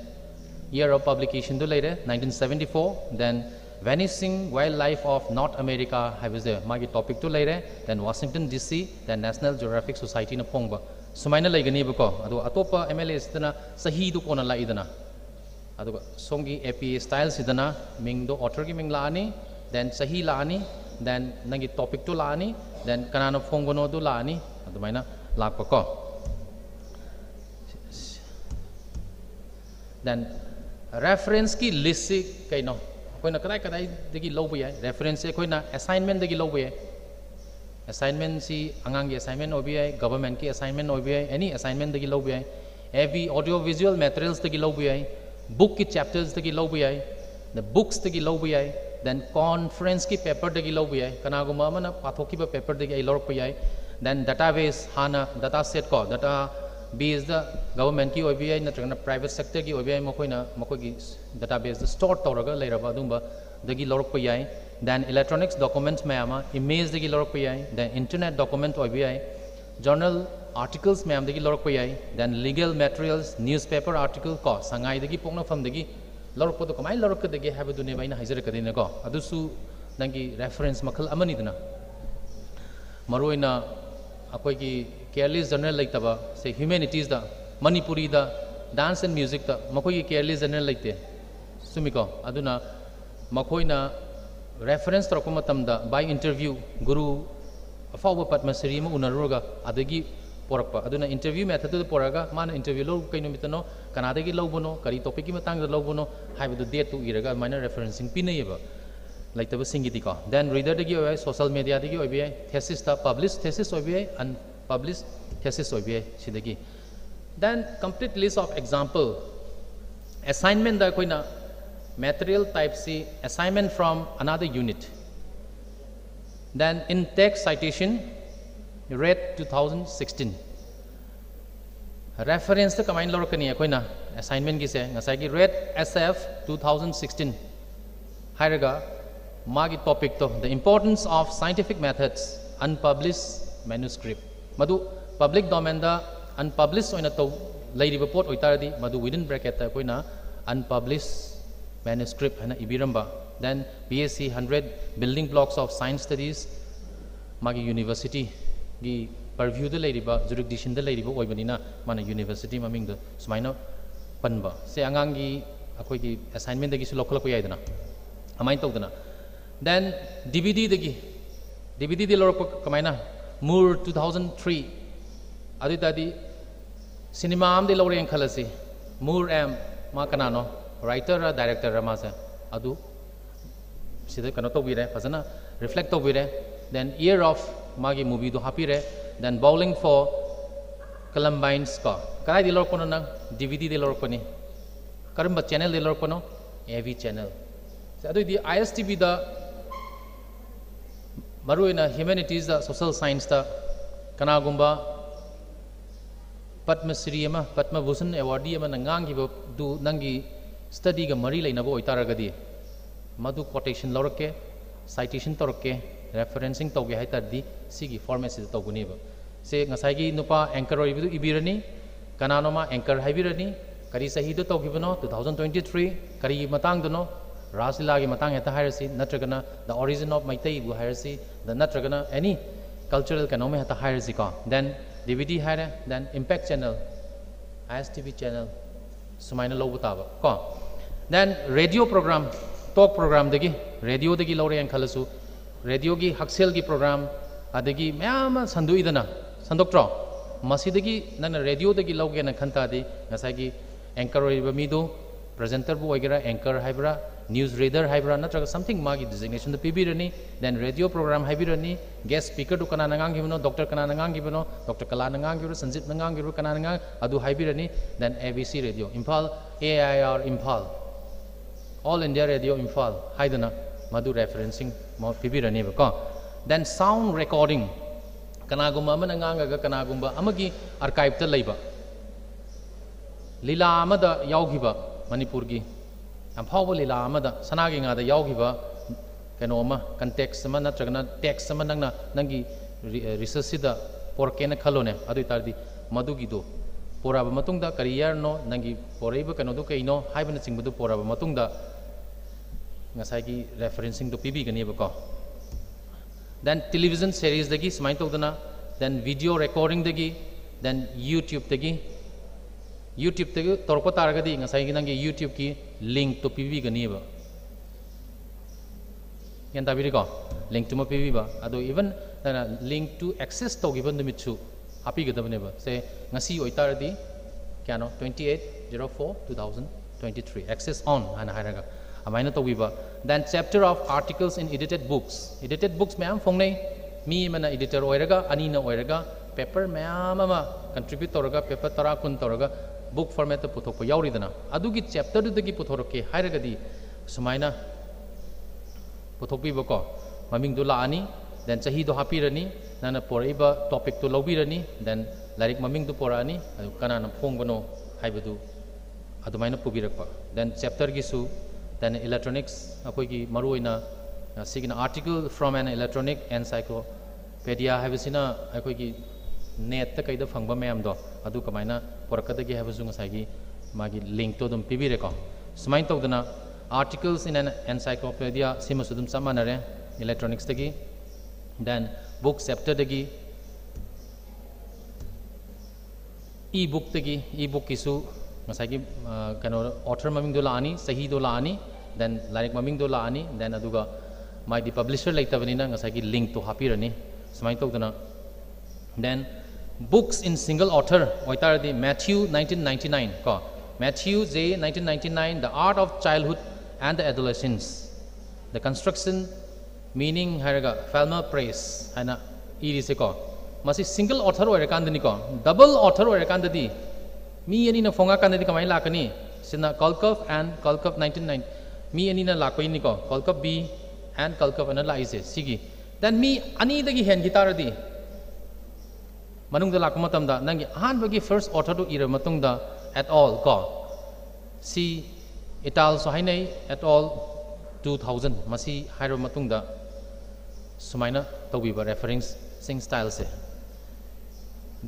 year of publication do laire 1974 then vanishing wildlife of North America have the magi topic to laire then Washington DC then National Geographic Society na phongba sumaina laigani ba ko adu atopa MLA sidana sahi do kona laidana adu songi APA style sidana ming do author gi ming laani then sahi laani then nangi topic to laani then kanana phongbono do laani adu maina lakpa ko then reference ki list si kaino koina kadai kadai degi lobu yai reference se koina assignment degi lobu yai assignment si angang gi assignment obi yai government ki assignment obi yai any assignment degi lobu yai every audio visual materials degi lobu yai book ki chapters degi lobu yai the books degi lobu yai then conference ki paper degi lobu yai kana guma mana pathoki ba paper degi ai lorok yai then database hana data set ko data base the government ki obi ai natrana private sector ki obi ai makoi gi database the store toraga leiraba dumba degi lorok yai then electronics documents mayama image degi lorok yai then internet document obi ai journal articles mayam degi lorok yai then legal materials newspaper article ko sangai degi pokna pham degi lorok to kamai lorok degi have du ne baina hajar kadina ko adusu nangi reference makhal amani dana maroina akoi gi careless journal laitaba say humanities da manipuri da dance and music da makoi gi careless journal laite sumiko aduna makoina reference torko matam da by interview guru afawa padma sri ma unaruga adagi porakpa aduna interview method da poraga mana interview lo kaino mitano kanada gi lobono kari topic ki matang da lobono haibu date tu iraga mana referencing pinayeba laitaba singiti ko then reader dagi oi social media dagi oi bi thesis ta published thesis oi bi unpublished thesis oi bi sidagi then complete list of example assignment da koina material type C assignment from another unit then in text citation read 2016 reference to kamain lor kani koina assignment gi se ngasai gi read SF 2016 hairaga magi topic to the importance of scientific methods unpublished manuscript madu public domain da unpublished oina to lairi report oitaradi madu within bracket ta koina unpublished manuscript hana ibiramba then BSc 100 building blocks of science studies magi university gi purview da lairiba jurisdiction da lairiba oibanina mana university maming da sumaina panba se angang gi akoi gi assignment da gi lokal ko yaidana amai tawdana then DVD de lor kamaina Moore 2003 adi tadi cinema am de lor yang khalasi Moore am ma kanano writer or director ramasa adu sida kano to bire fazana reflect to bire then year of magi movie do happy re then bowling for Columbine ska kai de lor kono na DVD de lor koni karamba channel de lor kono AV channel adu di ISTB da maruina humanities da social science da kana gumba Padma Shri ama Padma Bhushan awardee ama nangang gi du nangi study ga mari laina bo oitaragadi madu quotation lorke citation torke referencing toge haitardi sigi format se toguni ba se ngasai gi nupa anchor oibidu ibirani kanano ma anchor haibirani kari sahi do togibano 2023 kari matang dono Rasila gi matang heta hairasi natragana the origin of Maitai bu hairasi the natragana any cultural kanome heta hairasi ko then DVD haira then impact channel ISTV channel sumaina lo butaba ko then radio program talk program degi radio degi lore yang khalasu radio gi haksel gi program adegi mayam sandu idana sandokro masidegi nana radio degi loge na khanta di ngasai gi anchor oiba midu presenter bu oigera anchor haibra news reader haibra natraga something magi designation the pbirani then radio program haibirani guest speaker to kana nangang gibno doctor kana nangang gibno dr kala nangang gibro sanjit nangang gibro kana nangang adu haibirani then abc radio imphal air imphal all india radio imphal haidana madu referencing mo pbirani ba ko then sound recording kana gumba mananga ga kana gumba amagi archive ta leiba lila amada yaugiba manipur gi amphawba lila amada sanagi nga da yaugiba kenoma context ma natragana text ma nangna nangi research sida porkena khalone adu tardi madugi do poraba matungda career no nangi poraiba kano do kaino haibana chingbudu poraba matungda ngasai gi referencing do pb gani ba ko then television series dagi smai todana then video recording dagi then YouTube dagi torko taragadi ngasai gi nangi YouTube ki link to pb gani ba yan tabiri ko link to mo pb ba ado even link to access to given the mitchu happy gadabne ba say ngasi oitaradi kyano 28/04/2023 access on ana haraga amaina to wiba then chapter of articles in edited books mayam fongnai mi mana editor oiraga ani na oiraga paper mayam ama contribute toraga paper tara kun toraga book format puthokpa yauridana adugi chapter du dagi puthoroke hairagadi sumaina puthokpi bako maming du laani then chahi do hapirani nana poraiba topic to lobirani then larik maming du porani adu kana na phongbano haibadu adumaina pubirakpa then chapter gi su then electronics akoigi maruina sigina article from an electronic encyclopedia habisina akoigi net ta kaida phangba mayam do adu kamaina porakadagi habisu ngasagi magi link to dum pibire ko smain tawdana articles in an encyclopedia simasudum samanare electronics tagi then book chapter tagi e-book tagi e-book isu ngasagi kano author maming do laani sahi do laani then larik maming do laani then aduga my the publisher laitabanina ngasagi link to hapirani smai tawdana then books in single author oitaradi Matthew 1999 ko Matthew J 1999 the art of childhood and the adolescence the construction meaning haraga Falmer Press ana irise ko masi single author oirakandani ko double author oirakandadi mi ani na fonga kanadi kamai lakani sina Kolkov and Kolkov 1999 mi ani na lakoini ko Kolkov B and Kolkov ana laise sigi then mi ani dagi hen gitaradi manung da lakma tamda nangi ahan bagi first author to ira matungda at all ko si ital so hainai at all 2000 masi hairo matungda sumaina tobiba reference sing style se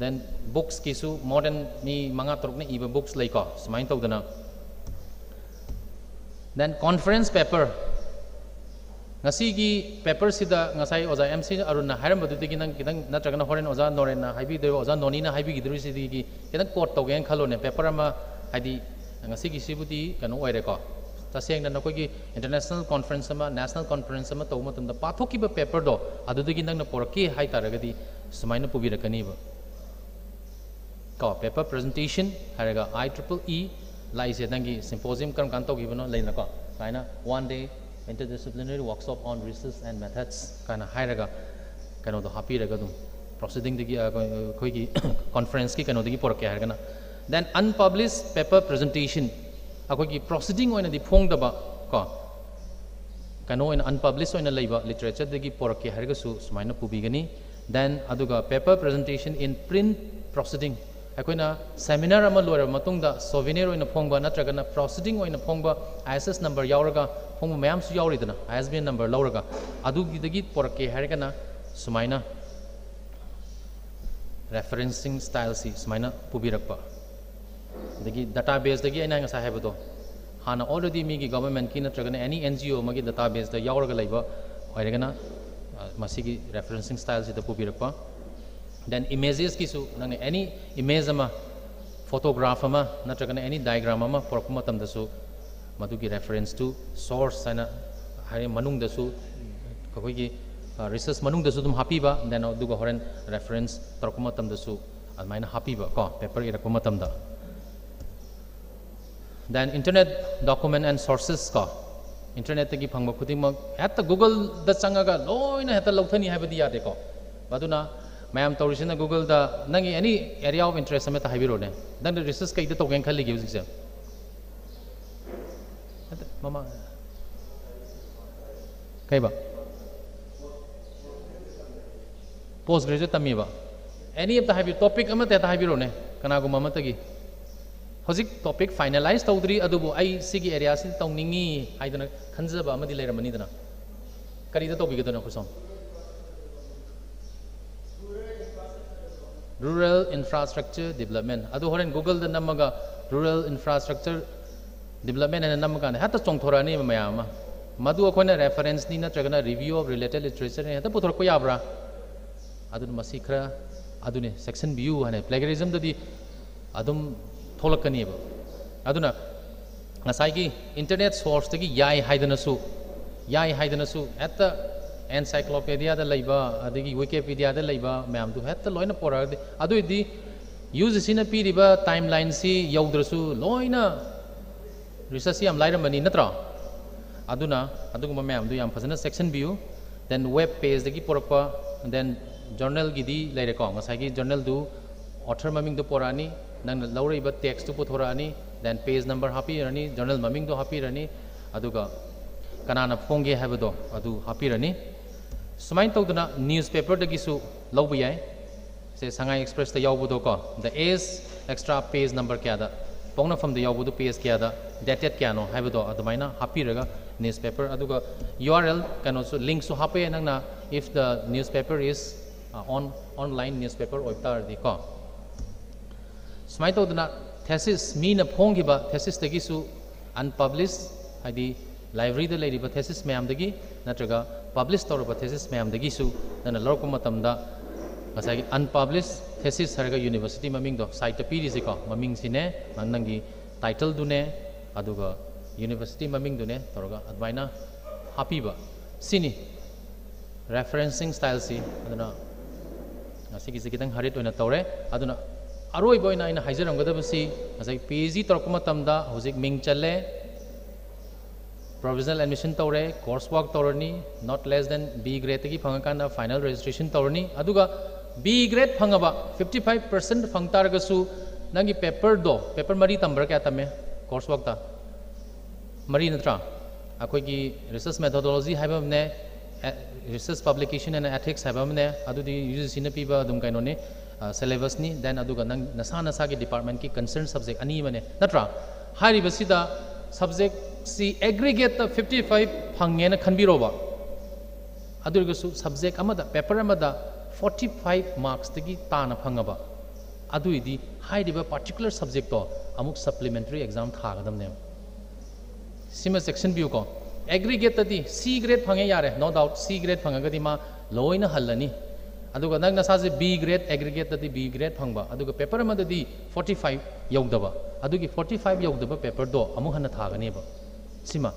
then books kisu modern ni manga torok ni iba books lai ko sumain tawdana then conference paper ngasi gi paper sida ngasai oza MC aruna hairam badu tigi nang kidang natragana horen oza norena haibi de oza noni na haibi gidru sidi gi kidang quote tawgen khalone paper ama hadi ngasi gi sibuti kanu oire ko taseng na ko gi international conference ama national conference ama tawma tumda pathoki ba paper do adu tigi nang na porki hai taragadi sumaina pubirakani ba ko paper presentation haraga IEEE laise dangi symposium kam kan tawgibano leina ko kaina one day interdisciplinary workshop on research and methods kana hairaga kano do hapiraga dum proceeding digi koi gi conference ki kano digi porke hargana then unpublished paper presentation akoi gi proceeding oina di phong daba ko kano in unpublished oina leiba literature digi porke harga su sumaina pubigani then aduga paper presentation in print proceeding akoina seminar ama loira matungda souvenir oina phongba natragana proceeding oina phongba ISS number yauraga phongba mayam su yauridana ISBN number lauraga adugi dagi porke harigana sumaina referencing style si sumaina pubirakpa dagi database dagi aina ngasa haibado hana already mi gi government ki natragana any NGO magi database da yauraga laiba oiragana masigi referencing style si da pubirakpa then images ki su nang any image ama photograph ama natragana any diagram ama porkuma tam da su madugi reference to source ana hari manung da su koi gi research manung da su dum happy ba then aduga horen reference torkuma tam da su almaina happy ba ko paper irakuma tam da then internet document and sources ka internet ki phangba khuding mak at google da changaga loina heta lauthani habadi yade ko baduna mayam tawrisina google da nangi any area of interest ameta habiro ne dan research kai da to gen khali gi usik se mama kai ba post graduate tami ba any of the habi topic amata ta habiro ne kana gu mama tagi hojik topic finalize tawdri adubu ai sigi area si tawningi haidana khanjaba amadi leiramani dana kari da topic dana khusam rural infrastructure development adu horen google da namaga rural infrastructure development and namaga hata chongthorani mayama madu akhona reference ni na tragana review of related literature ne hata puthor ko yabra adu masikra adu ne section view hane plagiarism dadi adum tholakani ba aduna ngasai gi internet source tagi yai haidana su at the encyclopedia da laiba adigi wikipedia da laiba mayam du hatta loina pora adu idi use sina pi riba timeline si yaudrasu loina research yam lairamani natra aduna aduguma mayam du yam phasana section view then web page dagi porapa then journal gi di laire ko ngasai gi journal du author maming du porani nang lauraiba text tu puthorani then page number happy rani journal maming do happy rani aduga kanana phonge habado adu happy rani sumain tawduna newspaper dagi su lawbu yai se sangai express ta yawbudo ko the is extra page number kya da pongna from the yawbudo page kya da dated kya no habado adumaina happy raga newspaper aduga url kano su link su happy nangna if the newspaper is online newspaper oitar di ko sumai tawduna thesis mina phonggiba thesis dagi su unpublished hadi library da leiriba thesis mayam dagi natraga published tawraba thesis mayam dagi su nana lorko matamda ngasai unpublished thesis harga university maming do site ta piri ko maming sine nangi title du ne aduga university maming du ne tawraga advaina happy ba sini referencing style si aduna ngasigi sikitang harit oina tawre aduna aroi boina ina haijaram gadabasi asai pg torkuma tamda hojik ming challe provisional admission tawre coursework tawrani not less than b grade gi phangakana final registration tawrani aduga b grade phangaba 55% phangtargasu nangi paper mari tambra kya tame coursework ta mari natra akoi gi research methodology haibamne research publication and ethics haibamne adudi UGC na piba dum kainone syllabus ni then aduga nang nasa ki department ki concerned subject ani mane natra hari basida subject si aggregate 55 phangena khanbiroba aduga su subject amada paper amada 45 marks tagi tana phangaba aduidi haidiba particular subject to amuk supplementary exam thagadamne sima section view ko aggregate tadi C grade phange yare no doubt C grade phangagadi ma loina hallani aduga nang nasaje B grade aggregate tadi B grade phangba aduga paper amadadi 45 yogdaba adugi 45 yogdaba paper do amu hana thagani ba sima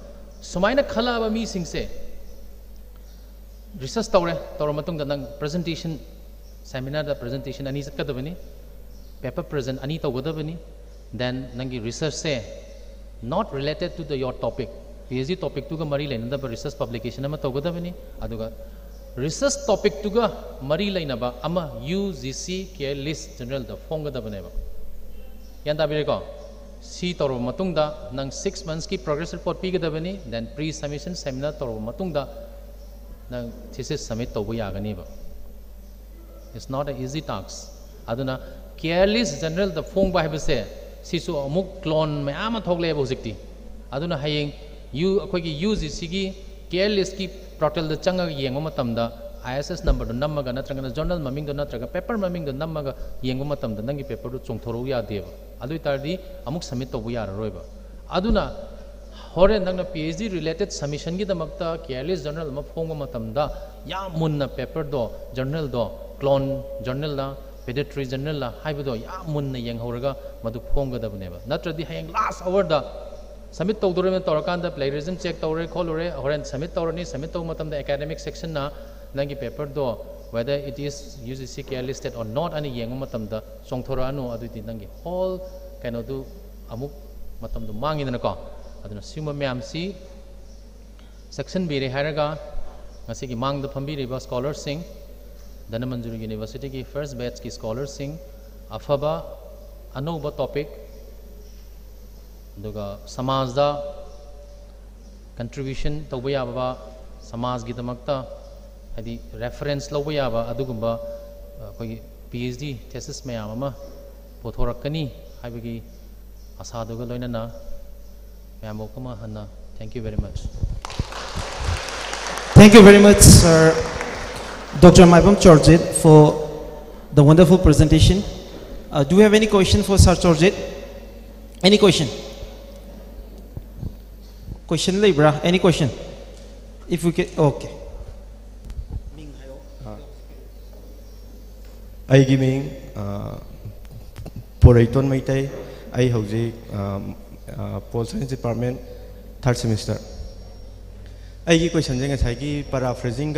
sumaina khalaba mi singse research tawre matung da nang presentation seminar da presentation ani sakadabani paper present ani tawgadabani then nangi research se not related to your topic PhD topic to ga mari laina da research publication ama tawgadabani aduga research topic to ga mari laina ba ama UGC care list general da phonggadabane ba yanda bire ko si tawro matung da nang 6 months ki progress report pigadabani then pre submission seminar tawro matung da nang thesis submit tawbu yagani ba it's not an easy task aduna careless general the phong ba habse sisu amuk clone me ama thogle ba hojikti aduna hayeng you akhoi gi UGC gi careless ki portal da changa yengo matamda ISS number do namaga natraga journal maming do natraga paper maming do namaga yengo matamda nangi paper do chongthoro ya deba adui tardi amuk submit tawbu yara roiba aduna Hore nang na PhD related submission gi damakta careless journal ma phonga matamda ya munna paper do journal do clone journal la pediatric journal la haibo ya munna yang horaga madu phonga dabneba natradi hayang last hour da submit tawdore me torakanda plagiarism check tawre kholore horen submit tawrani submit taw matamda academic section na nangi paper do whether it is UGC listed or not ani yang matamda songthora anu aduti nangi all kaino du amuk matamdu mangidana ko aduna sima myam si section bire haraga ngasi gi mang da phambi riba scholars sing Danamanjuru University ki first batch ki scholars sing afaba anoba topic duga samaj da contribution tawba yaba samaj gi damakta hadi reference lawba yaba adugumba koi PhD thesis mayam ama pothorakani haibagi asa duga loinana mayamokama hanna. Thank you very much. Thank you very much, Sir Dr. Maibam Chorjit, for the wonderful presentation. Do we have any question for Sir Chorjit? Any question? Question, Libra? Any question? If we can, okay. I give me Poraiton Maitai. I have the Pol Science Department, 3rd semester. I give question is paraphrasing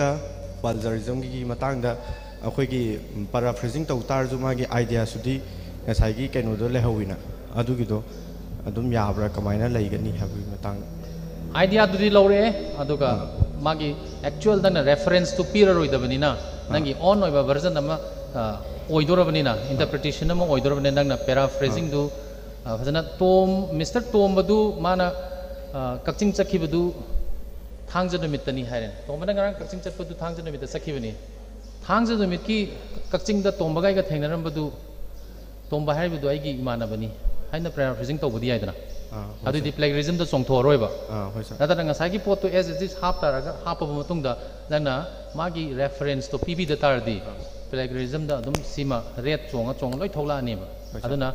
plagiarism ki matang da akhoi ki paraphrasing to tar juma ki idea sudi ngasai ki kaino do le hawina adu gi do adum yabra kamaina leigani habi matang idea dudi lore aduga magi actual dana reference to peer roidabanina nangi on oiba version ama oidorabnina interpretation ama oidorabne nangna paraphrasing du fajana tom Mr. Tom badu mana kakching chakhibadu thangja numitani hairen tomana ngarang kakching chatpadu thangja numita sakhibani thangja numit ki kakching da tombagai ga thengnaram badu tomba haibadu aigi imanabani haina paraphrasing tawbudi aidana adu di plagiarism da chongthoroiba natana ngasai ki pot to as it is half taraga half of matung da nana magi reference to pb da tardi plagiarism da adum sima red chong loi thola ani ba aduna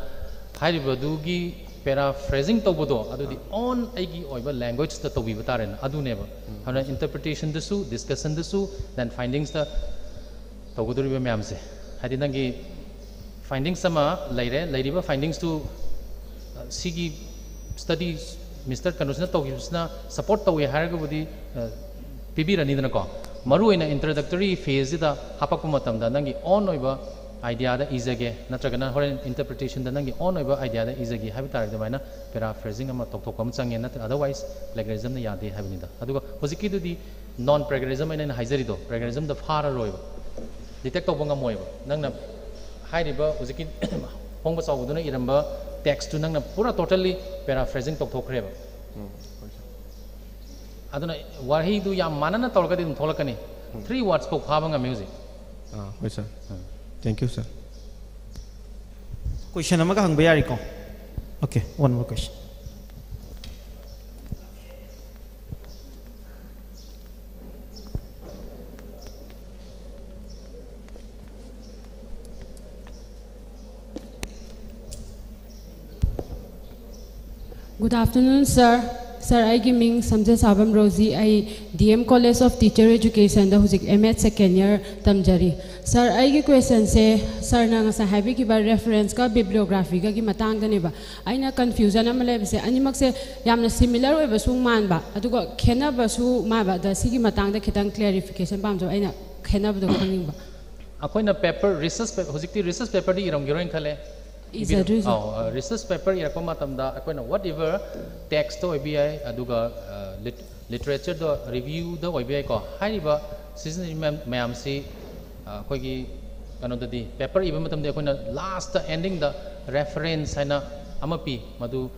haibadu gi paraphrasing tawbodo adu di on aigi oiba language da tawi bataren adu neba hana interpretation dasu discussion dasu then findings da tawbodo riba myam se hadi nangi findings sama lairiba findings to sigi studies Mr. Kanusna tawgisna support tawi haraga budi pb rani dana ko maru ina introductory phase da hapakku matam da nangi on oiba idea da izage natragana horen interpretation da nangi on oiba idea da izage habitar da maina paraphrasing ama tok am change na otherwise plagiarism na yade habini da aduga hojiki du di non plagiarism ina haizari do plagiarism da fara roiba detect tobanga moiba nangna hairiba hojiki hongba chawduna iramba text tu nangna pura totally paraphrasing tok reba aduna wahi du yam manana tolga din tholakani 3 words ko khabanga music yes sir. Thank you, sir. Question number ka hangba yari ko. Okay, one more question. Good afternoon, sir. Sir, I give me Samjay Sabam Rosie. I DM College of Teacher Education. The Huzik MH second year Tamjari. Sir, I give question say, sir, na nga sa habi ki ba reference ka bibliography ka ki matang da ba? Ay na confusion na malay se ani mag se yam na similar way ba sung man ba? Adugo kena ba su ma ba da sige matang da kitang clarification ba amjo ay na kena ba do kanging ba? Ako na paper research Huzik ti research paper di iram giroin khale. Research paper ira ko matamda ako na whatever text to OBI aduga literature do review do OBI ko haiba season mayam si ko gi kano di paper iba matamda ako na last ending the reference haina amapi madu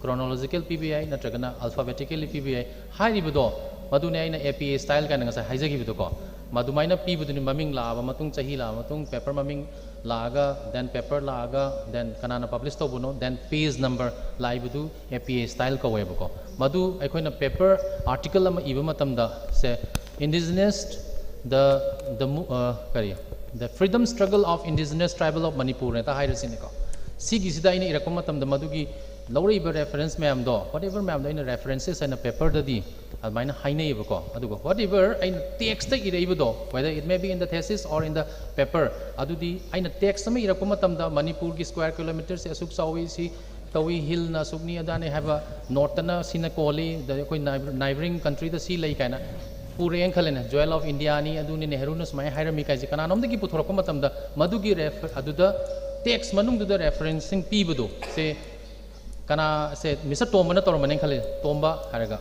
chronological PBI natragana alphabetically PBI haiba do madu ne aina APA style kana sa haijagi bido ko madu maina pi budu ni maming la ba matung chahi la matung paper maming laga then paper laga then kanana publish to buno then page number live du APA style ko web ko madu aikoina paper article ama iba matamda se indigenous the freedom struggle of indigenous tribal of Manipur ta haira sine ko sigi sida ina irakom matamda madu gi ꯂꯧꯔꯤꯕ reference ꯃꯌꯥꯝ ꯗꯣ whatever ꯃꯌꯥꯝ ꯗꯣ ꯑꯩꯅ references ꯑꯩꯅ paper ꯗꯗꯤ ꯑꯗꯨꯃꯥꯏꯅ ꯍꯥꯏꯅꯩꯕꯀꯣ ꯑꯗꯨꯒ whatever ꯑꯩꯅ text ꯗ ꯏꯔꯛꯏꯕꯗꯣ whether it may be in the thesis or in the paper ꯑꯗꯨꯗꯤ ꯑꯩꯅ text ꯑꯃ ꯏꯔꯛꯄ ꯃꯇꯝꯗ ꯃꯅꯤꯄꯨꯔꯒꯤ square kilometers ꯑꯁꯨꯛ ꯆꯥꯎꯏ ꯁꯤ ꯇꯧꯏ ꯍꯤꯜꯅ ꯑꯁꯨꯛꯅꯤ ꯑꯗꯥꯅꯤ ꯍꯥꯏꯕ ꯅꯣꯔꯠꯇꯅ ꯁꯤꯅ ꯀꯣꯜꯂꯤ ꯑꯩꯈꯣꯏ neighboring countryꯗ ꯁꯤ ꯂꯩ ꯀꯥꯏꯅ ꯄꯨꯔꯦꯅ ꯈꯜꯂꯦꯅ ꯖꯣꯌꯦꯜ ꯑꯣꯐ ꯏꯟꯗꯤꯌꯥꯅꯤ ꯑꯗꯨꯅꯤ ꯅꯦꯍꯔꯨꯅ ꯁꯨꯃꯥꯏꯅ ꯍꯥꯏꯔꯝꯃꯤ ꯀꯥꯏꯁꯦ ꯀꯅꯥꯅꯣꯝꯗꯒꯤ ꯄꯨꯊꯣꯔꯛꯄ ꯃꯇꯝꯗ ꯃꯗꯨꯒꯤ ꯑꯗꯨꯗ ꯇꯦꯛꯁ ꯃꯅꯨꯡꯗꯨꯗ ꯔꯦꯐꯔꯦꯟꯁꯤꯡ ꯄꯤꯕꯗꯣ ꯁꯦ ꯀꯅꯥ ꯁꯦ ꯃꯤꯁꯇꯔ ꯇꯣꯝꯕꯅ ꯇꯧꯔꯝꯕꯅꯦ ꯈꯜꯂꯦ ꯇꯣꯝꯕ ꯍꯥꯏꯔꯒ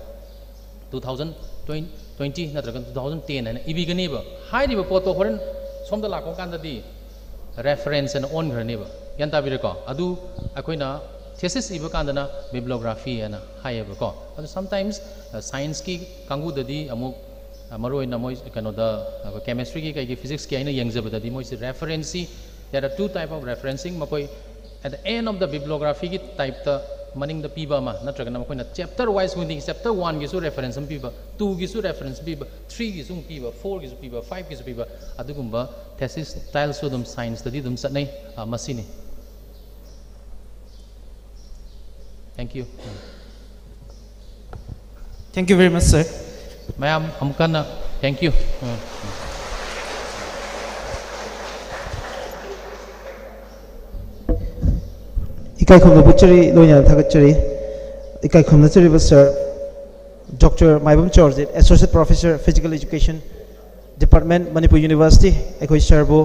2020 ꯅꯠꯇ꯭ꯔꯒ 2010 ꯍꯥꯏꯅ ꯏꯕꯤꯒꯅꯤꯕ ꯍꯥꯏꯔꯤꯕ ꯄꯣꯠꯇꯣ ꯍꯣꯔꯦꯟ ꯁꯣꯝꯗ ꯂꯥꯛꯄ ꯀꯥꯟꯗꯗꯤ ꯔꯦꯐꯔꯦꯟꯁ ꯑꯅ ꯑꯣꯟꯈ꯭ꯔꯅꯦꯕ ꯒ꯭ꯌꯥꯟ ꯇꯥꯕꯤꯔꯦꯀꯣ ꯑꯗꯨ ꯑꯩꯈꯣꯏꯅ thesis iba kandana bibliography ana hayeba ko but sometimes science ki kangudadi amuk maroi na moi kanoda chemistry ki kai physics ki aina yengjabadadi moi reference there are two type of referencing makoi at the end of the bibliography ki type ta maning da piba ma natraga makoi na chapter wise winding chapter 1 gi su reference piba 2 gi su reference piba 3 gi su piba 4 gi su piba 5 gi su piba adugumba thesis style so dum science tadi dum satnai masini. Thank you. Thank you very much, sir. Ma'am, Amkana, thank you. Ikai khum na butchery loina thagachari. Ikai khum na chari sir. Dr. Maibam George, Associate Professor, Physical Education Department, Manipur University. Ekoi sirbo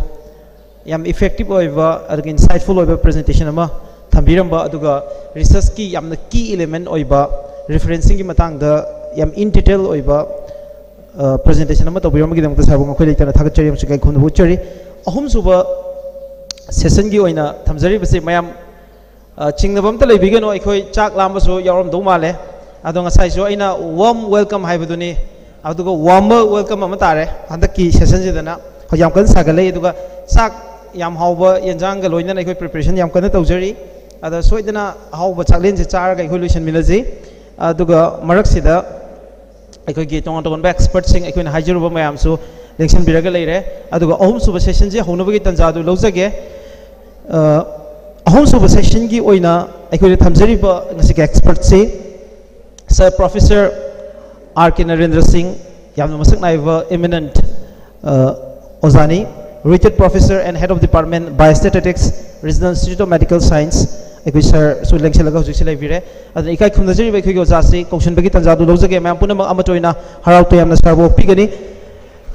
yam effective oiva aduga insightful oiva presentation ama thambiramba aduga research ki yamna key element oiba referencing ki matang da yam in detail oiba presentation ama tobirama ki damta sabung khoi leitana thagachari amsu kai khunu buchari ahum suba session gi oina thamjari base mayam chingnabam ta leibigeno ekhoi chak lamba so yawram do male adonga sai so aina warm welcome haibaduni aduga warmer welcome ama tare handaki session jidana hojam kan sagalai aduga chak yam hauba yenjang ga loina ekhoi preparation yam kan tawjari ada soidana hauba chaklen je char ga ekhoi lution minaji aduga marak sida ekhoi gi tong tong ba expert sing ekhoi na hajiru ba mayam su election biraga leire aduga ahum suba session je hono bagi tanja du lojage ahum suba session gi oina ekhoi thamjari ba ngasi ga expert se Sir Professor R.K. Narendra Singh yamna masak naiva eminent Ozani Richard Professor and Head of Department Biostatistics Regional Institute of Medical Science ekoi sir su lengsel laga hujik silai bire adha ikai khumnajari ba ekoi go jasi question bagi tanjadu lojage mayam punama amatoina harau to yamna sar bo pigani.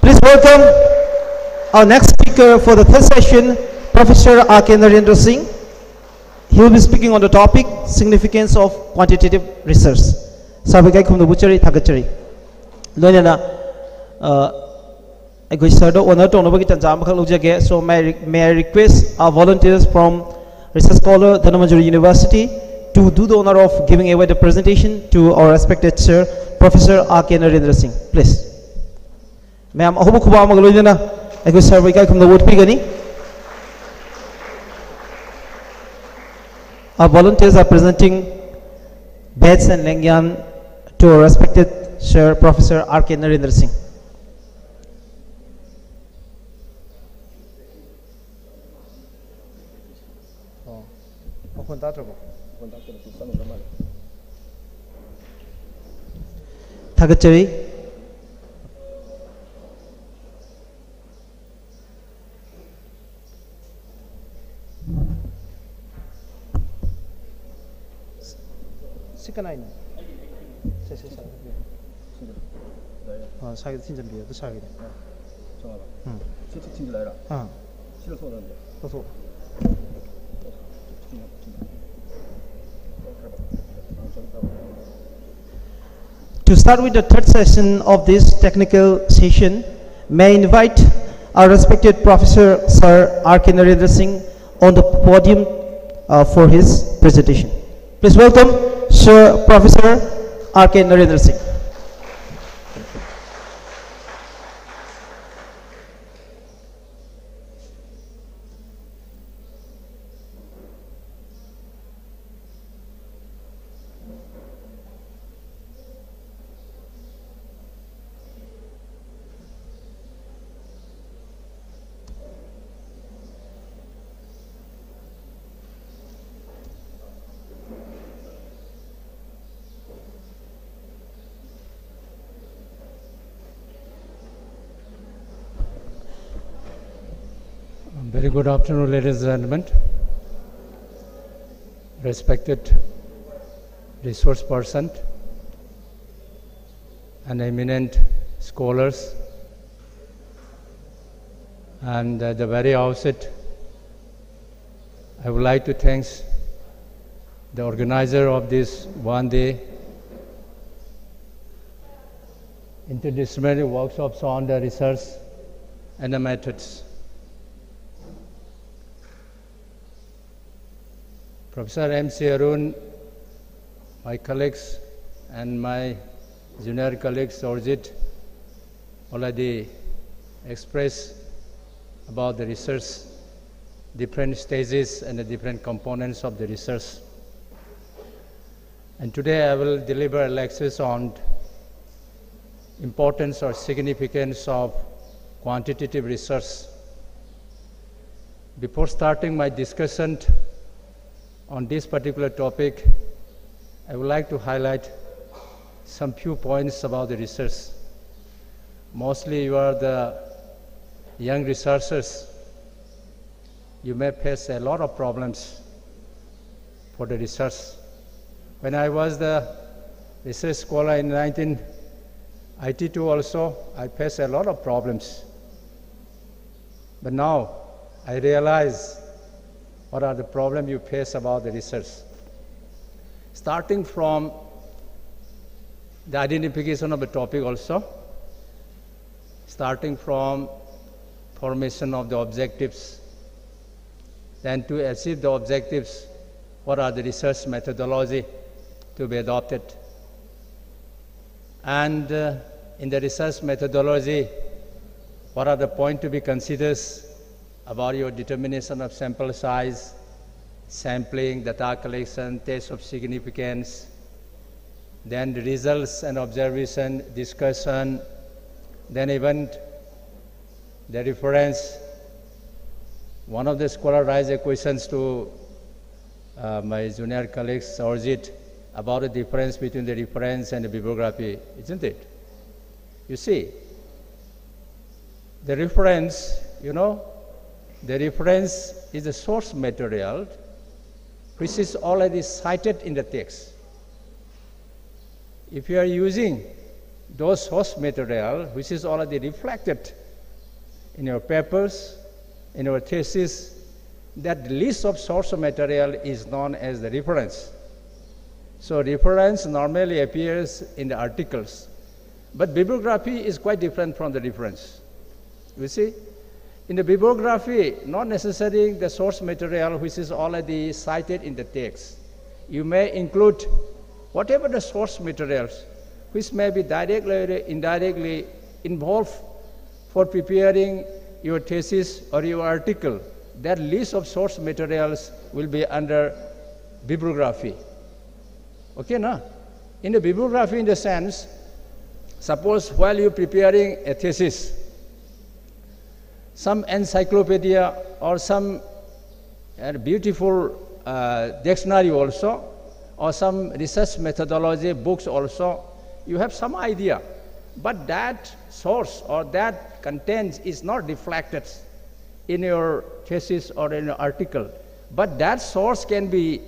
Please welcome our next speaker for the third session, Professor R.K. Narendra Singh. He will be speaking on the topic significance of quantitative research. Sabikai khumna buchari thagachari loinana ekoi sir do honor to nobagi tanja amakak lojage. So may I request our volunteers from Research Scholar Dhanamajuri University to do the honor of giving away the presentation to our respected sir Professor R.K. Narendra Singh, please. Ma'am ahubu khuba amak loinana ekoi sir bikai khumna vote pigani. Our volunteers are presenting badge and lengyan to our respected sir Professor R.K. Narendra Singh. Thagachari Sikanaina 사기 진짜 비야 또 사기 To start with the third session of this technical session, may I invite our respected Professor Sir R.K. Narendra Singh on the podium for his presentation. Please welcome Sir Professor R.K. Narendra Singh. Very good afternoon, ladies and gentlemen. Respected resource person and eminent scholars, and at the very outset, I would like to thank the organizer of this one-day interdisciplinary workshops on the research and the methods. Professor M.C. Arun, my colleagues and my junior colleagues Orjit already expressed about the research, different stages and the different components of the research. And today I will deliver lectures on importance or significance of quantitative research. Before starting my discussion on this particular topic, I would like to highlight some few points about the research. Mostly you are the young researchers. You may face a lot of problems for the research. When I was the research scholar in 1982 also, I faced a lot of problems. But now I realize what are the problems you face about the research. Starting from the identification of the topic also, starting from formation of the objectives, then to achieve the objectives, what are the research methodology to be adopted. And in the research methodology, what are the points to be considered about your determination of sample size, sampling, data collection, test of significance, then the results and observation, discussion, then even the reference. One of the scholars raised questions to my junior colleagues, Orjit, about the difference between the reference and the bibliography, isn't it? You see, the reference, the reference is the source material which is already cited in the text. If you are using those source material which is already reflected in your papers, in your thesis, that list of source material is known as the reference. So reference normally appears in the articles, but bibliography is quite different from the reference. You see, in the bibliography, not necessarily the source material which is already cited in the text. You may include whatever the source materials which may be directly or indirectly involved for preparing your thesis or your article. That list of source materials will be under bibliography. Okay, na? In the bibliography, in the sense, suppose while you're preparing a thesis, some encyclopedia or some beautiful dictionary also, or some research methodology books also, you have some idea. But that source or that content is not reflected in your thesis or in your article. But that source can be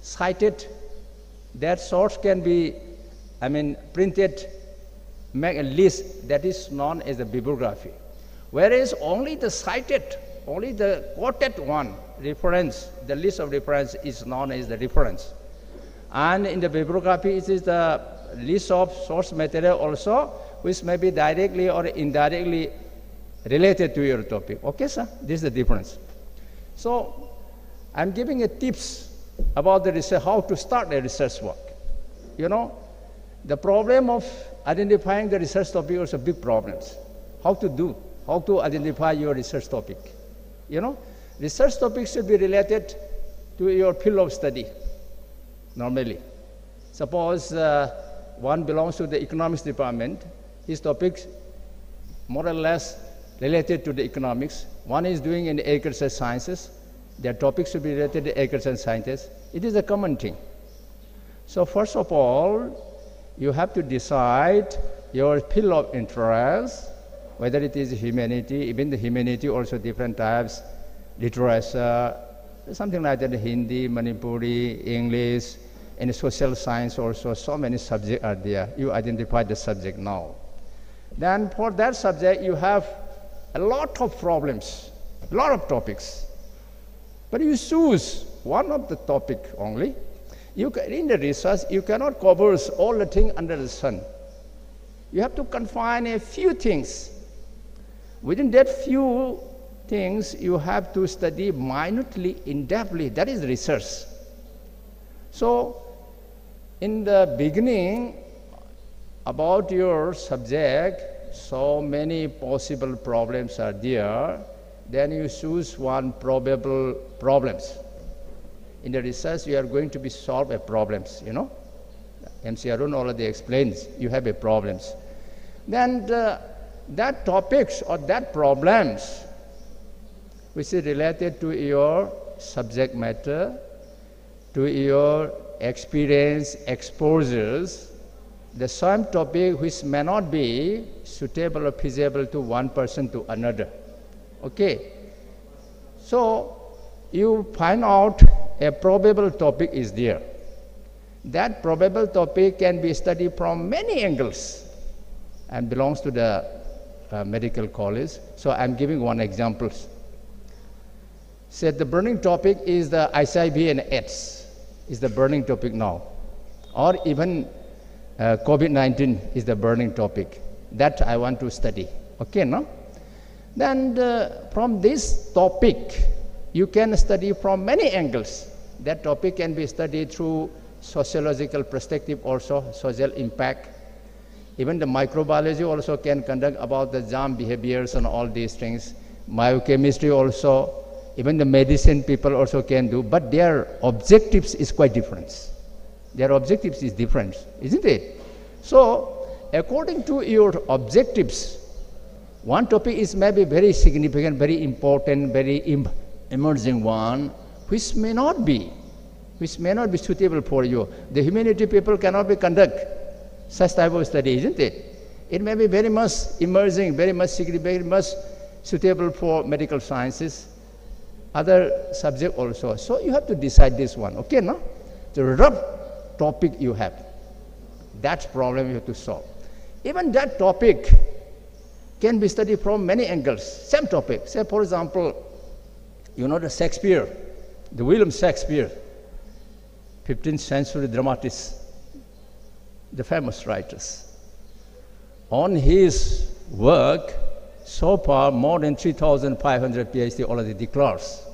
cited, that source can be, printed, make a list that is known as the bibliography. Whereas only the cited, only the quoted one, reference, the list of reference is known as the reference. And in the bibliography, it is the list of source material also, which may be directly or indirectly related to your topic. Okay, sir? This is the difference. So, I'm giving a tips about the research, how to start a research work. The problem of identifying the research topic is a big problem. How to identify your research topic. Research topics should be related to your field of study, normally. Suppose one belongs to the economics department, his topics more or less related to the economics. One is doing in the agricultural sciences, their topics should be related to agricultural sciences. It is a common thing. So first of all, you have to decide your field of interest, whether it is humanity, even the humanity also different types, literature, something like that, Hindi, Manipuri, English, and social science also. So many subjects are there. You identify the subject now. Then for that subject, you have a lot of problems, a lot of topics. But you choose one of the topic only. In the research, you cannot cover all the things under the sun. You have to confine a few things. Within that few things, you have to study minutely, in-depthly. That is research. So, in the beginning, about your subject, so many possible problems are there. Then you choose one probable problems. In the research, you are going to be solve a problems, you know. MC Arun already explains, you have a problems. Then that topics or that problems, which is related to your subject matter, to your experience, exposures, the same topic which may not be suitable or feasible to one person to another. Okay. So you find out a probable topic is there. That probable topic can be studied from many angles and belongs to the medical college. So I'm giving one example. Say the burning topic is the HIV and AIDS is the burning topic now. Or even COVID-19 is the burning topic. That I want to study. Okay, no? Then from this topic, you can study from many angles. That topic can be studied through sociological perspective also, social impact. Even the microbiology also can conduct about the germ behaviors and all these things. Biochemistry also, even the medicine people also can do, but their objectives is quite different. Their objectives is different, isn't it? So, according to your objectives, one topic is maybe very significant, very important, very emerging one, which may not be suitable for you. The humanity people cannot be conduct such type of study, isn't it? It may be very much emerging, very much significant, very much suitable for medical sciences, other subject also. So you have to decide this one, okay, no? The rough topic you have, that problem you have to solve. Even that topic can be studied from many angles, same topic. Say, for example, you know the Shakespeare, the William Shakespeare, 15th century dramatist, the famous writers. On his work, so far more than 3,500 PhD already declares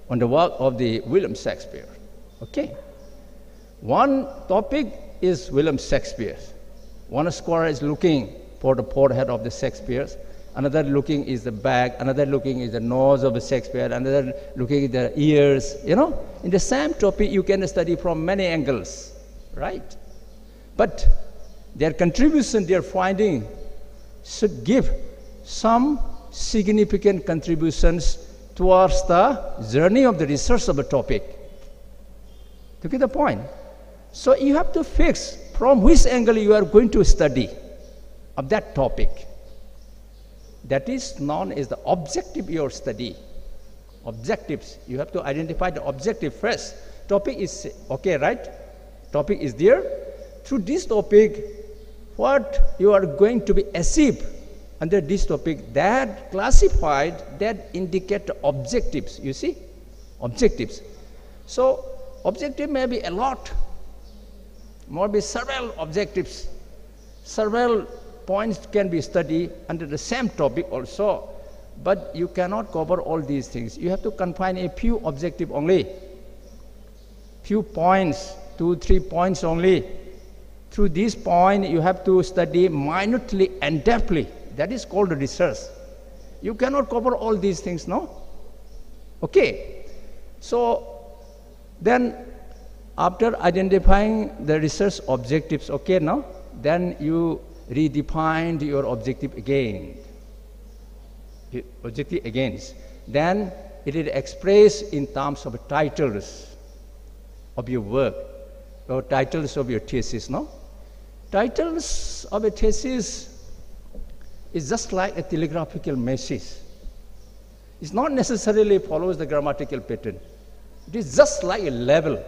on the work of the William Shakespeare. Okay. One topic is William Shakespeare. One scholar is looking for the forehead of the Shakespeare. Another looking is the back. Another looking is the nose of the Shakespeare. Another looking at the ears. You know, in the same topic you can study from many angles, right? But their contribution, their finding should give some significant contributions towards the journey of the research of the topic. To get the point? So you have to fix from which angle you are going to study of that topic. That is known as the objective of your study. Objectives. You have to identify the objective first. Topic is okay, right? Topic is there. Through this topic, what you are going to be achieved under this topic, that classified, that indicate the objectives, you see? Objectives. So, objective may be a lot, maybe several objectives. Several points can be studied under the same topic also, but you cannot cover all these things. You have to confine a few objectives only, few points, 2-3 points only. Through this point, you have to study minutely and depthly. That is called research. You cannot cover all these things, no? Okay. So, then after identifying the research objectives, okay, now, then you redefine your objective again. Objective again. Then it is expressed in terms of titles of your work, or titles of your thesis, no? Titles of a thesis is just like a telegraphical message. It not necessarily follows the grammatical pattern. It is just like a level.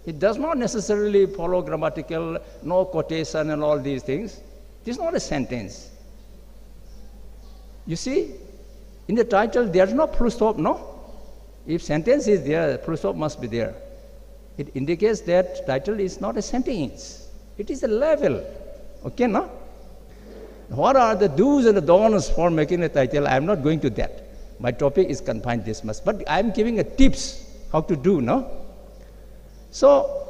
It does not necessarily follow grammatical, no quotation and all these things. It is not a sentence. You see, in the title there is no full stop, no? If sentence is there, full stop must be there. It indicates that title is not a sentence. It is a level. Okay, no? What are the do's and the don'ts for making a title? I am not going to that. My topic is confined this much. But I am giving a tips how to do, no? So,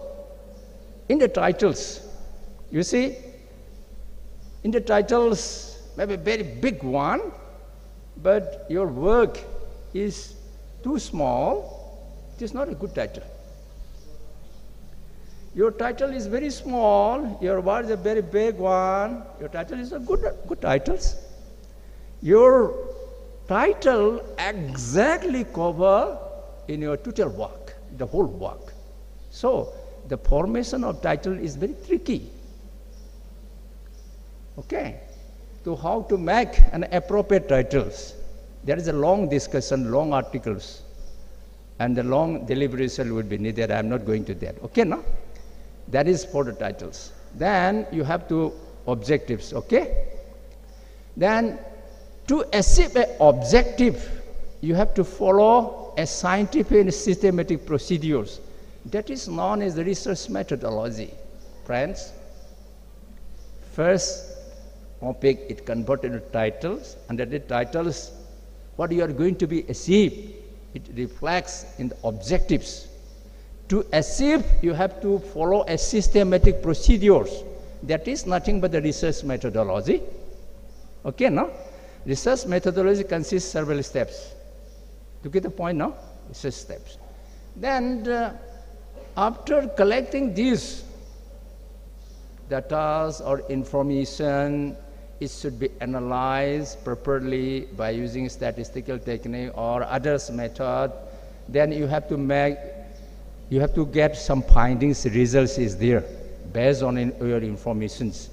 in the titles, you see, in the titles, maybe a very big one, but your work is too small, it is not a good title. Your title is very small, your word is a very big one, your title is a good titles. Your title exactly cover in your total work, the whole work. So, the formation of title is very tricky. Okay? So how to make an appropriate titles? There is a long discussion, long articles, and the long deliberation would be needed. I am not going to that. Okay, no? That is for the titles. Then you have to objectives, okay? Then to achieve an objective, you have to follow a scientific and systematic procedures. That is known as the research methodology. Friends, first topic it converted to titles. Under the titles, what you are going to be achieved, it reflects in the objectives. To achieve, you have to follow a systematic procedures. That is nothing but the research methodology. Okay, no? Research methodology consists of several steps. You get the point, no? Research steps. Then, after collecting these data or information, it should be analyzed properly by using statistical technique or others method. Then you have to get some findings, results is there based on your informations.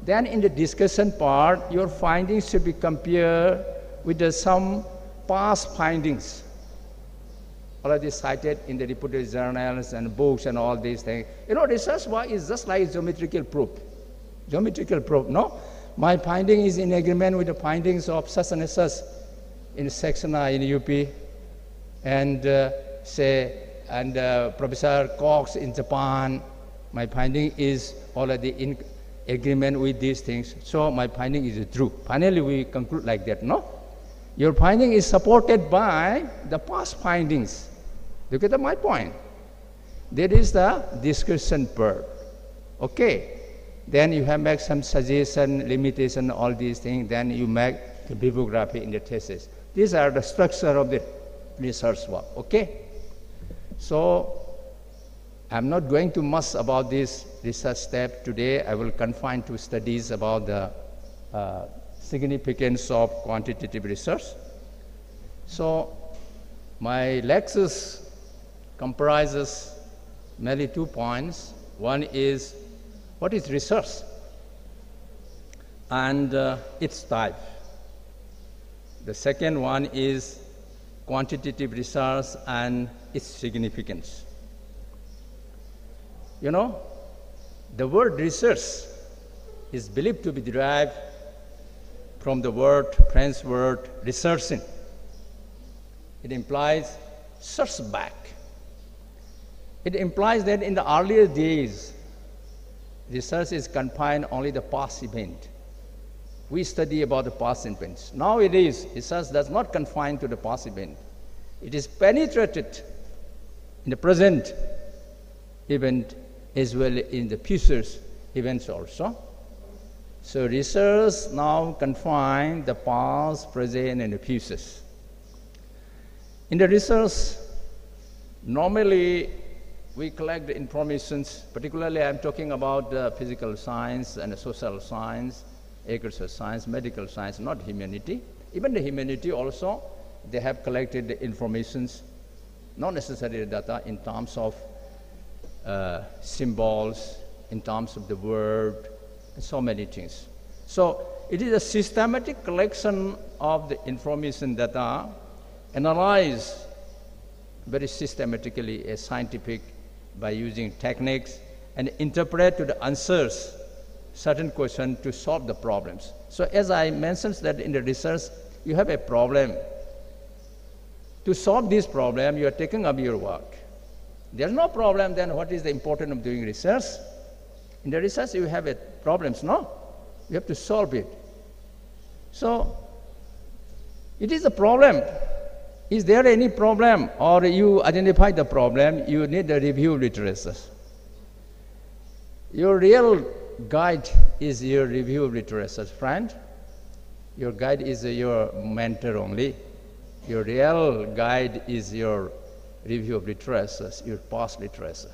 Then in the discussion part, your findings should be compared with some past findings already cited in the reputed journals and books and all these things. You know, research work is just like geometrical proof. Geometrical proof, no? My finding is in agreement with the findings of such and such in section I in UP, and Professor Cox in Japan. My finding is already in agreement with these things, so my finding is true. Finally, we conclude like that, no? Your finding is supported by the past findings. Look at my point. That is the discussion part. Okay. Then you have make some suggestion, limitation, all these things. Then you make the bibliography in the thesis. These are the structure of the research work. Okay. So I'm not going to much about this research step today. I will confine to studies about the significance of quantitative research. So my lectures comprises mainly 2 points. One is what is research and its type. The second one is quantitative research and its significance. You know, the word research is believed to be derived from the French word recherching. It implies search back. It implies that in the earlier days, research is confined only the past event. We study about the past events. Nowadays, research does not confine to the past event. It is penetrated in the present event as well in the future events also. So research now confine the past, present, and the futures. In the research, normally we collect the information, particularly I'm talking about the physical science and the social science, agricultural science, medical science, not humanity. Even the humanity also, they have collected the information, not necessarily data in terms of symbols, in terms of the word, and so many things. So it is a systematic collection of the information data, analyzed very systematically as scientific by using techniques, and interpret to the answers certain questions to solve the problems. So as I mentioned that in the research, you have a problem. To solve this problem, you are taking up your work. There's no problem, then what is the importance of doing research? In the research, you have problems, no? You have to solve it. So, it is a problem. Is there any problem, or you identify the problem, you need a review literature. Your real guide is your review literature, friend. Your guide is your mentor only. Your real guide is your review of literature, your past literature.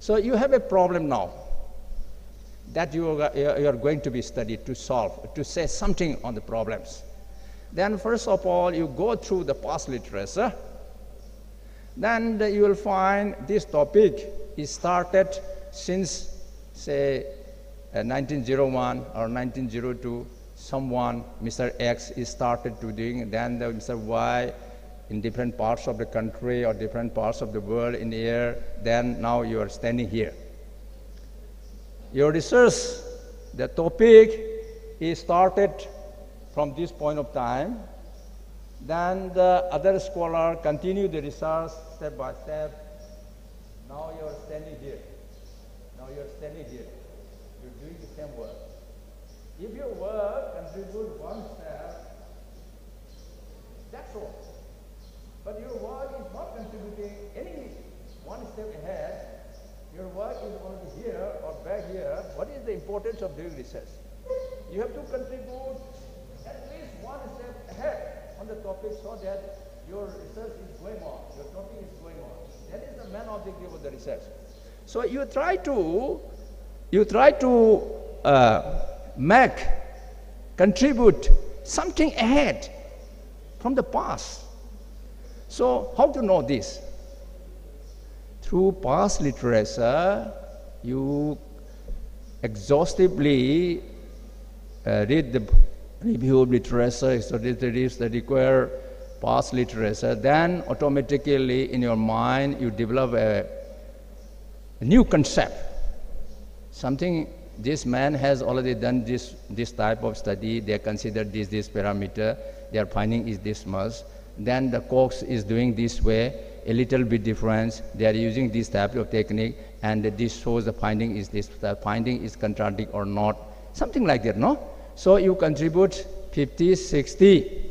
So you have a problem now that you are going to be studied to solve, to say something on the problems. Then first of all, you go through the past literature. Then you will find this topic is started since, say, 1901 or 1902. Someone, Mr. X, is started to doing, then Mr. Y in different parts of the country or different parts of the world in the air, then now you are standing here. Your research, the topic is started from this point of time. Then the other scholar continue the research step by step. Now you are standing here. Now you are standing here. You are doing the same work. If your work contributes one step, that's all. But your work is not contributing any one step ahead. Your work is only here or back here. What is the importance of doing research? You have to contribute at least one step ahead on the topic so that your research is going on, your topic is going on. That is the main objective of the research. So you try to contribute something ahead from the past. So how to know this? Through past literature, you exhaustively read the review of literature, study the required past literature, then automatically in your mind you develop a new concept. Something, this man has already done this type of study, they consider this parameter, their finding is this much. Then the Cox is doing this way, a little bit difference, they are using this type of technique, and this shows the finding is this, the finding is contradict or not, something like that, no? So you contribute 50, 60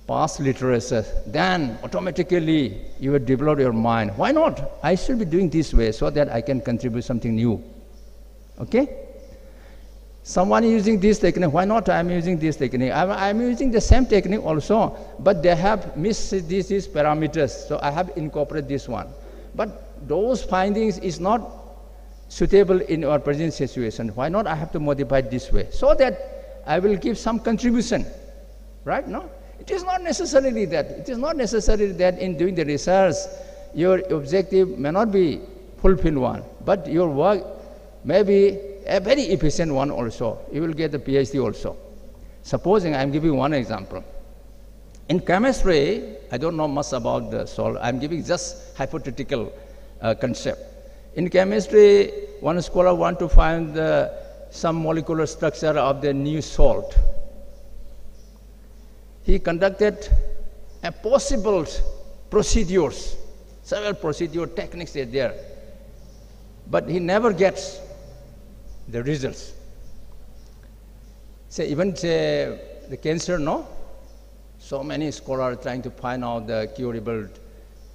past literature, then automatically you will develop your mind. Why not? I should be doing this way so that I can contribute something new. Okay? Someone using this technique, why not I'm using this technique? I'm using the same technique also, but they have missed these parameters, so I have incorporated this one. But those findings is not suitable in our present situation. Why not I have to modify it this way, so that I will give some contribution, right? No? It is not necessarily that. It is not necessary that in doing the research, your objective may not be fulfilled one, but your work may be a very efficient one also. You will get the PhD also. Supposing I'm giving one example. In chemistry, I don't know much about the salt. I'm giving just hypothetical concept. In chemistry, one scholar want to find some molecular structure of the new salt. He conducted a possible procedures, several procedure techniques are there, but he never gets the results. Say even the cancer, no? So many scholars are trying to find out the curable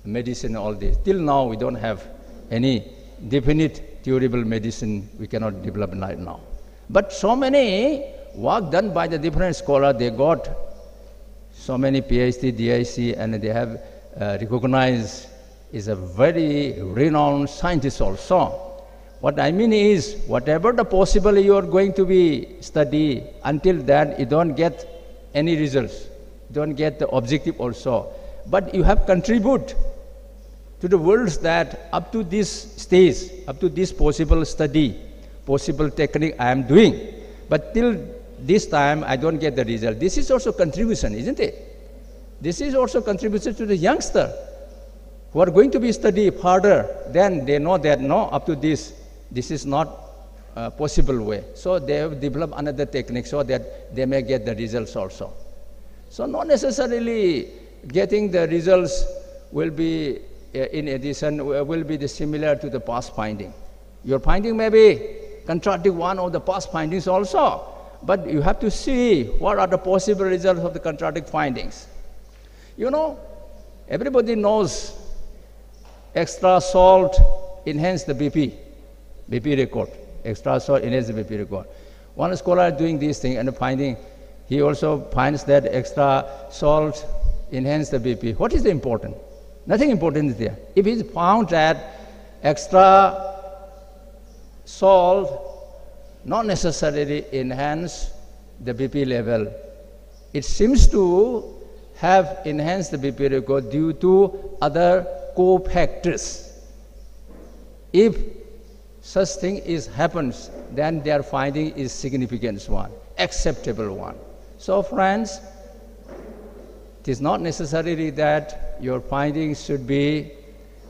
medicine, all this. Till now, we don't have any definite curable medicine we cannot develop right now. But so many work done by the different scholars, they got so many PhD, DIC, and they have recognized is a very renowned scientist also. What I mean is, whatever the possible you are going to be study, until that you don't get any results, don't get the objective also. But you have contribute to the world that up to this stage, up to this possible study, possible technique I am doing. But till this time I don't get the result. This is also contribution, isn't it? This is also contribution to the youngster who are going to be study further. Then they know that no, up to this is not a possible way. So they have developed another technique so that they may get the results also. So not necessarily getting the results will be, in addition, will be similar to the past finding. Your finding may be contradict one of the past findings also, but you have to see what are the possible results of the contradict findings. You know, everybody knows extra salt enhance the BP record. Extra salt enhance the BP record. One scholar doing this thing and finding, he also finds that extra salt enhance the BP. What is the important? Nothing important is there. If it's found that extra salt not necessarily enhance the BP level, it seems to have enhanced the BP record due to other cofactors. If such thing happens, then their finding is significant one, acceptable one. So friends, it is not necessarily that your findings should be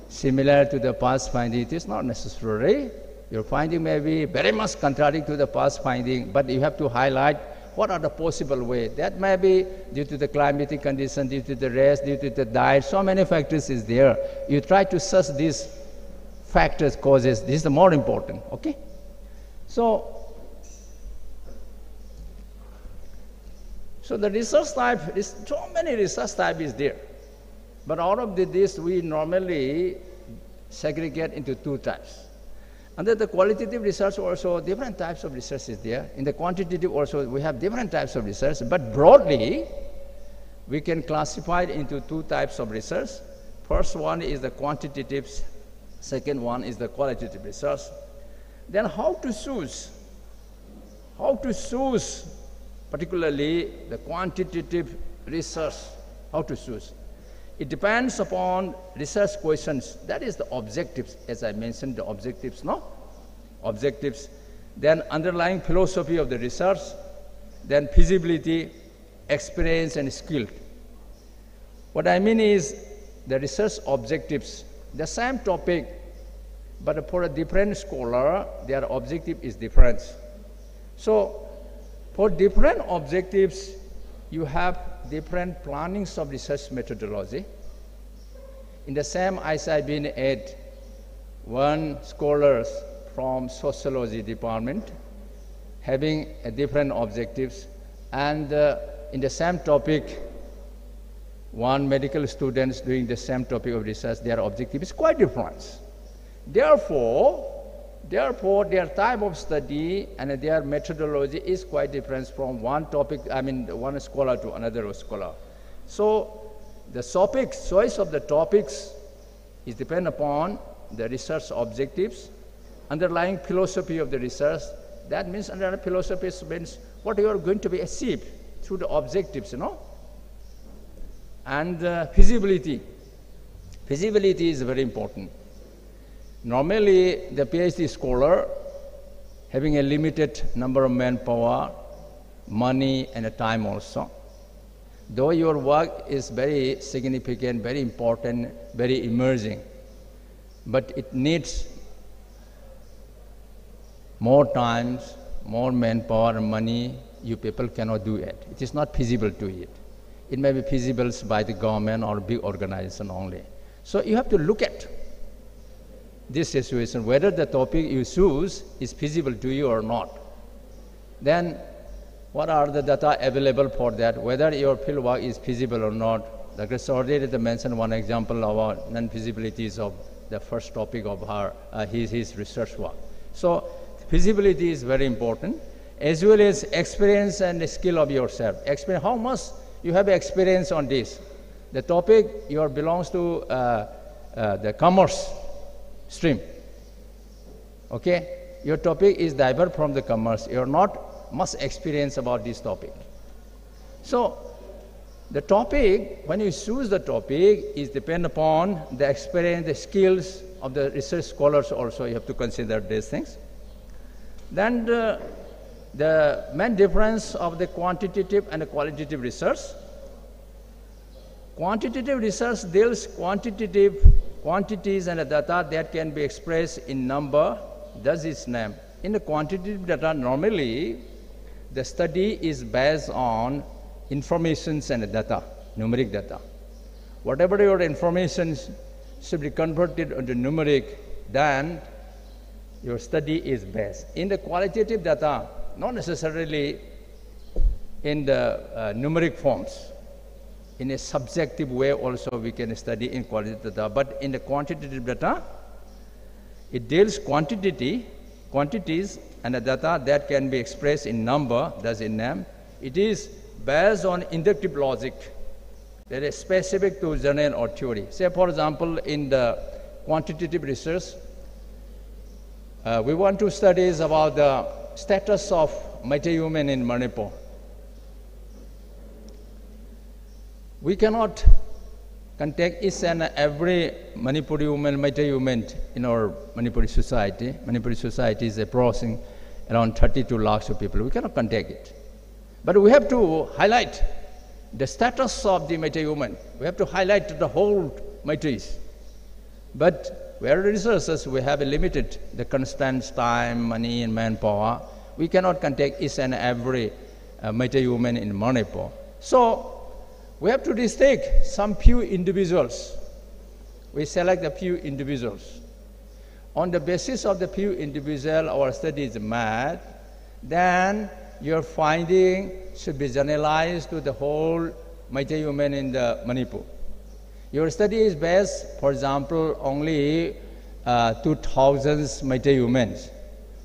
similar to the past finding. It is not necessary. Your finding may be very much contrary to the past finding, but you have to highlight what are the possible ways. That may be due to the climatic condition, due to the rest, due to the diet. So many factors is there. You try to search these factors, causes. This is the more important, okay? So the research type, so many research type is there. But out of this, we normally segregate into two types. Under the qualitative research also, different types of research is there. In the quantitative also, we have different types of research. But broadly, we can classify it into two types of research. First one is the quantitative, second one is the qualitative research. Then how to choose? How to choose, particularly the quantitative research, how to choose? It depends upon research questions. That is the objectives, as I mentioned, the objectives, no? Objectives. Then underlying philosophy of the research. Then feasibility, experience, and skill. What I mean is the research objectives. The same topic, but for a different scholar, their objective is different. So for different objectives, you have different plannings of research methodology. In the same ISIBN 8, one scholar from sociology department having different objectives, and in the same topic, one medical students doing the same topic of research, their objective is quite different. Therefore, their type of study and their methodology is quite different from one topic, one scholar to another scholar. So the choice of the topics is dependent upon the research objectives, underlying philosophy of the research. That means underlying philosophy means what you are going to be achieved through the objectives, you know. And feasibility. Feasibility is very important. Normally, the PhD scholar, having a limited number of manpower, money, and time also, though your work is very significant, very important, very emerging, but it needs more time, more manpower and money, you people cannot do it. It is not feasible to it. It may be feasible by the government or big organization only. So you have to look at this situation, whether the topic you choose is feasible to you or not. Then what are the data available for that, whether your field work is feasible or not. Dr. Sordid mentioned one example about non-feasibilities of the first topic of his research work. So feasibility is very important, as well as experience and skill of yourself. Experience, how much you have experience on this. The topic belongs to the commerce stream. Okay? Your topic is diverse from the commerce. You're not much experience about this topic. So the topic, when you choose the topic, is depend upon the experience, the skills of the research scholars also. You have to consider these things. Then the main difference of the quantitative and the qualitative research. Quantitative research deals quantities and the data that can be expressed in number, thus its name. In the quantitative data, normally the study is based on informations and data, numeric data. Whatever your information should be converted into numeric, then your study is based. In the qualitative data, not necessarily in the numeric forms. In a subjective way also we can study in qualitative data, but in the quantitative data, it deals quantities and the data that can be expressed in number, thus in name. It is based on inductive logic that is specific to journal or theory. Say, for example, in the quantitative research, we want to study about the status of Meitei women in Manipur. We cannot contact each and every Manipuri woman, Meitei woman in our Manipuri society. Manipuri society is approaching around 32 lakhs of people. We cannot contact it. But we have to highlight the status of the Meitei woman. We have to highlight the whole Meiteis. But we are resources, we have limited the constraints, time, money, and manpower. We cannot contact each and every Meitei woman in Manipur. So we have to take some few individuals. We select a few individuals. On the basis of the few individuals, our study is made. Then your finding should be generalized to the whole Meitei women in the Manipur. Your study is based, for example, only 2,000 Meitei women.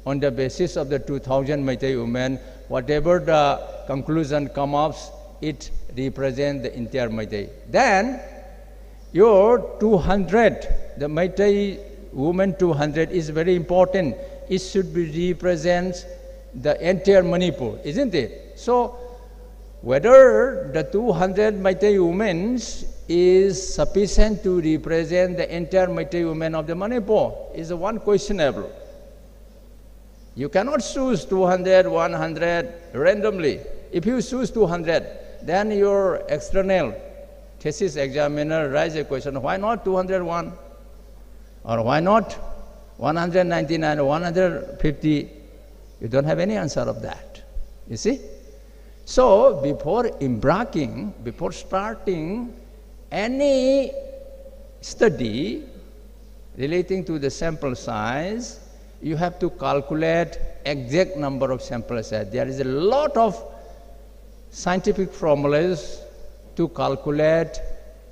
On the basis of the 2,000 Meitei women, whatever the conclusion comes up, it represents the entire Meitei. Then your 200, the Meitei woman 200 is very important. It should be represents the entire Manipur, isn't it? So whether the 200 Meitei women is sufficient to represent the entire Meitei women of the Manipur is one questionable. You cannot choose 200, 100 randomly. If you choose 200, then your external thesis examiner raises a question, why not 201? Or why not 199 or 150? You don't have any answer of that, you see? So before embarking, before starting any study relating to the sample size, you have to calculate exact number of sample size. There is a lot of scientific formulas to calculate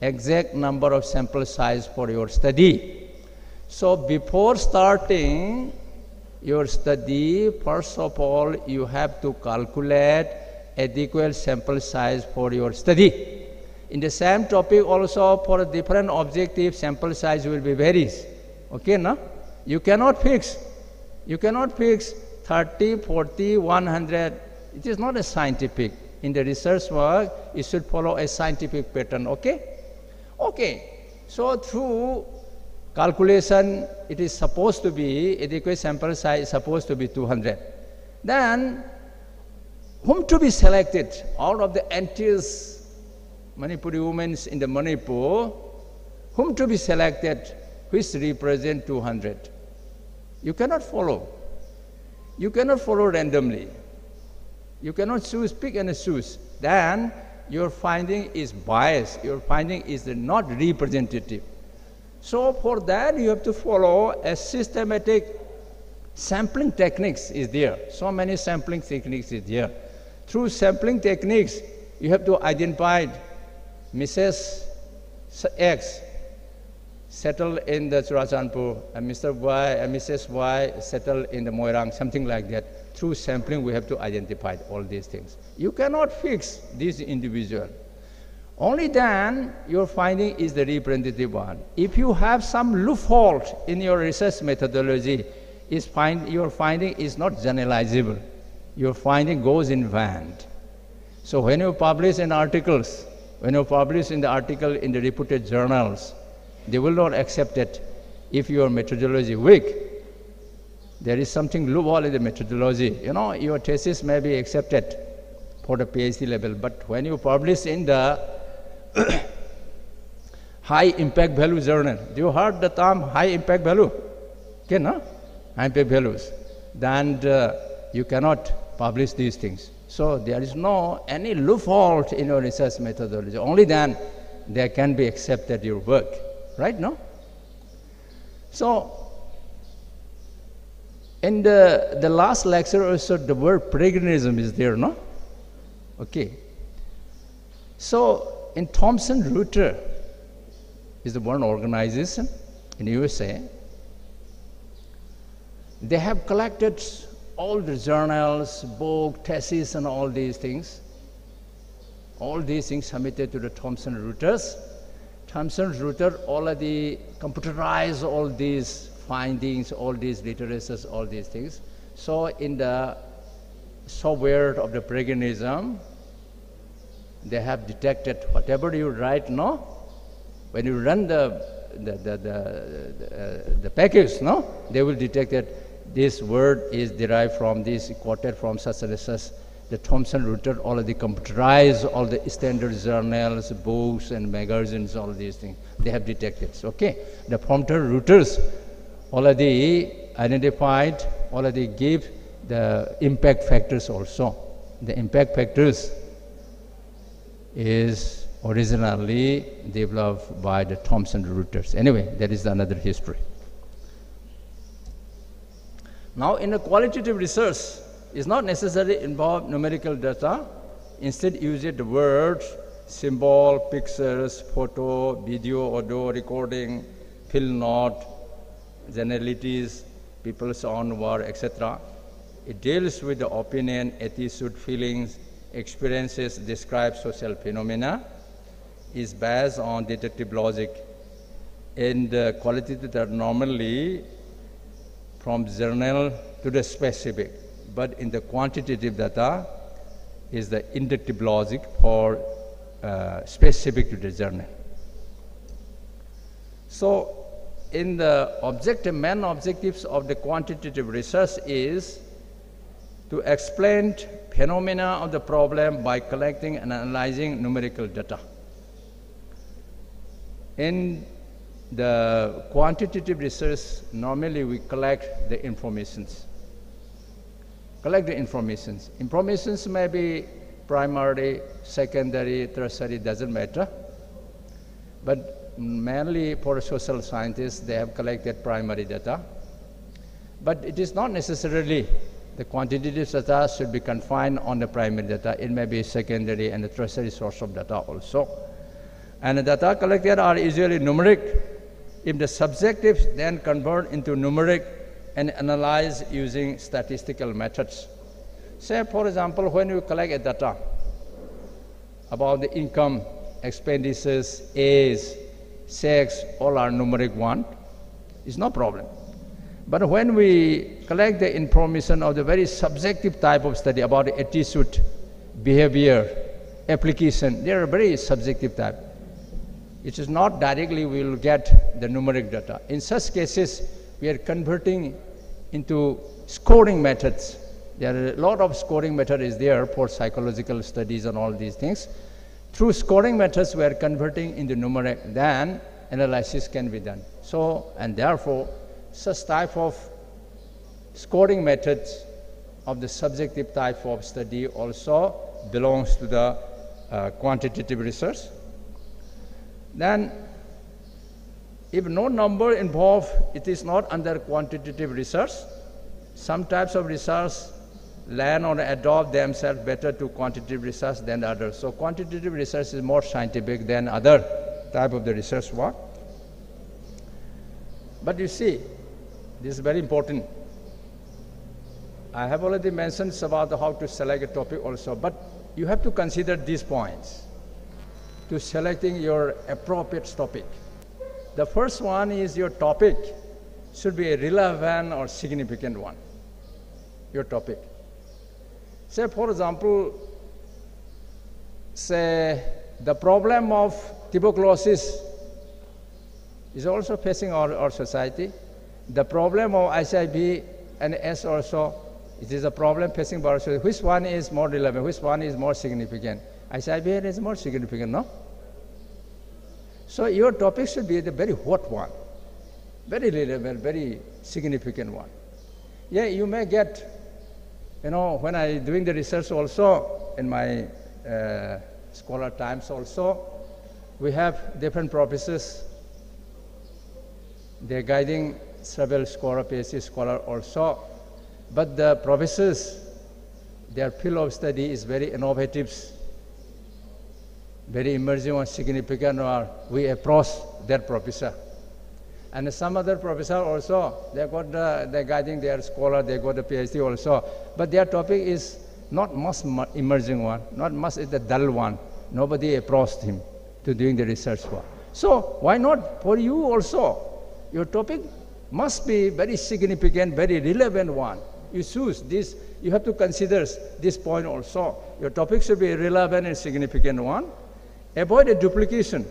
exact number of sample size for your study. So before starting your study, first of all, you have to calculate adequate sample size for your study. In the same topic also, for a different objective, sample size will be varies. Okay, no? You cannot fix 30, 40, 100. It is not a scientific. In the research work, it should follow a scientific pattern, okay? Okay, so through calculation, it is supposed to be, adequate sample size is supposed to be 200. Then, whom to be selected out of the entire Manipuri women in the Manipur, whom to be selected, which represent 200? You cannot follow. You cannot follow randomly. You cannot choose, pick and choose. Then your finding is biased. Your finding is not representative. So for that, you have to follow a systematic sampling techniques is there. So many sampling techniques is there. Through sampling techniques, you have to identify Mrs. X settled in the Churachandpur, and Mr. Y and Mrs. Y settled in the Moirang, something like that. Through sampling, we have to identify all these things. You cannot fix this individual. Only then your finding is the representative one. If you have some loophole in your research methodology, your finding is not generalizable. Your finding goes in vain. So when you publish in articles, when you publish in the article in the reputed journals, they will not accept it if your methodology weak. there is something loophole in the methodology. You know, your thesis may be accepted for the PhD level, but when you publish in the high impact value journal, do you heard the term high impact value? Okay, no? High impact values. Then you cannot publish these things. So there is no any loophole in your research methodology. Only then there can be accepted your work, right? No? So in the last lecture also the word paganism is there, no? Okay. So in Thomson Reuters is the one organization in USA. They have collected all the journals, book, theses, and all these things. All these things submitted to the Thomson Reuters. Thomson Reuters already computerized all these findings, all these literatures, all these things. So in the software of the paganism, they have detected whatever you write, no? When you run the package, no? They will detect that this word is derived from this, quoted from such and such. The Thomson Reuters already computerized all the standard journals, books, and magazines, all these things. They have detected. Okay. The Thomson Reuters already identified, already gave the impact factors also. The impact factors is originally developed by the Thomson Reuters. Anyway, that is another history. Now, in a qualitative research, it's not necessarily involve numerical data. Instead, use the words, symbol, pictures, photo, video, audio, recording, field note, generalities, people's own word, etc. It deals with the opinion, attitude, feelings, experiences, describes social phenomena, is based on deductive logic. In the qualitative data, normally from journal to the specific, but in the quantitative data is the inductive logic for specific to the journal. So in the main objectives of the quantitative research is to explain phenomena of the problem by collecting and analyzing numerical data. In the quantitative research, normally we collect the informations. Informations may be primary, secondary, tertiary, doesn't matter. But mainly for social scientists, they have collected primary data. But it is not necessarily the quantitative data should be confined on the primary data. It may be secondary and the tertiary source of data also. And the data collected are usually numeric. If the subjective then convert into numeric and analyze using statistical methods. Say, for example, when you collect a data about the income, expenditures, age, sex, all are numeric one, it's no problem. But when we collect the information of the very subjective type of study about the attitude, behavior, application, they are very subjective type. It is not directly we will get the numeric data. In such cases, we are converting into scoring methods. There are a lot of scoring method is there for psychological studies and all these things. Through scoring methods, we are converting into numeric. Then analysis can be done. So, and therefore, such type of scoring methods of the subjective type of study also belongs to the quantitative research. Then, if no number involved, it is not under quantitative research. Some types of research learn or adopt themselves better to quantitative research than others. So quantitative research is more scientific than other type of the research work. But you see, this is very important. I have already mentioned about how to select a topic also, but you have to consider these points to selecting your appropriate topic. The first one is your topic should be a relevant or significant one, your topic. Say, for example, say the problem of tuberculosis is also facing our society. The problem of HIV and S also. It is a problem facing bar students. Which one is more relevant? Which one is more significant? ICIBN is more significant, no? So your topic should be the very hot one, very relevant, very significant one. Yeah, you may get, when I doing the research also, in my scholar times also, we have different professors. They're guiding several scholar, PhD scholar also. But the professors, their field of study is very innovative, very emerging or significant, or we approach that professor. And some other professor also, they're guiding their scholar, they got a PhD also. But their topic is not much emerging one, not much is the dull one. Nobody approached him to doing the research work. So why not for you also? Your topic must be very significant, very relevant one. You choose this, you have to consider this point also. Your topic should be a relevant and significant one. Avoid a duplication.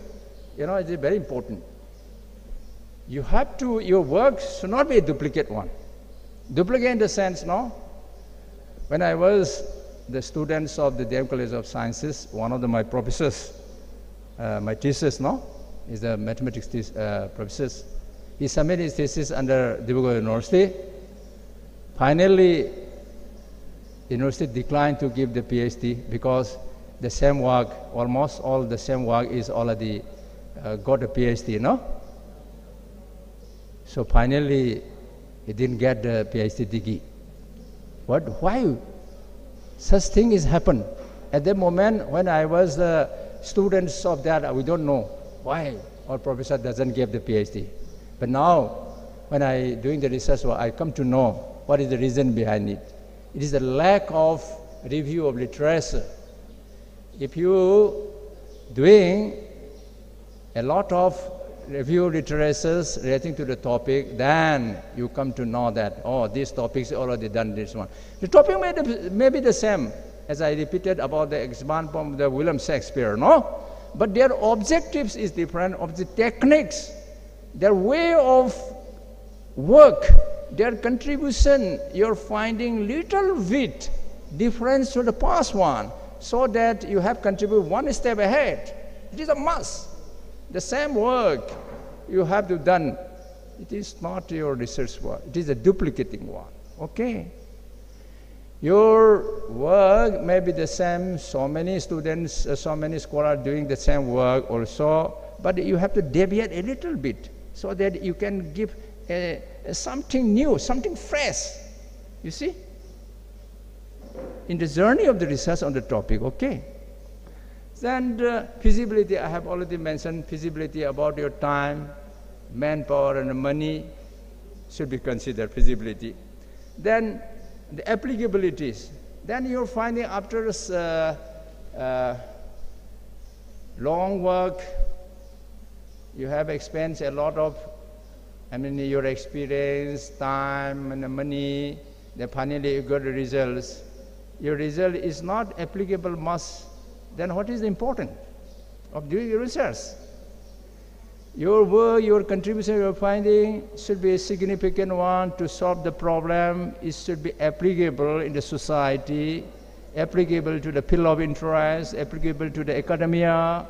It is very important. You have to, your work should not be a duplicate one. Duplicate in the sense, no? When I was the students of the DM College of Sciences, one of my professors, my thesis, no? Is the mathematics professor. He submitted his thesis under Dibrugarh University. Finally, university declined to give the PhD because the same work, almost all the same work is already got a PhD, no? So finally, he didn't get the PhD degree. Why? Such thing is happened. At the moment when I was the students of that, we don't know why our professor doesn't give the PhD. But now, when I doing the research work, I come to know what is the reason behind it. It is the lack of review of literature. If you doing a lot of review literatures relating to the topic, then you come to know that, this topic is already done this one. The topic may be the same, as I repeated about the example from the William Shakespeare, no? But their objectives is different, of the techniques, their way of work, their contribution, you're finding little bit difference to the past one, so that you have contributed one step ahead. It is a must. The same work you have to done. It is not your research work. It is a duplicating one. Okay? Your work may be the same. So many students, so many scholars doing the same work also. But you have to deviate a little bit so that you can give something new, something fresh. You see? In the journey of the research on the topic, okay? Then feasibility, I have already mentioned feasibility about your time, manpower and money should be considered feasibility. Then the applicabilities. Then you're finding after long work, you have expensed a lot of, your experience, time and money, then finally you got the results. Your result is not applicable much. Then what is important of doing your research? Your work, your contribution, your finding should be a significant one to solve the problem. It should be applicable in the society, applicable to the field of interest, applicable to the academia,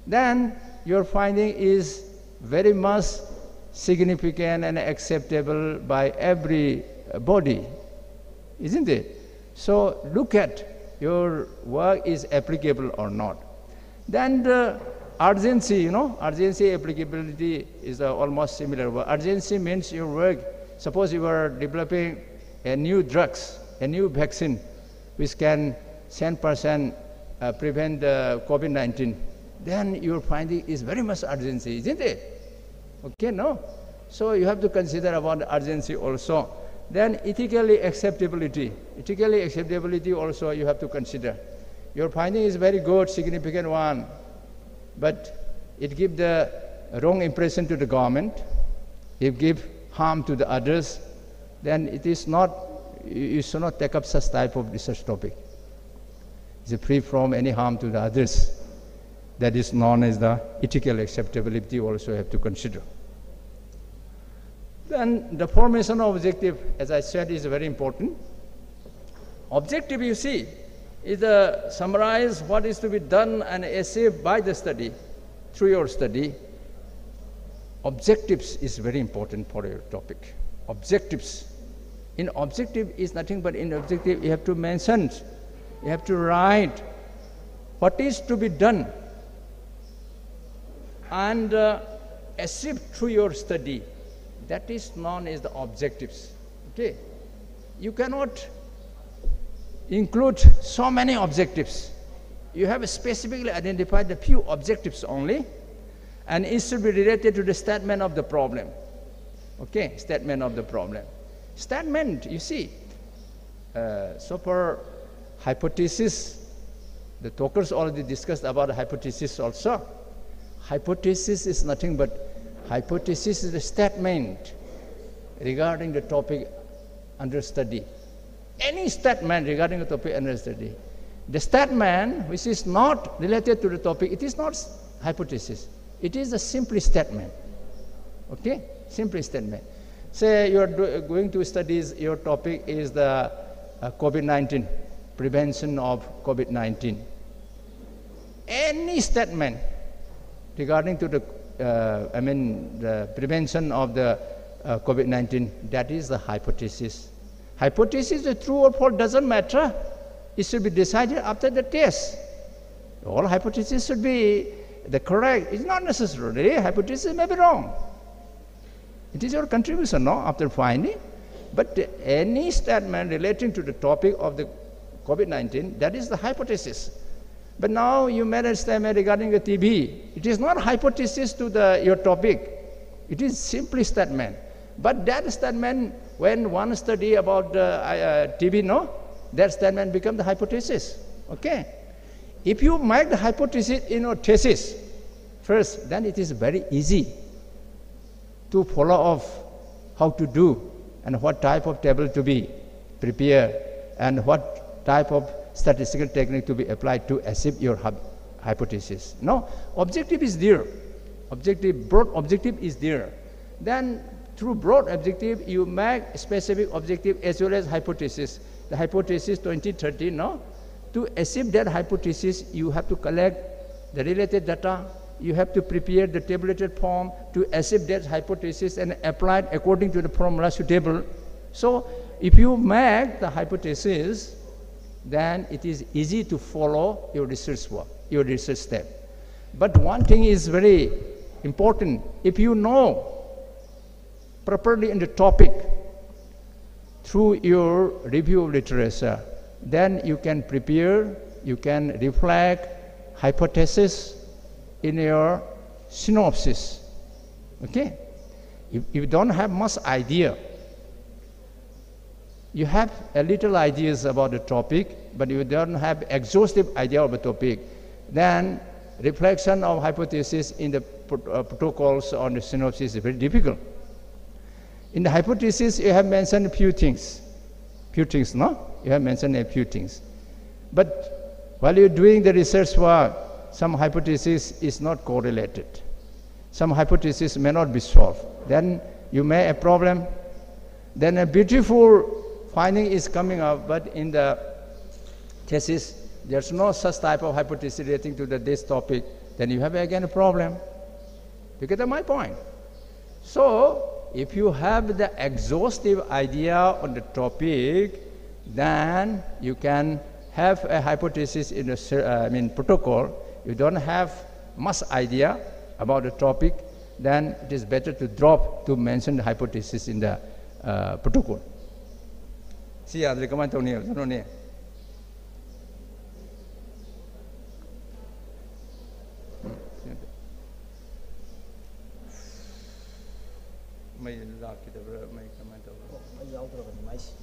Then your finding is very much significant and acceptable by everybody, isn't it? So look at your work is applicable or not. Then the urgency, urgency applicability is almost similar. Urgency means your work, suppose you are developing a new drugs, a new vaccine, which can 10% prevent COVID-19. Then your finding is very much urgency, isn't it? Okay, no? So you have to consider about the urgency also. Then ethically acceptability. Ethically acceptability also you have to consider. Your finding is very good, significant one, but it gives the wrong impression to the government. It gives harm to the others. Then it is not, you should not take up such type of research topic. It's free from any harm to the others. That is known as the ethical acceptability also you have to consider. Then the formation of objective, as I said, is very important. Objective, you see, is to summarize what is to be done and achieved by the study, through your study. Objectives is very important for your topic. Objectives. In objective is nothing but in objective you have to mention, you have to write what is to be done and achieved through your study. That is known as the objectives. Okay? You cannot include so many objectives. You have specifically identified a few objectives only, and it should be related to the statement of the problem. Okay, statement of the problem. Statement, you see, so for hypothesis, the talkers already discussed about hypothesis also. Hypothesis is nothing but, hypothesis is a statement regarding the topic under study. Any statement regarding the topic under study. The statement which is not related to the topic, it is not hypothesis. It is a simple statement. Okay? Simple statement. Say you are going to studies, your topic is the COVID-19, prevention of COVID-19. Any statement regarding to the, the prevention of the COVID-19, that is the hypothesis. Hypothesis is true or false doesn't matter. It should be decided after the test. All hypotheses should be the correct. It's not necessarily. Hypothesis may be wrong. It is your contribution, no, after finding. But any statement relating to the topic of the COVID-19, that is the hypothesis. But now you made a statement regarding the TB. It is not hypothesis to your topic. It is simply statement. But that statement, when one study about TB, no, that statement becomes the hypothesis. Okay? If you make the hypothesis in your thesis first, then it is very easy to follow off how to do and what type of table to be prepared and what type of statistical technique to be applied to achieve your hypothesis. No, objective is there. Objective, broad objective is there. Then through broad objective, you make specific objective as well as hypothesis. The hypothesis 2030, no? To achieve that hypothesis, you have to collect the related data. You have to prepare the tabulated form to achieve that hypothesis and apply it according to the formula suitable. So if you make the hypothesis, then it is easy to follow your research work, your research step. But one thing is very important. If you know properly in the topic through your review of literature, then you can prepare, you can reflect hypothesis in your synopsis. Okay? If you don't have much idea, you have a little ideas about the topic, but you don't have exhaustive idea of the topic, then reflection of hypothesis in the protocols on the synopsis is very difficult. In the hypothesis, you have mentioned a few things, no? You have mentioned a few things. But while you're doing the research work, some hypothesis is not correlated. Some hypothesis may not be solved. Then you may have a problem. Then a beautiful finding is coming up, but in the thesis, there's no such type of hypothesis relating to this topic. Then you have again a problem. You get my point? So, if you have the exhaustive idea on the topic, then you can have a hypothesis in the protocol. You don't have much idea about the topic, then it is better to drop to mention the hypothesis in the protocol. See, I recommend to may lock it over, may comment over. May out of the mice.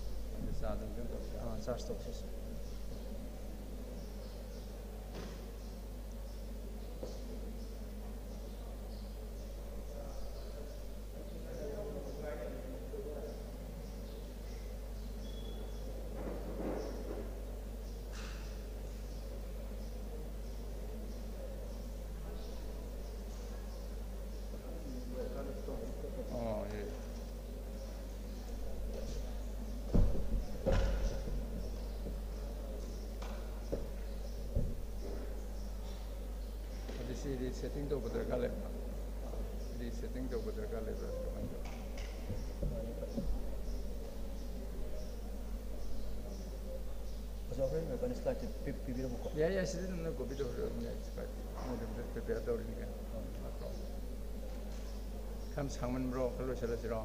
setting to Buddha level. Resetting to Buddha level. Yeah, yes, it didn't go bit of prepare the comes Haman bro, hello, Shalazra.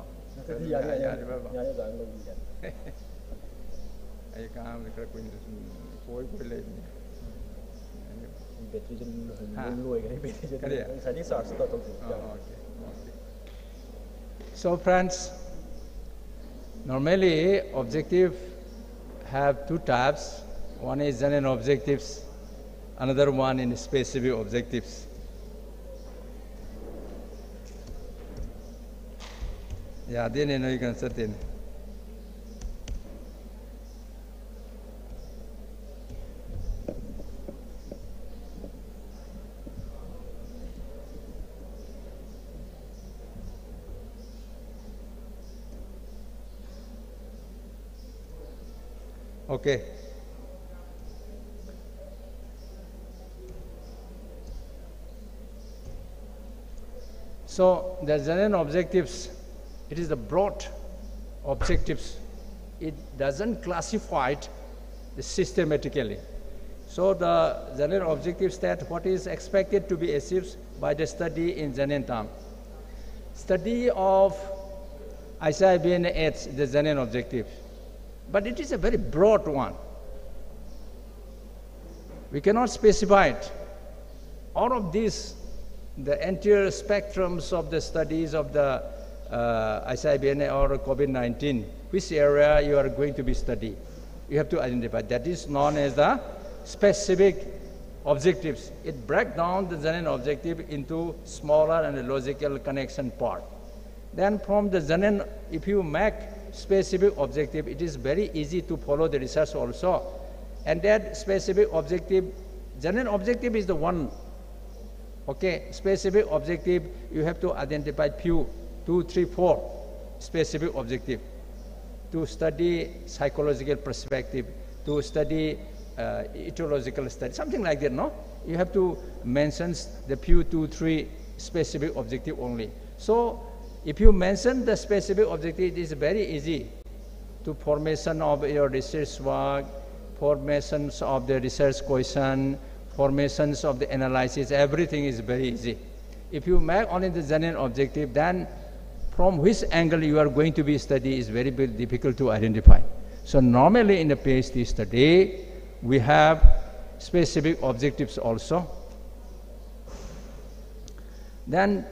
I come the crack windows and so friends, normally objective have two types. One is general objectives, another one in specific objectives. Yeah, then you can set in. Okay. So the general objectives, it is the broad objectives. It doesn't classify it systematically. So the general objectives that what is expected to be achieved by the study in general term. Study of ICIBN 8, the general objective. But it is a very broad one. We cannot specify it. All of these, the entire spectrums of the studies of the ICIBN or COVID-19, which area you are going to be studying. You have to identify. That is known as the specific objectives. It breaks down the general objective into smaller and logical connection part. Then from the general, if you make specific objective, it is very easy to follow the research also. And that specific objective, general objective is the one. Okay, specific objective, you have to identify few, 2, 3, 4 specific objective. To study psychological perspective, to study etiological study, something like that, no? You have to mention the few, 2, 3 specific objective only. So, if you mention the specific objective, it is very easy to formation of your research work, formations of the research question, formations of the analysis, everything is very easy. If you make only the general objective, then from which angle you are going to be study is very, very difficult to identify. So normally in the PhD study, we have specific objectives also. Then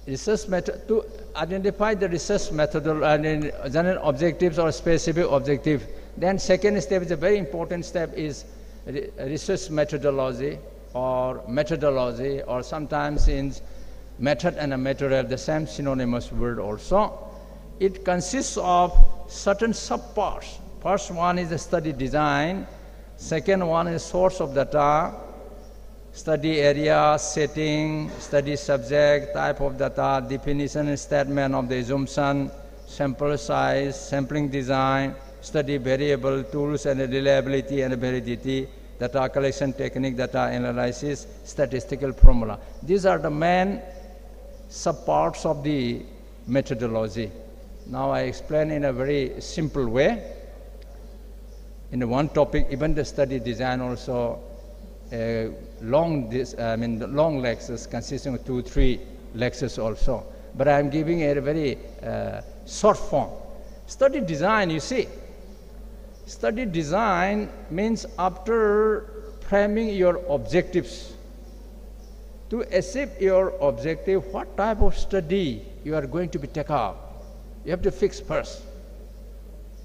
research method, to identify the research methodology, general objectives or specific objective. Then second step is a very important step is research methodology or sometimes in method and a material, the same synonymous word also. It consists of certain subparts. First one is the study design, second one is source of data, study area, setting, study subject, type of data, definition and statement of the assumption, sample size, sampling design, study variable, tools and reliability and validity, data collection technique, data analysis, statistical formula. These are the main subparts of the methodology. Now I explain in a very simple way. In one topic, even the study design also, long lectures consisting of 2, 3 lectures also. But I am giving a very short form. Study design, you see. Study design means after framing your objectives, to achieve your objective, what type of study you are going to be take up. You have to fix first.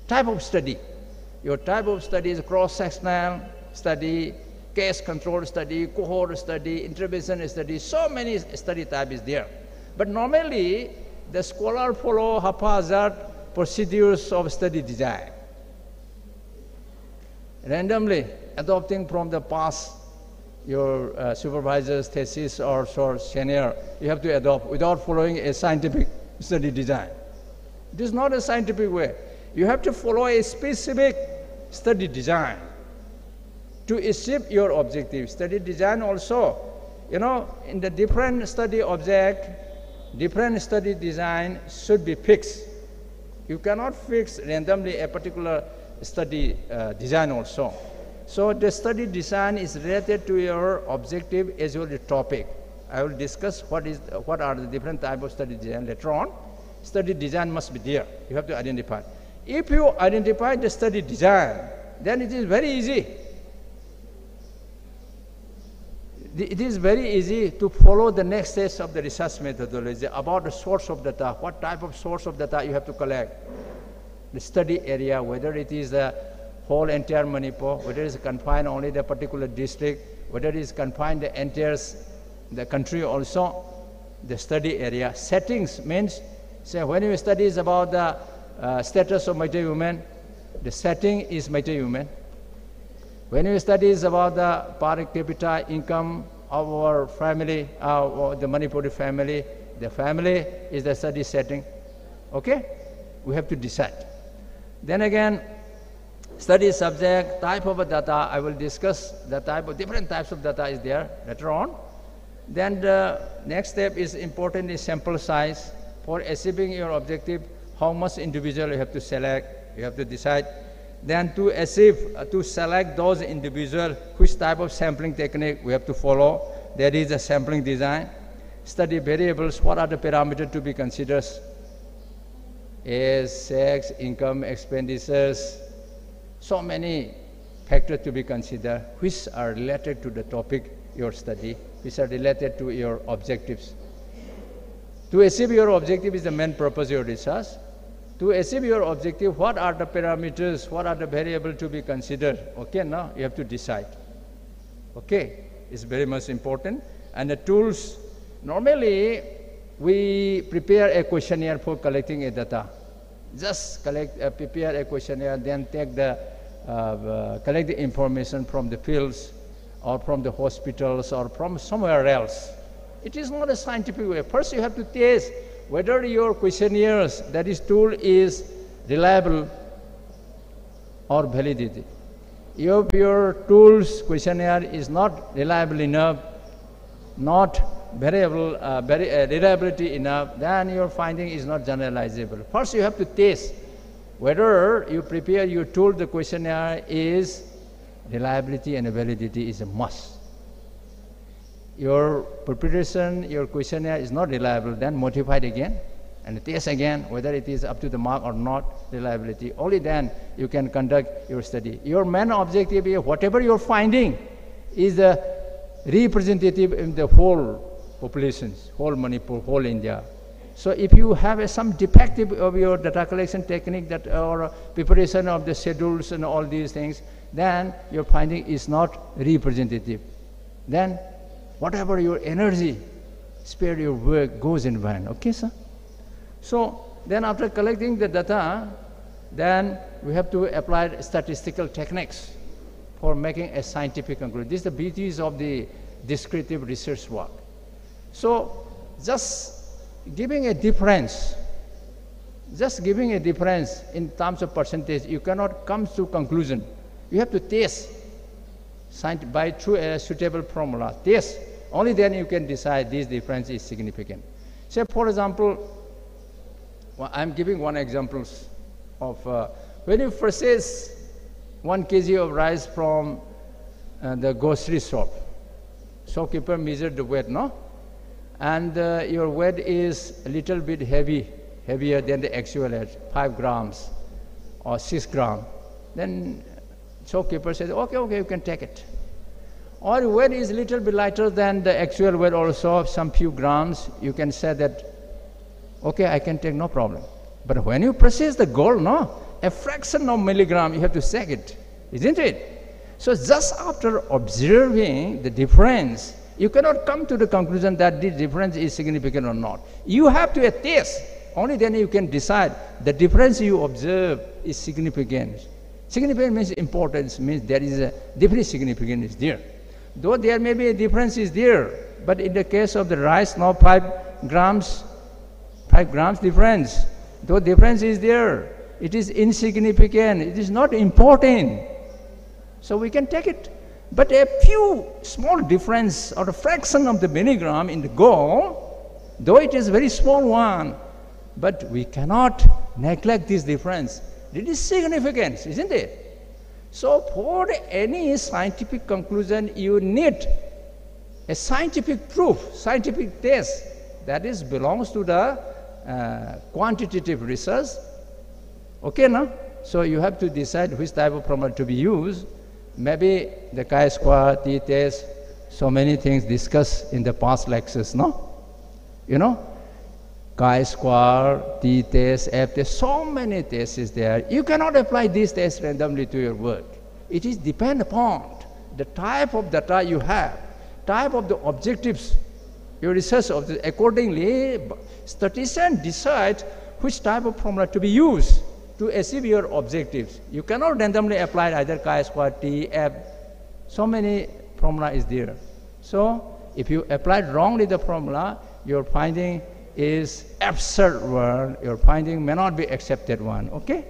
Type of study. Your type of study is cross-sectional study, case control study, cohort study, intervention study, so many study type is there. But normally, the scholar follow haphazard procedures of study design. Randomly, adopting from the past, your supervisor's thesis or senior, you have to adopt without following a scientific study design. It is not a scientific way. You have to follow a specific study design to achieve your objective. Study design also, you know, in the different study object, different study design should be fixed. You cannot fix randomly a particular study design also. So the study design is related to your objective as well as the topic. I will discuss what are the different types of study design later on. Study design must be there. You have to identify. If you identify the study design, then it is very easy. It is very easy to follow the next steps of the research methodology about the source of data, what type of source of data you have to collect, the study area, whether it is the whole entire Manipur, whether it is confined only the particular district, whether it is confined the entire the country also, the study area. Settings means, say when you study is about the status of Meitei women, the setting is Meitei women. When you study about the per capita income of our family, or the Manipuri family, the family is the study setting. Okay? We have to decide. Then again, study subject, type of data, I will discuss the type of different types of data is there later on. Then the next step is important is sample size. For achieving your objective, how much individual you have to select, you have to decide. Then to achieve, to select those individuals, which type of sampling technique we have to follow. There is a sampling design. Study variables, what are the parameters to be considered? Age, sex, income, expenditures, so many factors to be considered, which are related to the topic, your study, which are related to your objectives. To achieve your objective is the main purpose of your research. To achieve your objective, what are the parameters, what are the variables to be considered? Okay, now you have to decide. Okay, it's very much important. And the tools, normally we prepare a questionnaire for collecting a data. Just prepare a questionnaire, then take the, collect the information from the fields or from the hospitals or from somewhere else. It is not a scientific way. First you have to test whether your questionnaires, that is tool, is reliable or validity. If your tool's questionnaire is not reliable enough, not variable, reliability enough, then your finding is not generalizable. First you have to test whether you prepare your tool, the questionnaire is reliability and validity is a must. Your preparation, your questionnaire is not reliable, then modify it again and test again whether it is up to the mark or not, reliability. Only then you can conduct your study. Your main objective is whatever you're finding is representative in the whole populations, whole Manipur, whole India. So if you have some defective of your data collection technique that or preparation of the schedules and all these things, then your finding is not representative. Then whatever your energy, spare your work goes in vain. Okay, sir? So then after collecting the data, then we have to apply statistical techniques for making a scientific conclusion. This is the beauties of the descriptive research work. So just giving a difference, in terms of percentage, you cannot come to conclusion. You have to test by through a suitable formula. Test. Only then you can decide this difference is significant. Say, for example, I'm giving one example of when you purchase 1 kg of rice from the grocery shop, shopkeeper measured the weight, no? And your weight is a little bit heavier than the actual weight, 5 grams or 6 grams. Then shopkeeper says, okay, you can take it. Or weight is a little bit lighter than the actual weight also, some few grams, you can say that, okay, I can take, no problem. But when you purchase the gold, no, a fraction of milligram, you have to check it, isn't it? So just after observing the difference, you cannot come to the conclusion that the difference is significant or not. You have to test. Only then you can decide the difference you observe is significant. Significant means importance, means there is a different significance is there. Though there may be a difference is there, but in the case of the rice, now 5 grams difference. Though difference is there, it is insignificant, it is not important. So we can take it. But a few small difference or a fraction of the milligram in the goal, though it is a very small one, but we cannot neglect this difference. It is significant, isn't it? So for any scientific conclusion, you need a scientific proof, scientific test that is belongs to the quantitative research. Okay, now? So you have to decide which type of formula to be used. Maybe the chi-square, t-test, so many things discussed in the past lectures, no? You know? Chi-square, t-test, f-test, so many tests is there. You cannot apply these tests randomly to your work. It is depend upon the type of data you have, type of the objectives, your research objectives. Accordingly, statisticians decide which type of formula to be used to achieve your objectives. You cannot randomly apply either chi-square, t, f. So many formula is there. So if you apply wrongly the formula, your finding is absurd one. Your finding may not be accepted one. Okay?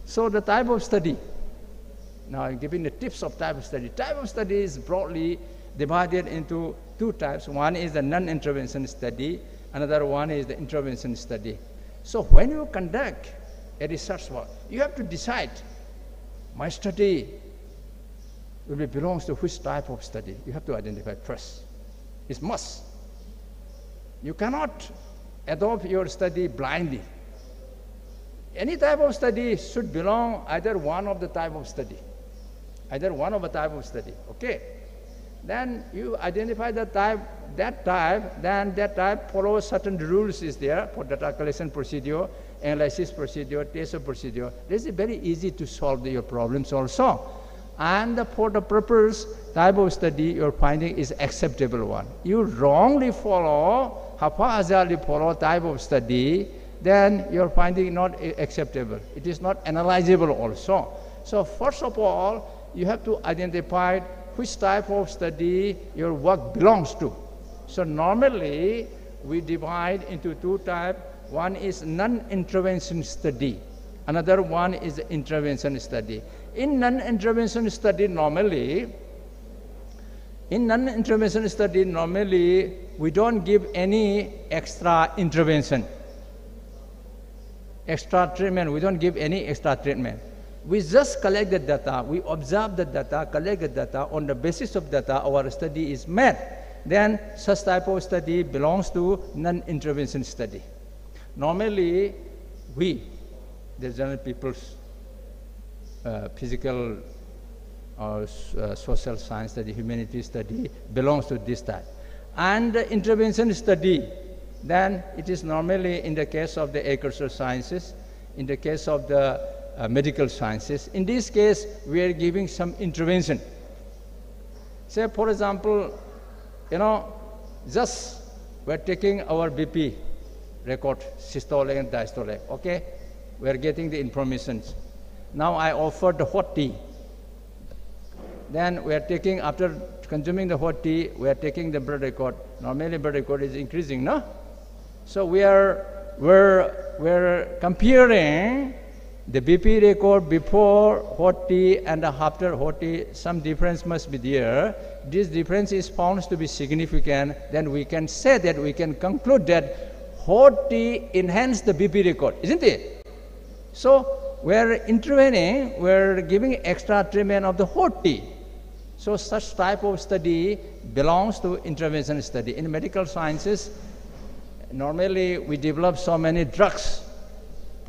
So the type of study. Now I'm giving the tips of type of study. Type of study is broadly divided into two types. One is the non-intervention study. Another one is the intervention study. So when you conduct a research work, you have to decide, my study belongs to which type of study. You have to identify first. It's must. You cannot adopt your study blindly. Any type of study should belong either one of the type of study. Either one of a type of study. Okay? Then you identify the type, then that type follows certain rules is there for data collection procedure, analysis procedure, test procedure. This is very easy to solve your problems also. And for the purpose type of study, your finding is acceptable one. You wrongly follow, haphazardly follow type of study, then your finding not acceptable. It is not analyzable also. So first of all, you have to identify which type of study your work belongs to. So normally, we divide into two types. One is non-intervention study. Another one is intervention study. In non-intervention study, normally, we don't give any extra intervention. Extra treatment, we don't give any extra treatment. We just collect the data, we observe the data, collect the data. On the basis of data, our study is made. Then such type of study belongs to non-intervention study. Normally, we, the general people's physical or social science study, humanities study, belongs to this type. And the intervention study, then it is normally in the case of the agricultural sciences, in the case of the medical sciences. In this case, we are giving some intervention. Say, for example, just we're taking our BP record, systolic and diastolic, okay? We're getting the information. Now I offered the hot tea. Then we are taking, after consuming the hot tea, we are taking the blood record. Normally blood record is increasing, no? So we're comparing the BP record before hot tea and after hot tea. Some difference must be there. This difference is found to be significant. Then we can say that, we can conclude that hot tea enhanced the BP record, isn't it? So we're intervening, we're giving extra treatment of the hot tea. So such type of study belongs to intervention study. In medical sciences, normally we develop so many drugs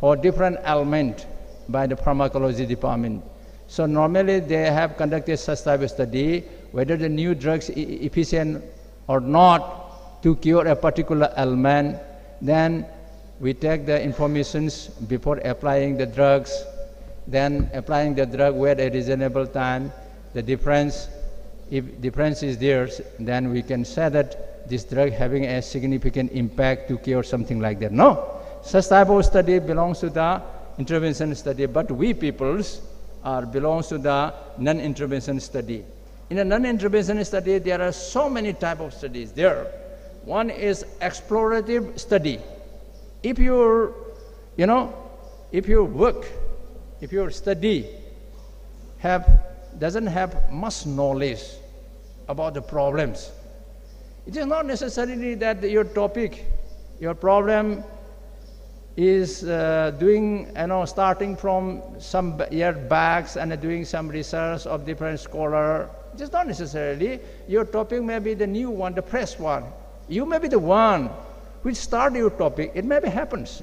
for different ailments by the pharmacology department. So normally they have conducted such type of study, whether the new drugs efficient or not to cure a particular ailment. Then we take the informations before applying the drugs, then applying the drug with a reasonable time. The difference, if difference is there, then we can say that this drug having a significant impact to cure something like that. No, such type of study belongs to the intervention study, but we peoples belongs to the non-intervention study. In a non-intervention study, there are so many type of studies there. One is explorative study. If your work if your study doesn't have much knowledge about the problems, it is not necessarily that your topic, your problem is starting from some year backs and doing some research of different scholar. It is not necessarily. Your topic may be the new one, the fresh one. You may be the one which start your topic. It maybe happens,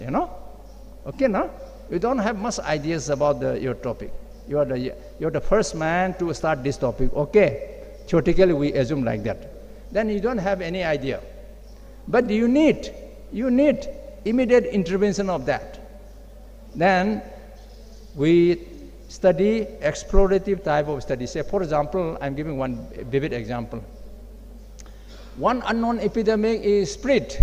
Okay, no? You don't have much ideas about your topic. You're the first man to start this topic. Okay, theoretically we assume like that. Then you don't have any idea. But you need immediate intervention of that. Then we study explorative type of study. Say, for example, I'm giving one vivid example. One unknown epidemic is spread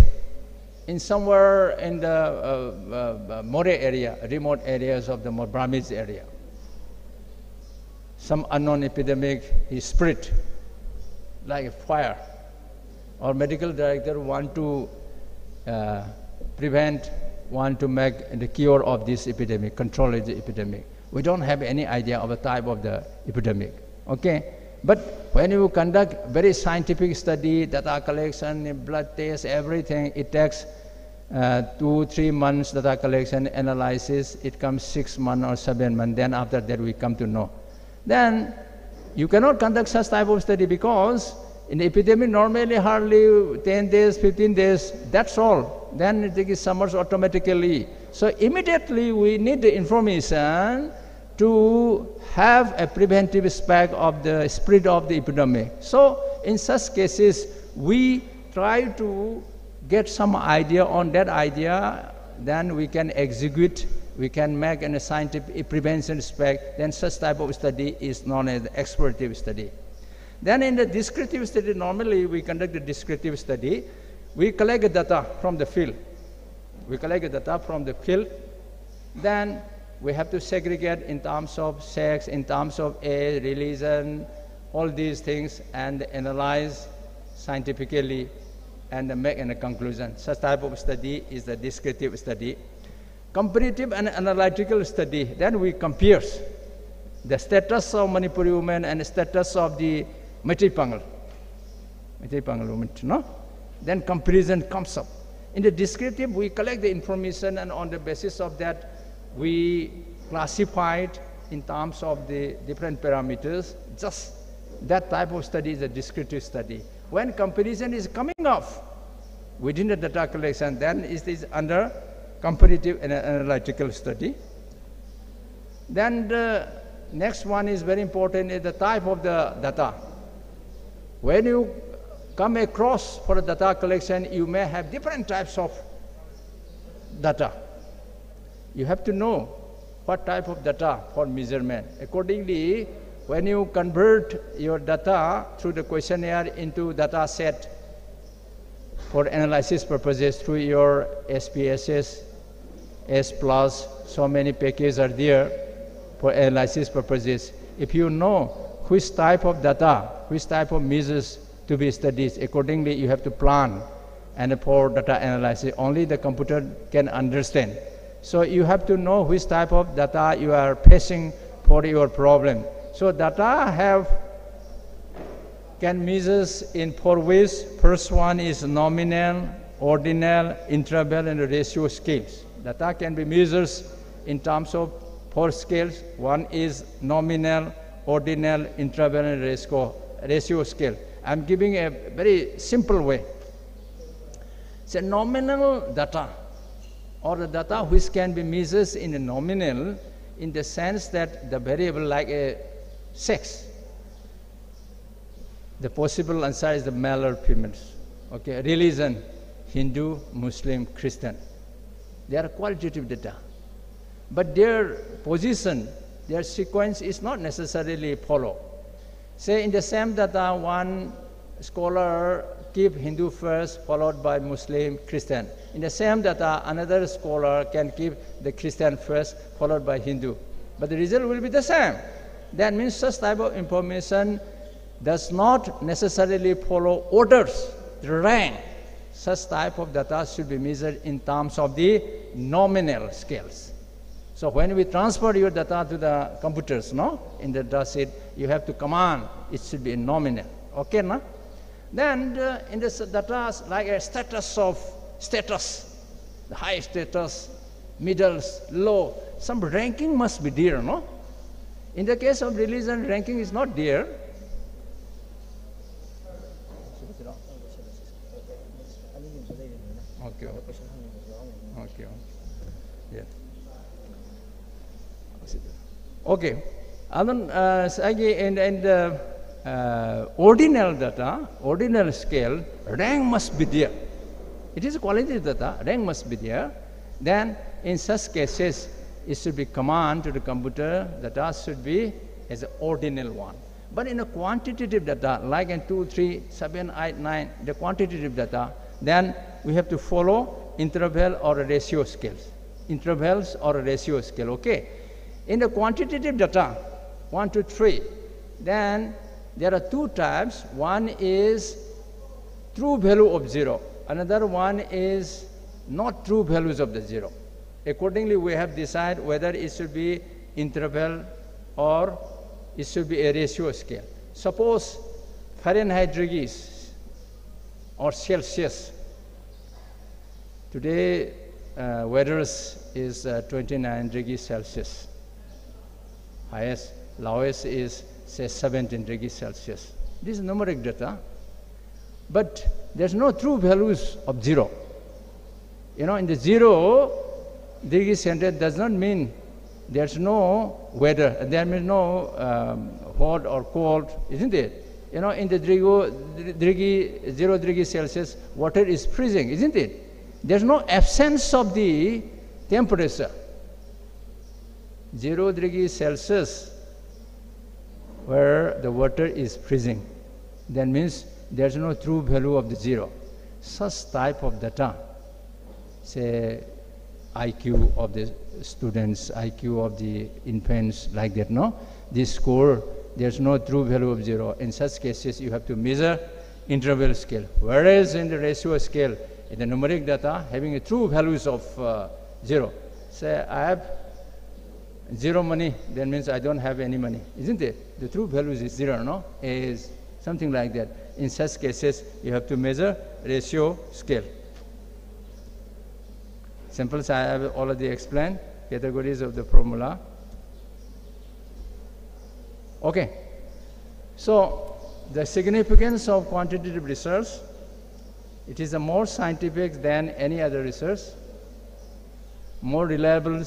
in somewhere in the More area, remote areas of the Brahmins area. Some unknown epidemic is spread like a fire. Our medical director want to want to make the cure of this epidemic, control the epidemic. We don't have any idea of the type of the epidemic, okay? But when you conduct very scientific study, data collection, blood test, everything, it takes 2-3 months data collection, analysis, it comes 6 months or 7 months, then after that we come to know. Then you cannot conduct such type of study because in the epidemic normally hardly 10 days, 15 days, that's all. Then it is summers automatically. So immediately we need the information to have a preventive aspect of the spread of the epidemic. So in such cases, we try to get some idea on that idea, then we can execute, we can make a scientific prevention aspect, then such type of study is known as the explorative study. Then in the descriptive study, normally we conduct the descriptive study. We collect data from the field. Then we have to segregate in terms of sex, in terms of age, religion, all these things, and analyze scientifically and make a conclusion. Such type of study is the descriptive study. Comparative and analytical study, then we compare the status of Manipuri women and the status of the Meitei women, no? Then comparison comes up. In the descriptive, we collect the information, and on the basis of that, we classify it in terms of the different parameters. Just that type of study is a descriptive study. When comparison is coming off within the data collection, then it is under comparative and analytical study. Then the next one is very important, is the type of the data. When you come across for the data collection, you may have different types of data. You have to know what type of data for measurement. Accordingly, when you convert your data through the questionnaire into data set for analysis purposes through your SPSS, S+, so many packages are there for analysis purposes. If you know which type of data, which type of measures to be studied, accordingly you have to plan, and for data analysis only the computer can understand. So you have to know which type of data you are facing for your problem. So data can measures in 4 ways. First one is nominal, ordinal, interval, and ratio scales. Data can be measured in terms of 4 scales. One is nominal, ordinal, interval, and ratio scale. I'm giving a very simple way. It's a nominal data, or the data which can be measured in a nominal, in the sense that the variable like a sex, the possible answer is the male or female. Okay, religion, Hindu, Muslim, Christian. They are qualitative data. But their position, their sequence is not necessarily followed. Say in the same data, one scholar keep Hindu first, followed by Muslim, Christian. In the same data, another scholar can keep the Christian first, followed by Hindu. But the result will be the same. That means such type of information does not necessarily follow orders, the rank. Such type of data should be measured in terms of the nominal scales. So when we transfer your data to the computers, no, in the data sheet, you have to command, it should be nominal, okay, no? Then in this data, like a status, the high status, middles, low, some ranking must be there, no? In the case of religion, ranking is not there. Okay. Okay. Yeah. Okay. And then, in the ordinal data, ordinal scale, rank must be there. It is qualitative data, rank must be there. Then, in such cases, it should be command to the computer, data should be as an ordinal one. But in a quantitative data, like in 2, 3, 7, 8, 9, the quantitative data, then we have to follow interval or a ratio scales. Intervals or a ratio scale, okay? In the quantitative data, 1 to 3, then there are two types. One is true value of 0. Another one is not true values of the 0. Accordingly, we have decided whether it should be interval or it should be a ratio scale. Suppose Fahrenheit degrees or Celsius. Today, weather is 29 degrees Celsius. Highest, lowest is say 17 degrees Celsius. This is numeric data, but there's no true values of 0. You know, in the 0 degree centigrade does not mean there's no weather, there means no hot or cold, isn't it? You know, in the 0 degree Celsius, water is freezing, isn't it? There's no absence of the temperature. 0 degree Celsius, where the water is freezing, that means there's no true value of the 0. Such type of data, say IQ of the students, IQ of the infants, like that, no? This score, there's no true value of 0. In such cases, you have to measure interval scale. Whereas in the ratio scale, in the numeric data, having a true values of 0. Say, I have 0 money, that means I don't have any money, isn't it? The true values is 0, no? Is something like that. In such cases, you have to measure ratio scale. Simples I have already explained, categories of the formula. Okay. So, the significance of quantitative research, it is a more scientific than any other research, more reliable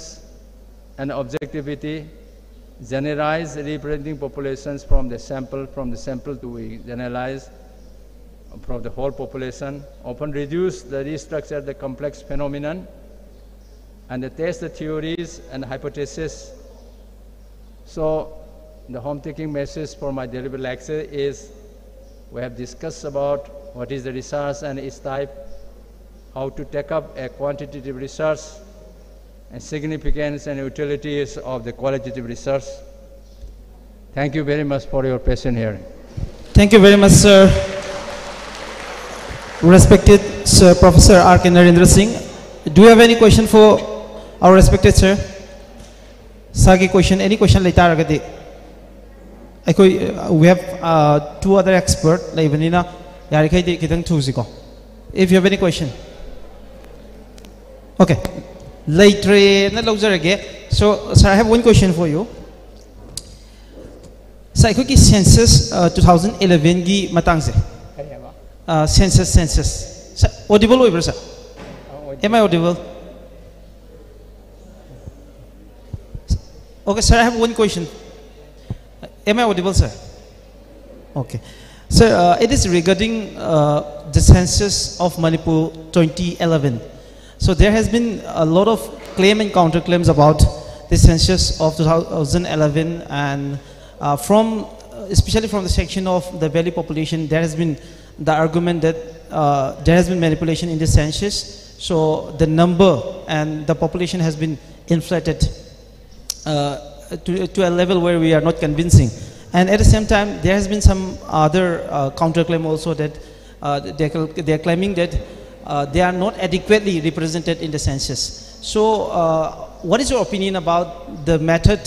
and objectivity, generalize representing populations from the sample to we generalize from the whole population, often reduce the restructure the complex phenomenon, and test the theories and hypotheses. So the home-taking message for my delivery lecture is we have discussed about what is the research and its type, how to take up a quantitative research, and significance and utilities of the qualitative research. Thank you very much for your patient hearing. Thank you very much, sir. Respected Sir Professor R. K. Narendra Singh. Do you have any question for our respected sir? Sagi question, any question later agadi? We have two other experts. If you have any question. Okay. Later, so sir, I have one question for you. Sir, I census 2011 gi matang se. Census. Sir, audible over, sir? Am I audible? Okay, sir, I have one question. Am I audible, sir? Okay. Sir, it is regarding the census of Manipur 2011. So there has been a lot of claim and counterclaims about the census of 2011, and especially from the section of the valley population, there has been the argument that there has been manipulation in the census. So the number and the population has been inflated to a level where we are not convincing. And at the same time, there has been some other counterclaim also that they are claiming that they are not adequately represented in the census. So what is your opinion about the method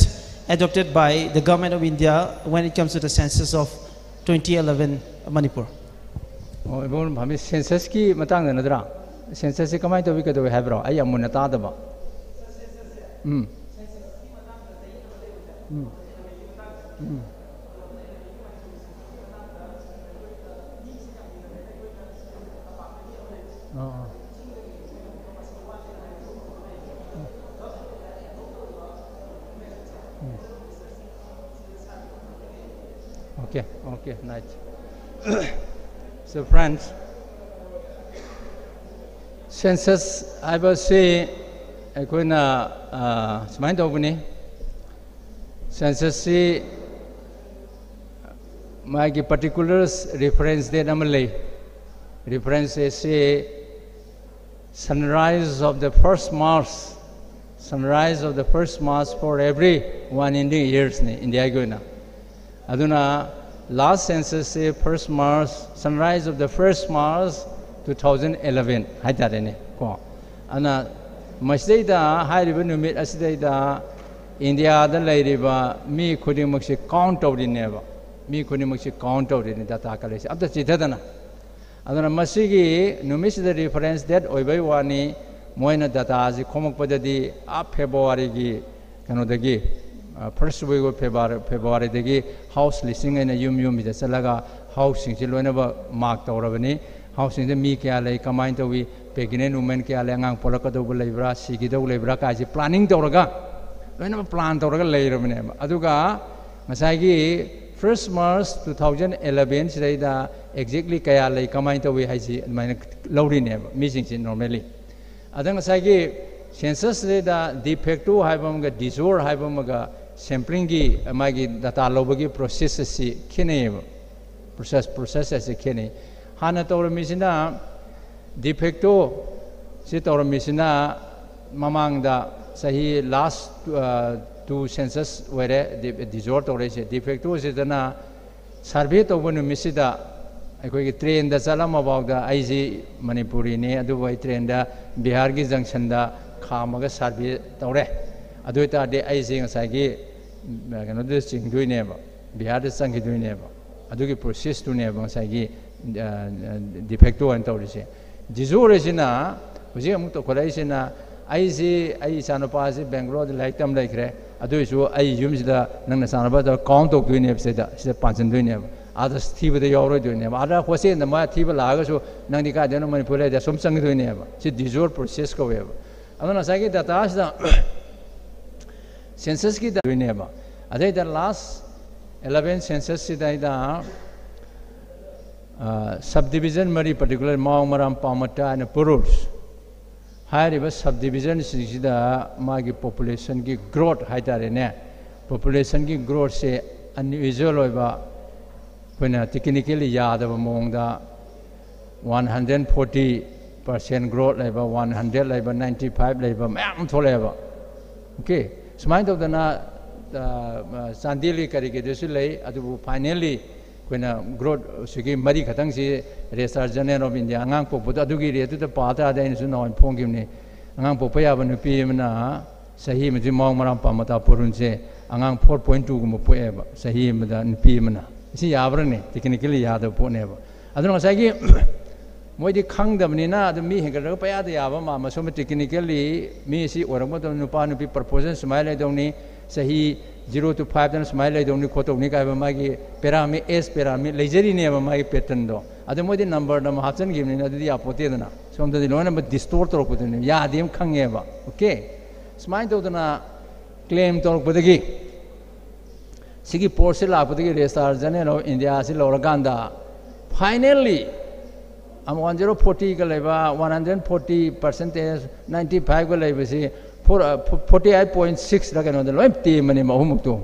adopted by the government of India when it comes to the census of 2011 Manipur? Oh, everyone, hami census ki matang na nadra. Census ki kamay to we kado have ro. Ay amun nata daba. Okay, okay, nice. So friends, census, I will say, I could mind opening. Census see my particulars reference the anomaly. Reference say sunrise of the first Mars. Sunrise of the first Mars for every 1 in the years in the Aguna. Aduna last census say first Mars, sunrise of the first Mars 2011. Haidane ko. Ana masdeda high revenue meet asdeda India the ladiba me could count out in never. Me could count out in data college. After Chitadana. Adana Masigi numis the reference that Oibaiwani Moina data as a comic padadi up February Kanodagi. First week of February, the house listing and a yum is a salaga housing children marked over housing the Mika like a mind of we Pegin women Kalang Polakado Labra, Sigido Labra, as planning Doraga. Whenever plant or later name. Aduga Masagi 1st March 2011 said exactly Kaya like a mind of we has loading name, missing normally. Adang census said defecto Hibamaga, disor Hibamaga. Sampling gi magi data lobagi process si kene process as kene hana tor misina defecto si tor misina mamang da sahi last two census where resort or defecto is dana survey to one misida I train the salam about the IZ manipuri ne adu by train the Bihar gi junction da khamaga survey tore aduita de IZ ngasagi another thing doing never. Bihar the Sangi doing never. Aduki process to never Sagi defecto and Taurisi. Jizuresina, Museum to Kolasina, I see I Sanopasi, Bangalore, the like them like Adu, I use the Nanasanaba, count of doing never said that, said Pansan doing never. Others Tiva the Yoro doing never. Other was in the Mativa Lagos, Nandika, the Manipulate, the Sumsang doing never. She dissolved process however. I don't know, Sagi that asked the census ki doing never. I think the last 11 census is the subdivision, very particular Maomaram, Pamata, and Purus. Higher subdivision is the Magi population ki growth higher population ki growth say unusual over when technically yard among the 140% growth level, 100 level, 95 level, level. Okay. Smile of the Sandili Karikidusule, Adu finally, when growth Sugi Mari Katangsi, Resar General of India, Angampo, but Adugi to the Pata, then is no Pongimni, Angampo Payavanu Pimana, Sahim Jimong Pamata Purunse, Angam 4.2 Mupoeva, Sahim than Pimana. See Abrani, technically Yada Poneva. I don't know, Sagi. Moidi Kang the Nina, the me, Paya the Avama, so technically, me see or a mother Nupanupi proposal, smile only, say he 0 to 5 and smile only Kotonika Magi, Perami, S Perami, Legeri never my petendo. Other more number of Hudson given in the Apotena. Some of the loan but distort or put in Yadim Kang Eva. Okay. Smile to the claim talk with the gig. Sigi Porcela, Apotiki, Restar, Zanero, India, Siloraganda. Finally, I'm 140 140%, 95 48.6 like the loin team and Mahumutu.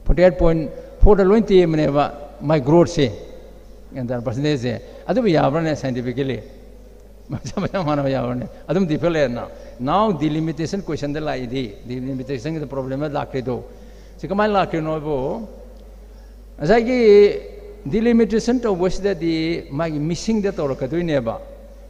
48.4 the loin team and my growth say. And that percentage, I do be average scientifically. Adam different now. Now the limitation question the idea, the limitation is the problem of Lakido. So come on, Lakino. As I give the limitation to which that the missing that or Katuineba,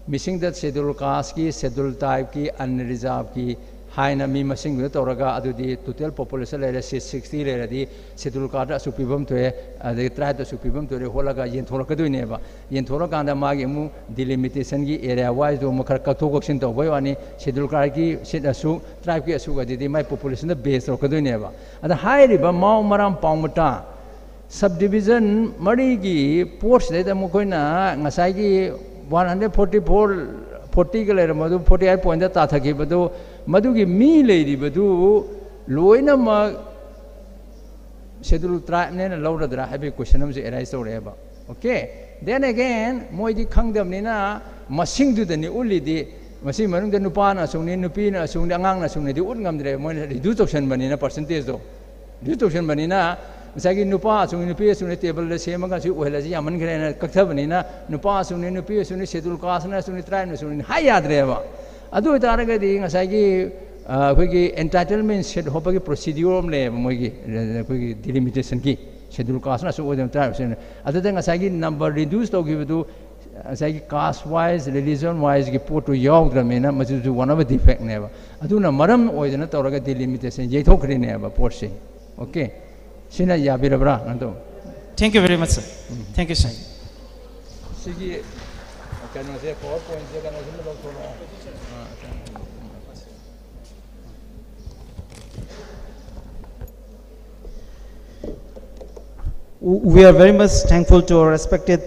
missing that schedule caste ki, schedule type ki, unreserved ki, haina mi masing du toraga adudi total population lere 60 lere di schedule card asu pibam to ade tribe to supibam to holaga yen thoraka du ne ba yen thoraka anda magi mu delimitation gi area wise do mo khar ka thok oksin to boy ani schedule card gi sit asu tribe gi asu ga di mai population da base ro ka du ne ba ada hai ri ba mau maram paumata subdivision mari gi ports de da mo koina ngasai gi 140 ga lere madu 48 point da ta thaki badu madu gi mi leiri badu loina ma schedule tribe ne na lawra dra have question am je arise ore ba okay then again moi di khangdam ni na masing du da ni uli di masing manung da nupa na sung ni nupi na sung ni angang na sung ni di ut ngam dre moi reduce option bani na percentage do reduce option bani na misagi nupa sung nupi sung ni table le sema ga su ohla ji yaman gre na kaktha bani na nupa sung ni nupi sung ni schedule class na sung ni tribe na sung ni hai yad re ba adu tara ga di ngasagi khoi entitlement set hopagi procedure om le moi gi khoi delimitation ki schedule caste na so odem tribe sen adu da ngasagi number reduce to gi du ngasagi caste wise religion wise gi pot to yaw dra me na maju one of the defect ne ba adu na maram oidana toraga delimitation ye thokri ne ba pot se okay sina ya birabra nanto Thank you very much, sir. Thank you, sir. Sigi kano se PowerPoint je kano se lo thola We are very much thankful to our respected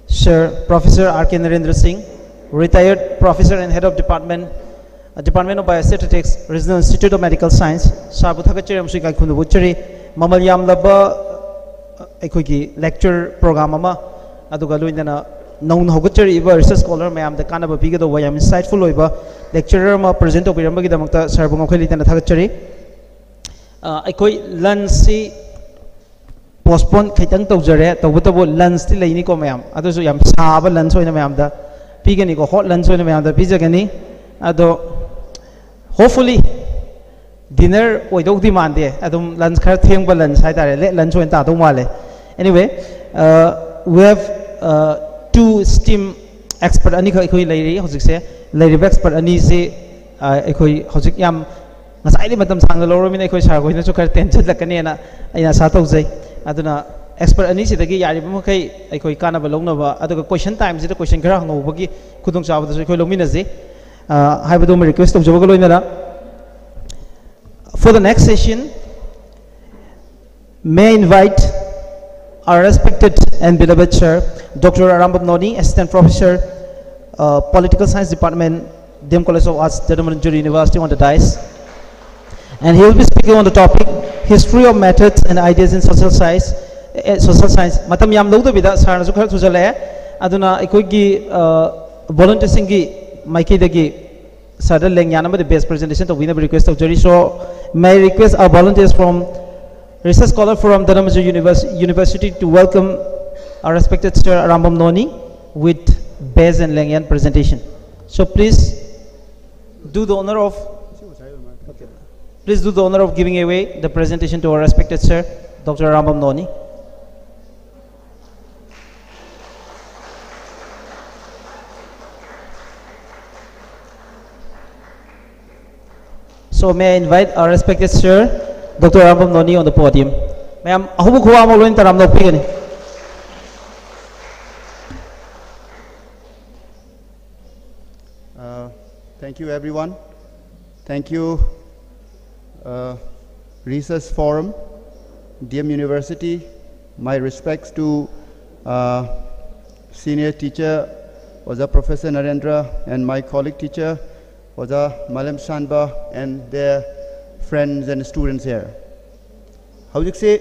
Sir Professor R.K. Narendra Singh, retired professor and head of Department of Biostatistics, Regional Institute of Medical Science. Sabu thakachari amsui kai khunu buchari mamal yam laba ekhoi lecture program ama aduga loinana naun hogachari iba research scholar mayam da kana ba bigado wa yam insightful oiba lecturer ma present obiramba gi damakta sir bunga khali tana thakachari ekhoi lunch si postpone kaitang tawjare tawbutabo lunch ti leini ko mayam adusu yam saba lunch oina mayam da pigani ko hot lunch oina mayam da pijagani ado hopefully dinner oidok demand adum lunch khar thengba lunch hai tare le lunch oina ta do male anyway we have two STEAM expert ani khoi leiri hojik se leiri expert ani se khoi hojik yam ngasai li matam sang lo ro min khoi sar khoi na chu khar tension lakani na aina sa tau jai aduna expert ani si dagi yari bama kai khoi kana ba longna ba aduga question time si da question khara hango bagi khudong chaw da khoi longmina je hai ba do me request to jogo loina na for the next session may I invite our respected and beloved sir Dr. Arambab Noni, Assistant Professor, Political Science Department, DM College of Arts, Dedamanguri University on the dais. And he will be speaking on the topic, History of Methods and Ideas in Social Science. Matam yam lawda bida sarna su khar thujale aduna ekoi gi volunteer singi maiki dagi sada lengyana ba the best presentation to win a request of jury. So may I request our volunteers from research scholar from Dedamanguri University to welcome our respected Sir Arambab Noni with Bez and Lengyan presentation. So please do the honor of giving away the presentation to our respected Sir Dr. Arambab Noni. So may I invite our respected Sir Dr. Arambab Noni on the podium. Ma'am, ahubu khuwa mo loin taram nok pigani. Thank you, everyone. Thank you, Research Forum, DM University. My respects to senior teacher, was Professor Narendra, and my colleague teacher, was Malam Shanba, and their friends and students here. How do you say,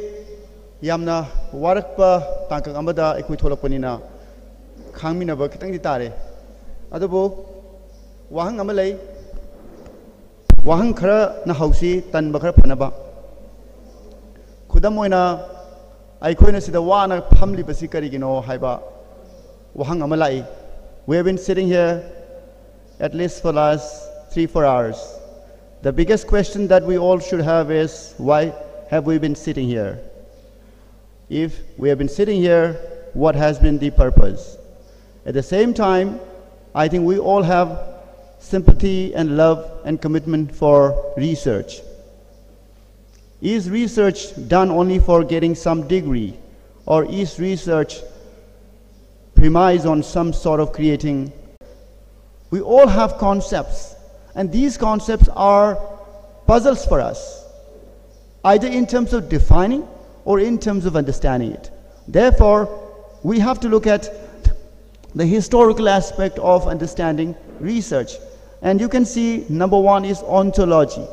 Yamna, Warakpa, Tankang Amada, Equitolapanina, Kangmina Bakatang Ditare. Adabo, Wahang Amalay, Wahang Kara Nahausi, Tan Bakar Panaba. Kudamoina, I couldn't see the one Pamli Basikarigino, Haiba, Wahang Amalai. We have been sitting here at least for the last 3-4 hours. The biggest question that we all should have is, why have we been sitting here? If we have been sitting here, what has been the purpose? At the same time, I think we all have sympathy and love and commitment for research? Is research done only for getting some degree, or is research premise on some sort of creating? We all have concepts, and these concepts are puzzles for us, either in terms of defining or in terms of understanding it. Therefore, we have to look at the historical aspect of understanding research. And you can see number one is ontology.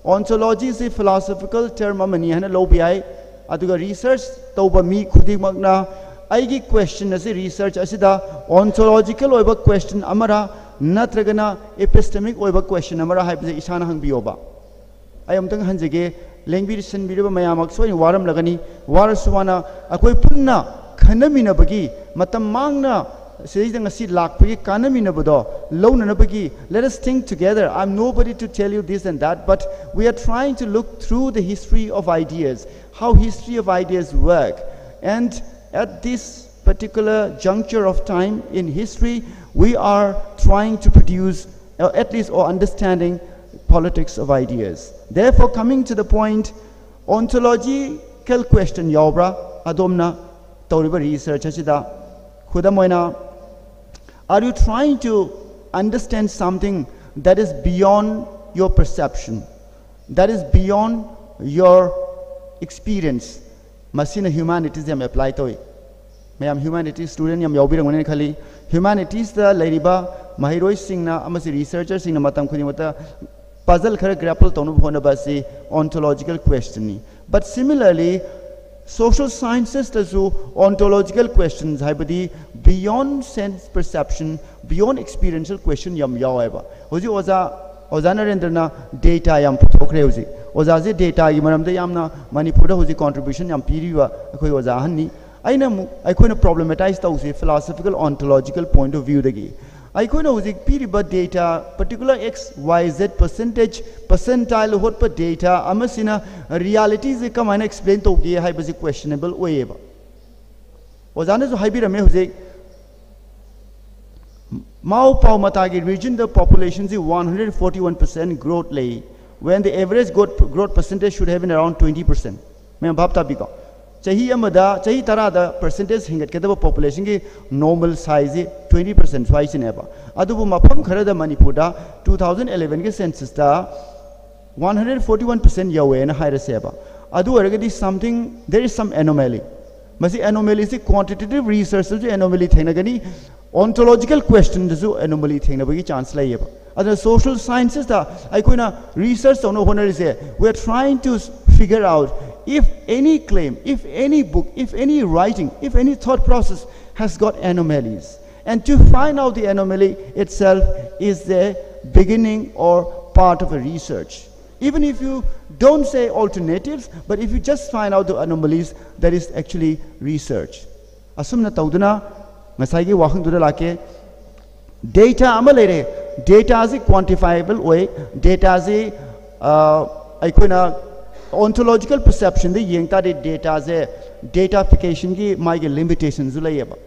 Ontology is a philosophical term amani hana lobi ai aduga research toba mi khudimagna aigi question as research asida ontological oiba question amara natragana epistemic oiba question amara haibse isana hangbiyoba ai amtang hanjege language sanbiriba mayamak soi waram lagani warasuwana akoi punna khanamina bagi matam mangna let us think together. I'm nobody to tell you this and that, but we are trying to look through the history of ideas, how history of ideas work. And at this particular juncture of time in history, we are trying to produce, at least, or understanding politics of ideas. Therefore, coming to the point, ontological question, Yaubra, Adomna, Tauriba research, Hudamoina. Are you trying to understand something that is beyond your perception, that is beyond your experience? Masina humanities yam apply to it. Mayam humanities student yam yaubirang mane khali humanities the lariba mahiroi singna amasi researchers singna matam khudi mata puzzle khara grapple tonu bhona basi ontological question. But similarly, social sciences tazu ontological questions haibadi beyond sense perception, beyond experiential question yam yawaiba. Hoji oza narendra data yam puthokre hoji. Oza je data gi maramda yamna manipur da hoji contribution yam piriwa akoi oza hanni. Aina aikoina problematize tausi philosophical ontological point of view dagi. Aikoina hoji piriba data particular x y z percentile hot per data amasina realities e kamaina explain to ge hai basi questionable oeba. Ozana jo haibirame hoji Mao Pao Matagi region the population is 141% growth lay when the average growth percentage should have been around 20%. May bhapta biko. Chahi amada chahi tara the percentage hingat kedaba population ki normal size 20% size neba. Adubu mapam khara da Manipur da 2011 ke census da 141% yawe na higher seba. Adu aragadi something there is some anomaly. Masi anomaly is quantitative research anomaly thenagani ontological question is anomaly thenabagi chance layeba. Other social sciences da aikoina research no honor is we are trying to figure out if any claim, if any book, if any writing, if any thought process has got anomalies. And to find out the anomaly itself is the beginning or part of a research. Even if you don't say alternatives, but if you just find out the anomalies, that is actually research. Asumna tauduna ngasai wakang dura lake data amalere data is quantifiable way data is aikoina ontological perception the yengta de data is datafication ki my limitations ulayeba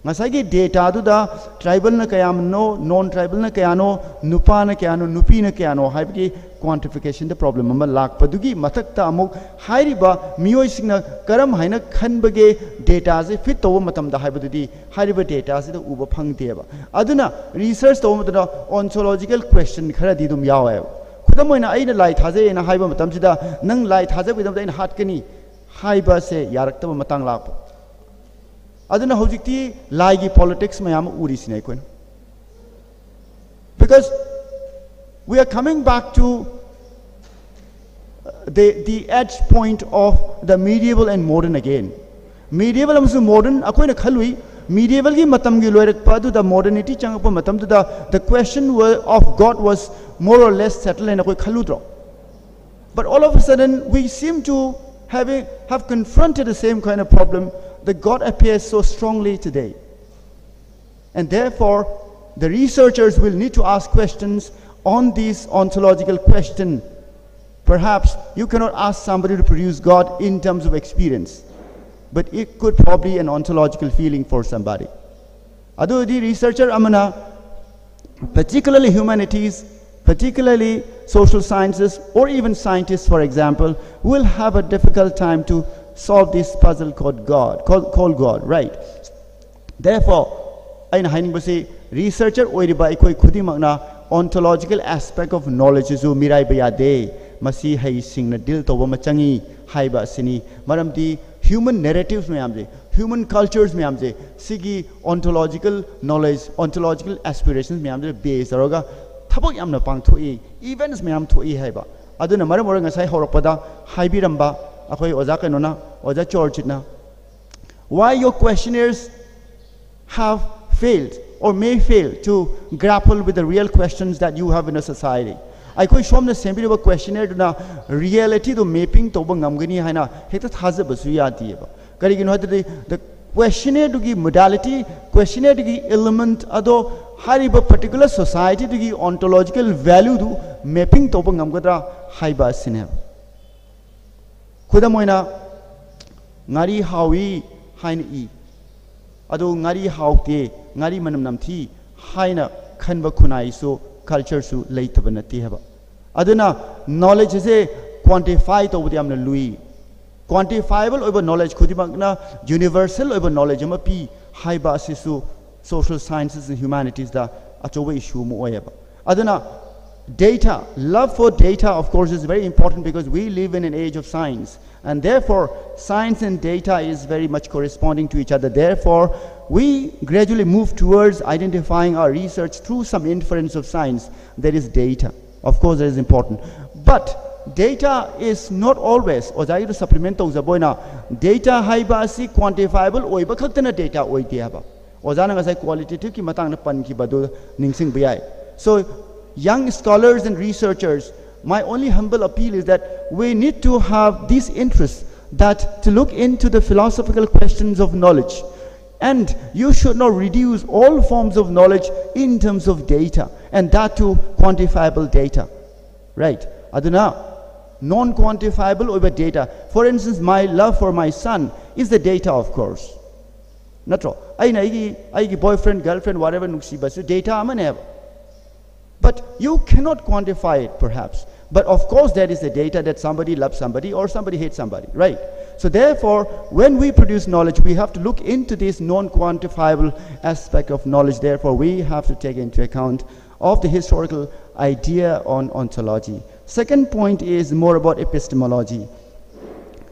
ngasai ki data du da tribal na kayam no non tribal na kayano nupa na kayano nupi na kayano hai ki quantification the problem ama lak padugi mathakta amuk hairiba miyoi singna karam haina khanbage data se fit to matam da haibadudi hairiba data se da uba phangteba aduna research to matana ontological question khara di dum yawa khudamoina aina lai thaje na haiba matam sida nang lai thaje bidam da ina hat kani haiba se yaraktaba matang lak aduna hojikti lai gi politics mayam uri sinai koin because we are coming back to the edge point of the medieval and modern again. Medieval and modern, akoina khalui medieval ki matam gi loirak padu the modernity changpa matam to the question of God was more or less settled and akoi khaludro. But all of a sudden we seem to have confronted the same kind of problem that God appears so strongly today. And therefore the researchers will need to ask questions on this ontological question. Perhaps you cannot ask somebody to produce God in terms of experience, but it could probably be an ontological feeling for somebody. Adu di researcher amana particularly humanities, particularly social sciences, or even scientists, for example, will have a difficult time to solve this puzzle called God, called God, right? Therefore, I say researcher oiriba ikoi khudimagna ontological aspect of knowledge is mirai bayade masi hai singna dil toba machangi haiba sini maramdi human narratives mayamje, human cultures mayamje, sigi ontological knowledge, ontological aspirations mayamje base aroga thabak yamna pangthoi events mayam thoi haiba aduna maram ora ngasai horapada haibiramba akoi oja kanona oja chorchitna why your questionnaires have failed or may fail to grapple with the real questions that you have in a society. I could show the same questionnaire to na reality to mapping to bangamgani haina heta thaza basuyati kari you know the questionnaire to give modality, questionnaire to give element ado hariba particular society to give ontological value to mapping to bangamgadra haiba sinem kudamoina ngari hawi hain e ado ngari haute ngari manam namthi haina khanba khunai so culture su leitabana nati haba aduna knowledge is a quantify to amna lui quantifiable over knowledge khudimagna universal over knowledge ama pi haiba sisu social sciences and humanities da achoba issue mo oyaba aduna data love for data of course is very important because we live in an age of science. And therefore, science and data is very much corresponding to each other. Therefore, we gradually move towards identifying our research through some inference of science. There is data. Of course, that is important. But data is not always, or I to supplement data haiba si quantifiable oiba khaktana data oitiaba. Or say qualitative ki matang na pan ki badu ningsing biyai. So young scholars and researchers, my only humble appeal is that we need to have this interest that to look into the philosophical questions of knowledge. And you should not reduce all forms of knowledge in terms of data, and that to quantifiable data. Right? Aduna, non-quantifiable over data. For instance, my love for my son is the data, of course. Not true. I boyfriend, girlfriend, whatever nuksiba, data amaneva. But you cannot quantify it, perhaps. But of course, there is the data that somebody loves somebody or somebody hates somebody, right? So therefore, when we produce knowledge, we have to look into this non-quantifiable aspect of knowledge. Therefore, we have to take into account of the historical idea on ontology. Second point is more about epistemology.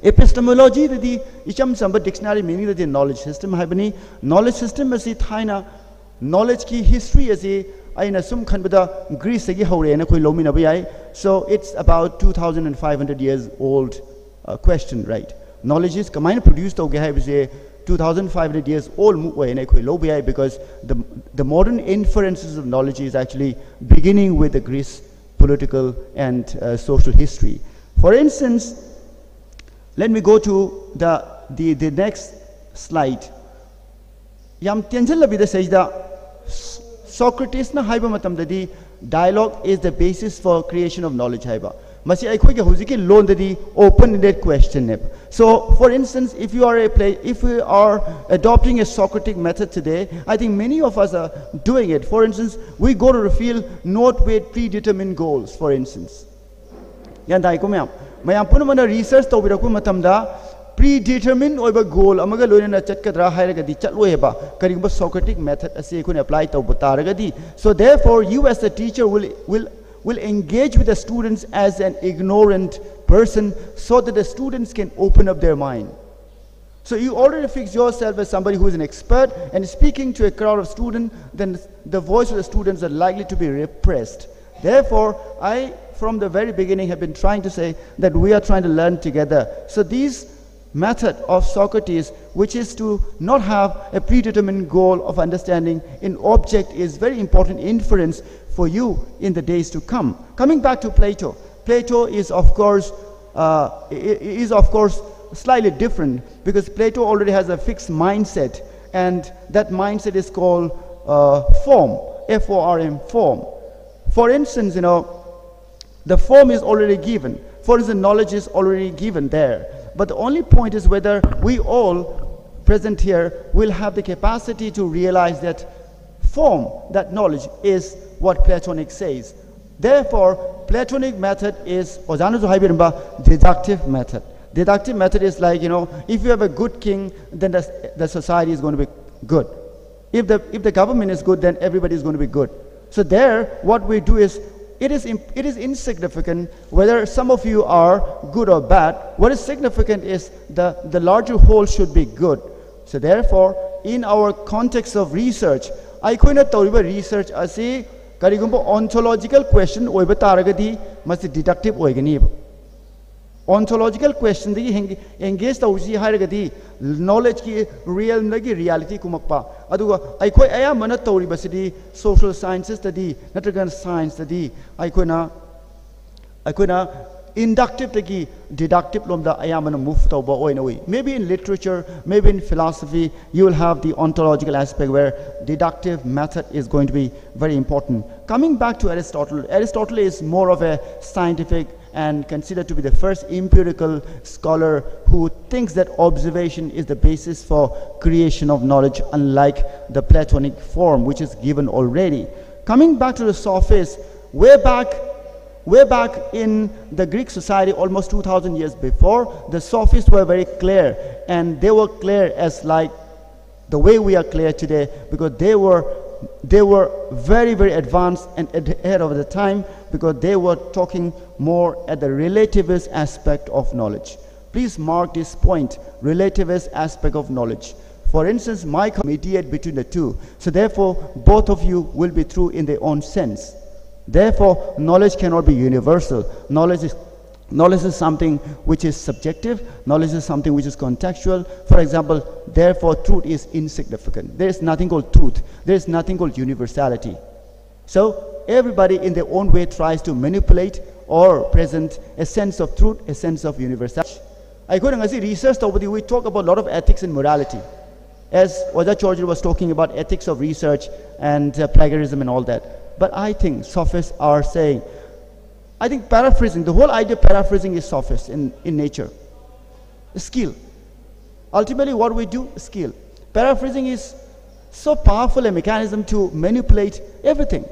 Epistemology, the icham samba dictionary meaning the knowledge system. Knowledge system is thaina knowledge ki history as a Greece so it's about 2,500 years old question, right? Knowledge is produced 2,500 years old because the modern inferences of knowledge is actually beginning with the Greece political and social history. For instance, let me go to the next slide. Yam says that Socrates na haiba matamdadi dialogue is the basis for creation of knowledge haiba. Masi ai khoi ke huziki loan dadi open-ended question. So, for instance, if we are adopting a Socratic method today, I think many of us are doing it. For instance, we go to the field not with predetermined goals. For instance, yandai ko mayam punamana research to biraku matamda. Predetermined over goal amaga loina chatkadra hairagadi chatloeba karigba Socratic method ase kun apply to butaragadi. So therefore you as a teacher will engage with the students as an ignorant person so that the students can open up their mind. So you already fix yourself as somebody who is an expert and speaking to a crowd of students, then the voice of the students are likely to be repressed. Therefore, I from the very beginning have been trying to say that we are trying to learn together. So these method of Socrates, which is to not have a predetermined goal of understanding an object, is very important inference for you in the days to come. Coming back to Plato, Plato is of course slightly different because Plato already has a fixed mindset, and that mindset is called form, F-O-R-M, form. For instance, the form is already given. For instance, knowledge is already given there. But the only point is whether we all present here will have the capacity to realize that form, that knowledge is what Platonic says. Therefore, Platonic method is deductive method. Deductive method is like, if you have a good king, then the society is going to be good. If the government is good, then everybody is going to be good. So there, what we do is, it is insignificant whether some of you are good or bad. What is significant is the larger whole should be good. So therefore, in our context of research, I couldn't tell you research as a ontological question oiba taragadi must deductive oigani. Ontological question engage tausi haragadi knowledge ki real nagi reality kumakpa aduga aikoi aya mana tauri basidi social sciences study natragan science study aikona inductive tagi deductive lomda aya mana move tauba oinoi. Maybe in literature, maybe in philosophy, you will have the ontological aspect where deductive method is going to be very important. Coming back to Aristotle, Aristotle is more of a scientific and considered to be the first empirical scholar who thinks that observation is the basis for creation of knowledge, unlike the Platonic form, which is given already. Coming back to the sophists, way back in the Greek society, almost 2,000 years before, the sophists were very clear, and they were clear as like the way we are clear today, because they were very, very advanced and ahead of the time, because they were talking more at the relativist aspect of knowledge. Please mark this point, relativist aspect of knowledge. For instance, my mediate between the two. So therefore, both of you will be true in their own sense. Therefore, knowledge cannot be universal. Knowledge is something which is subjective. Knowledge is something which is contextual. For example, therefore, truth is insignificant. There is nothing called truth. There is nothing called universality. So everybody in their own way tries to manipulate or present a sense of truth, a sense of universality. I couldn't see research over we talk about a lot of ethics and morality. As Waja Chaudhary was talking about ethics of research and plagiarism and all that. But I think sophists are saying, I think paraphrasing, the whole idea of paraphrasing is sophist in nature. Skill. Ultimately what we do, skill. Paraphrasing is so powerful a mechanism to manipulate everything.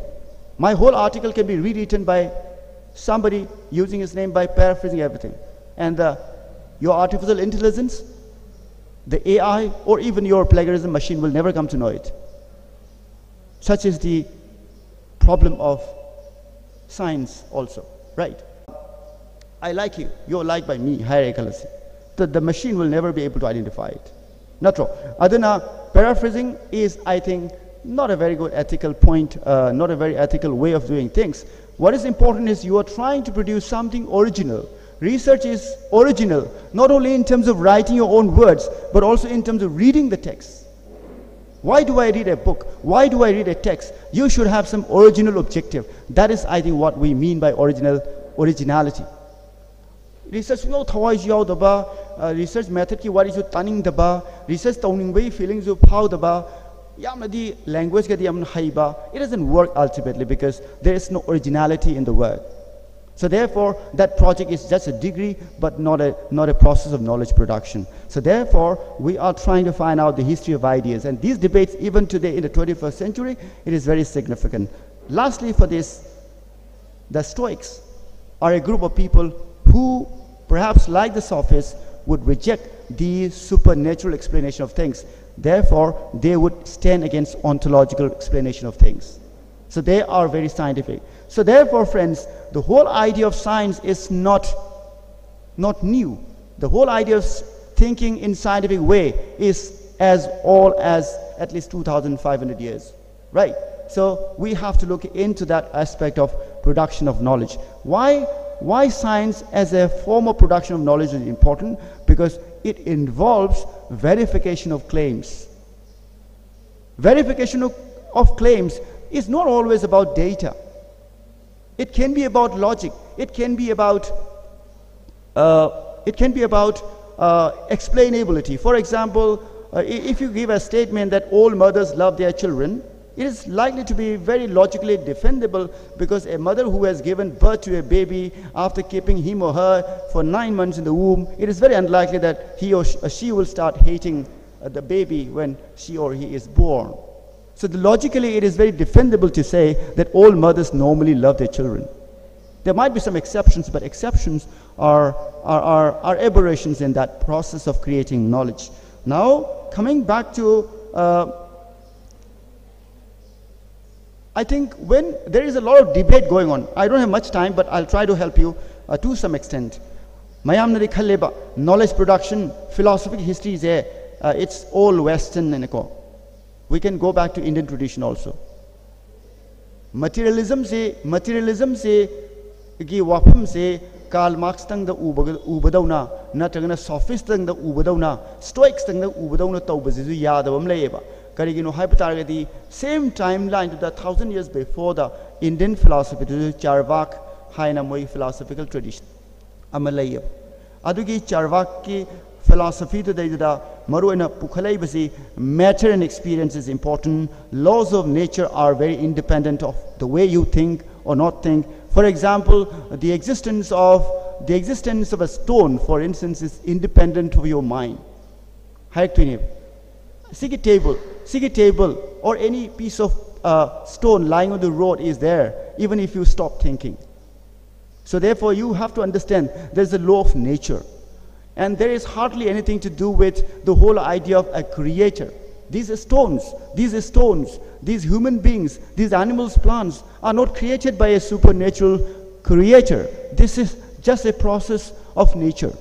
My whole article can be rewritten by somebody using his name by paraphrasing everything. And your artificial intelligence, the AI, or even your plagiarism machine will never come to know it. Such is the problem of science also, right? I like you, you're liked by me, hierarchically. The machine will never be able to identify it. Not true. Adana, paraphrasing is, I think, not a very good ethical point, not a very ethical way of doing things. What is important is you are trying to produce something original. Research is original, not only in terms of writing your own words, but also in terms of reading the text. Why do I read a book? Why do I read a text? You should have some original objective. That is, I think, what we mean by originality. Research no thawai jiao daba, research method ki what is you tunning daba, research towning way feelings you pow daba, yamadi language gadi yam haiba. It doesn't work ultimately because there is no originality in the work. So therefore, that project is just a degree, but not a process of knowledge production. So therefore, we are trying to find out the history of ideas. And these debates, even today in the 21st century, it is very significant. Lastly for this, the Stoics are a group of people who, perhaps like the sophists, would reject the supernatural explanation of things. Therefore, they would stand against ontological explanation of things. So they are very scientific. So therefore, friends, the whole idea of science is not new. The whole idea of thinking in scientific way is as old as at least 2,500 years, right? So we have to look into that aspect of production of knowledge. Why science as a form of production of knowledge is important? Because it involves verification of claims. Verification of claims is not always about data. It can be about logic. It can be about explainability. For example, if you give a statement that all mothers love their children, it is likely to be very logically defendable, because a mother who has given birth to a baby after keeping him or her for 9 months in the womb, it is very unlikely that he or she will start hating the baby when she or he is born. So logically, it is very defendable to say that all mothers normally love their children. There might be some exceptions, but exceptions are aberrations in that process of creating knowledge. Now, coming back to, I think when there is a lot of debate going on, I don't have much time, but I'll try to help you to some extent. Mayamnari khalleba knowledge production, philosophical history is it's all Western and we can go back to Indian tradition also. Materialism se ki wapam se Karl Marx tang da ubadauna natragana sophist tang da ubadauna stoics tang da ubadauna tawbazizu yadabam layeba karigino hypotargati same timeline to the 1,000 years before the Indian philosophy to Charvak haina moi philosophical tradition amalayeb adugi Charvak ki philosophy to the maruina pukhalai basi matter and experience is important. Laws of nature are very independent of the way you think or not think. For example, the existence of a stone, for instance, is independent of your mind. See a table or any piece of stone lying on the road is there, even if you stop thinking. So therefore, you have to understand there's a law of nature. And there is hardly anything to do with the whole idea of a creator. These stones, these human beings, these animals, plants are not created by a supernatural creator. This is just a process of nature.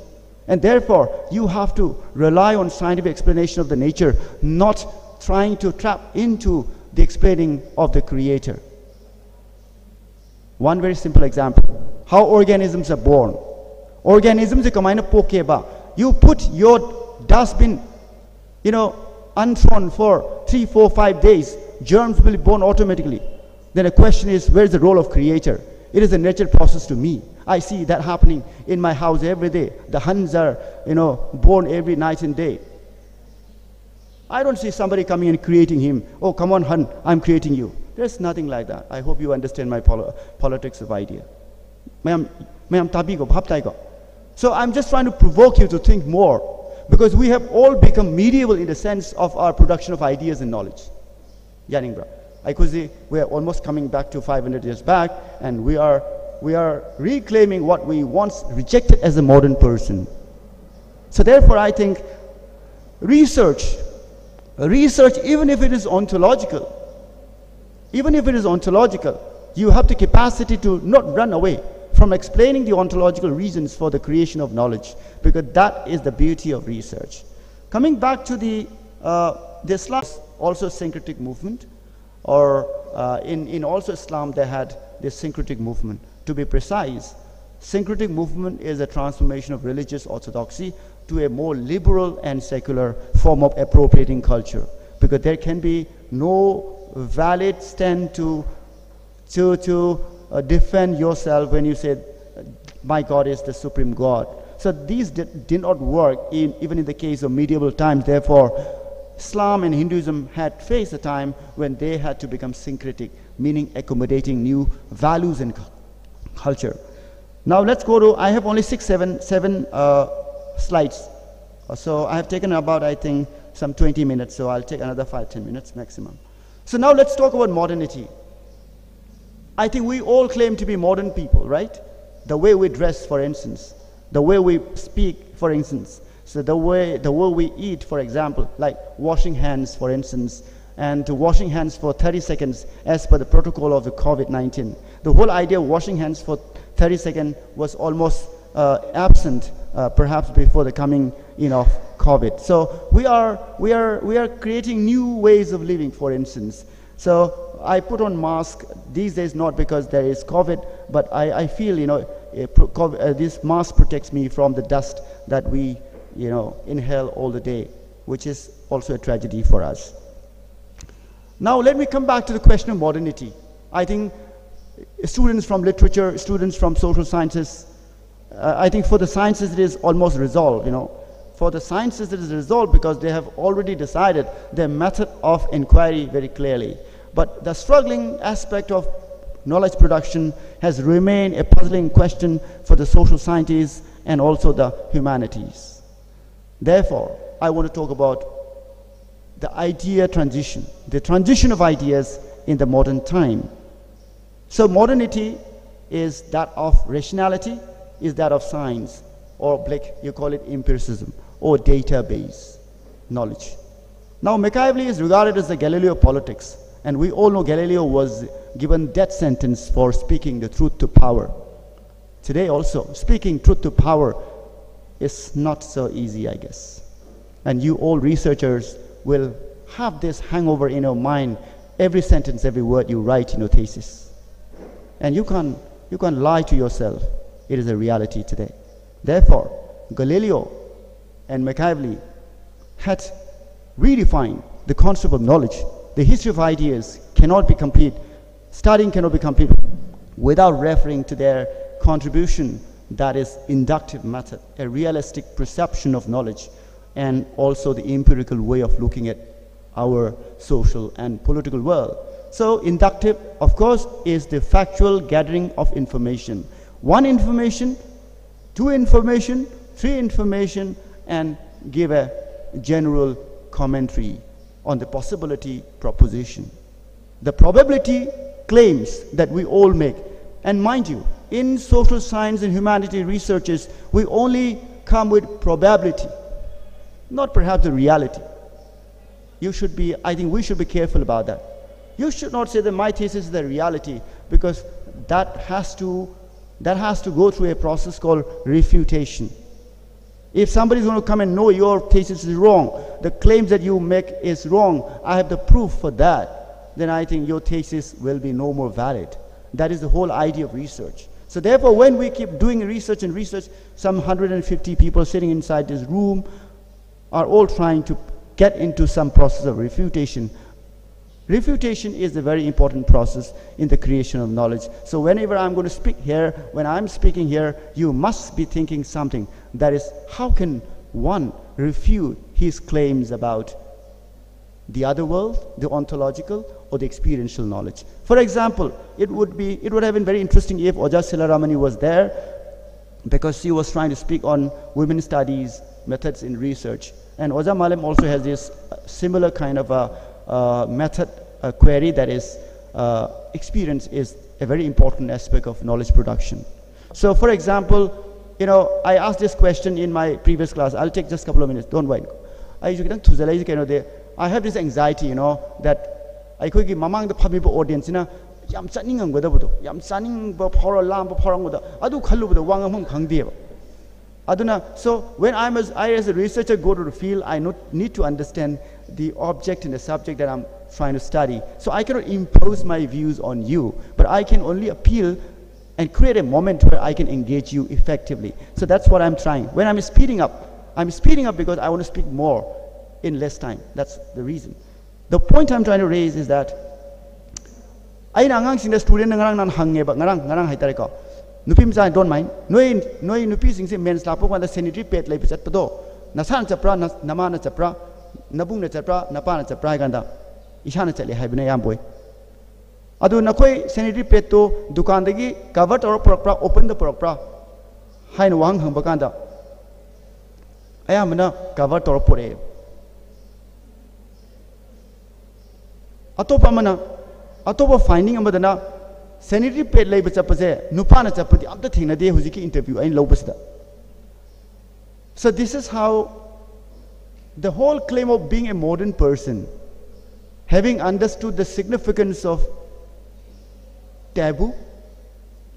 And therefore, you have to rely on scientific explanation of the nature, not trying to trap into the explaining of the creator. One very simple example, how organisms are born. Organisms you put your dustbin, unthrown for 3, 4, 5 days, germs will be born automatically. Then the question is, where is the role of creator? It is a natural process to me. I see that happening in my house every day. The hens are, born every night and day. I don't see somebody coming and creating him. Oh, come on, hun, I'm creating you. There's nothing like that. I hope you understand my politics of idea. So I'm just trying to provoke you to think more, because we have all become medieval in the sense of our production of ideas and knowledge. We are almost coming back to 500 years back, and we are reclaiming what we once rejected as a modern person. So therefore, I think research, even if it is ontological, you have the capacity to not run away from explaining the ontological reasons for the creation of knowledge, because that is the beauty of research. Coming back to the Islam, also syncretic movement, or in also Islam they had this syncretic movement. To be precise, syncretic movement is a transformation of religious orthodoxy to a more liberal and secular form of appropriating culture, because there can be no valid stand to defend yourself when you say, my God is the supreme God. So these did not work even in the case of medieval times. Therefore, Islam and Hinduism had faced a time when they had to become syncretic, meaning accommodating new values and culture. Now let's go to, I have only seven slides. So I have taken about, I think, some 20 minutes, so I'll take another 5-10 minutes maximum. So now let's talk about modernity. I think we all claim to be modern people, right? The way we dress, for instance, the way we speak, for instance, so the way we eat, for example, like washing hands, for instance, and washing hands for 30 seconds as per the protocol of the COVID-19. The whole idea of washing hands for 30 seconds was almost absent, perhaps before the coming of COVID. So we are creating new ways of living, for instance. So I put on mask these days not because there is COVID, but I feel this mask protects me from the dust that we inhale all the day, which is also a tragedy for us. Now let me come back to the question of modernity. I think students from literature, students from social sciences, I think for the sciences it is almost resolved. For the sciences it is resolved because they have already decided their method of inquiry very clearly. But the struggling aspect of knowledge production has remained a puzzling question for the social sciences and also the humanities. Therefore, I want to talk about the idea transition, the transition of ideas in the modern time. So modernity is that of rationality, is that of science, or like you call it empiricism, or database knowledge. Now Machiavelli is regarded as the Galileo of politics, and we all know Galileo was given death sentence for speaking the truth to power. Today also, speaking truth to power is not so easy, I guess. And you all researchers will have this hangover in your mind, every sentence, every word you write in your thesis. And you can't lie to yourself. It is a reality today. Therefore, Galileo and Machiavelli had redefined the concept of knowledge. The history of ideas cannot be complete, studying cannot be complete without referring to their contribution, that is inductive method, a realistic perception of knowledge, and also the empirical way of looking at our social and political world. So inductive, of course, is the factual gathering of information. One information, two information, three information, and give a general commentary on the possibility proposition. The probability claims that we all make. And mind you, in social science and humanity researches, we only come with probability, not perhaps the reality. I think we should be careful about that. You should not say that my thesis is the reality, because that has to go through a process called refutation. If somebody is going to come and know your thesis is wrong, the claims that you make is wrong, I have the proof for that, then I think your thesis will be no more valid. That is the whole idea of research. So therefore, when we keep doing research and research, some 150 people sitting inside this room are all trying to get into some process of refutation. Refutation is a very important process in the creation of knowledge. So whenever I'm going to speak here, when I'm speaking here, you must be thinking something. That is, how can one refute his claims about the other world, the ontological, or the experiential knowledge? For example, it would have been very interesting if Oja Silaramani was there, because she was trying to speak on women's studies, methods in research. And Oja Malem also has this similar kind of a method query, that is, experience is a very important aspect of knowledge production. So for example, I asked this question in my previous class. I'll take just a couple of minutes, don't worry. I have this anxiety, that I could give mamang the public audience, yam channing and whatever, yam channing for a lamp of Horanga, Adu Kalu the Wangam Kangdeva. Aduna, so when I as a researcher go to the field, I need to understand the object and the subject that I'm trying to study. So I cannot impose my views on you, but I can only appeal and create a moment where I can engage you effectively. So that's what I'm trying. When I'm speeding up because I want to speak more in less time. That's the reason. The point I'm trying to raise is that I student Nupi don't mind. Noi nupi sing men's lapo when the sanitary pet like Pado. Nasan Chapra, Namana Chapra, Nabuna Chapra, Napana Chapra Ganda. Ishana Chali Habina boy. Adu Nakoi sanitary pet to Dukandagi, covered or propra, open the propra. Hain Wang Humbakanda. I am na covered or pore. Atopa finding about the sanitary pet labor chapase, Nupana chapati, up the thing a day who's interview and lobesta. So this is how the whole claim of being a modern person, having understood the significance of taboo,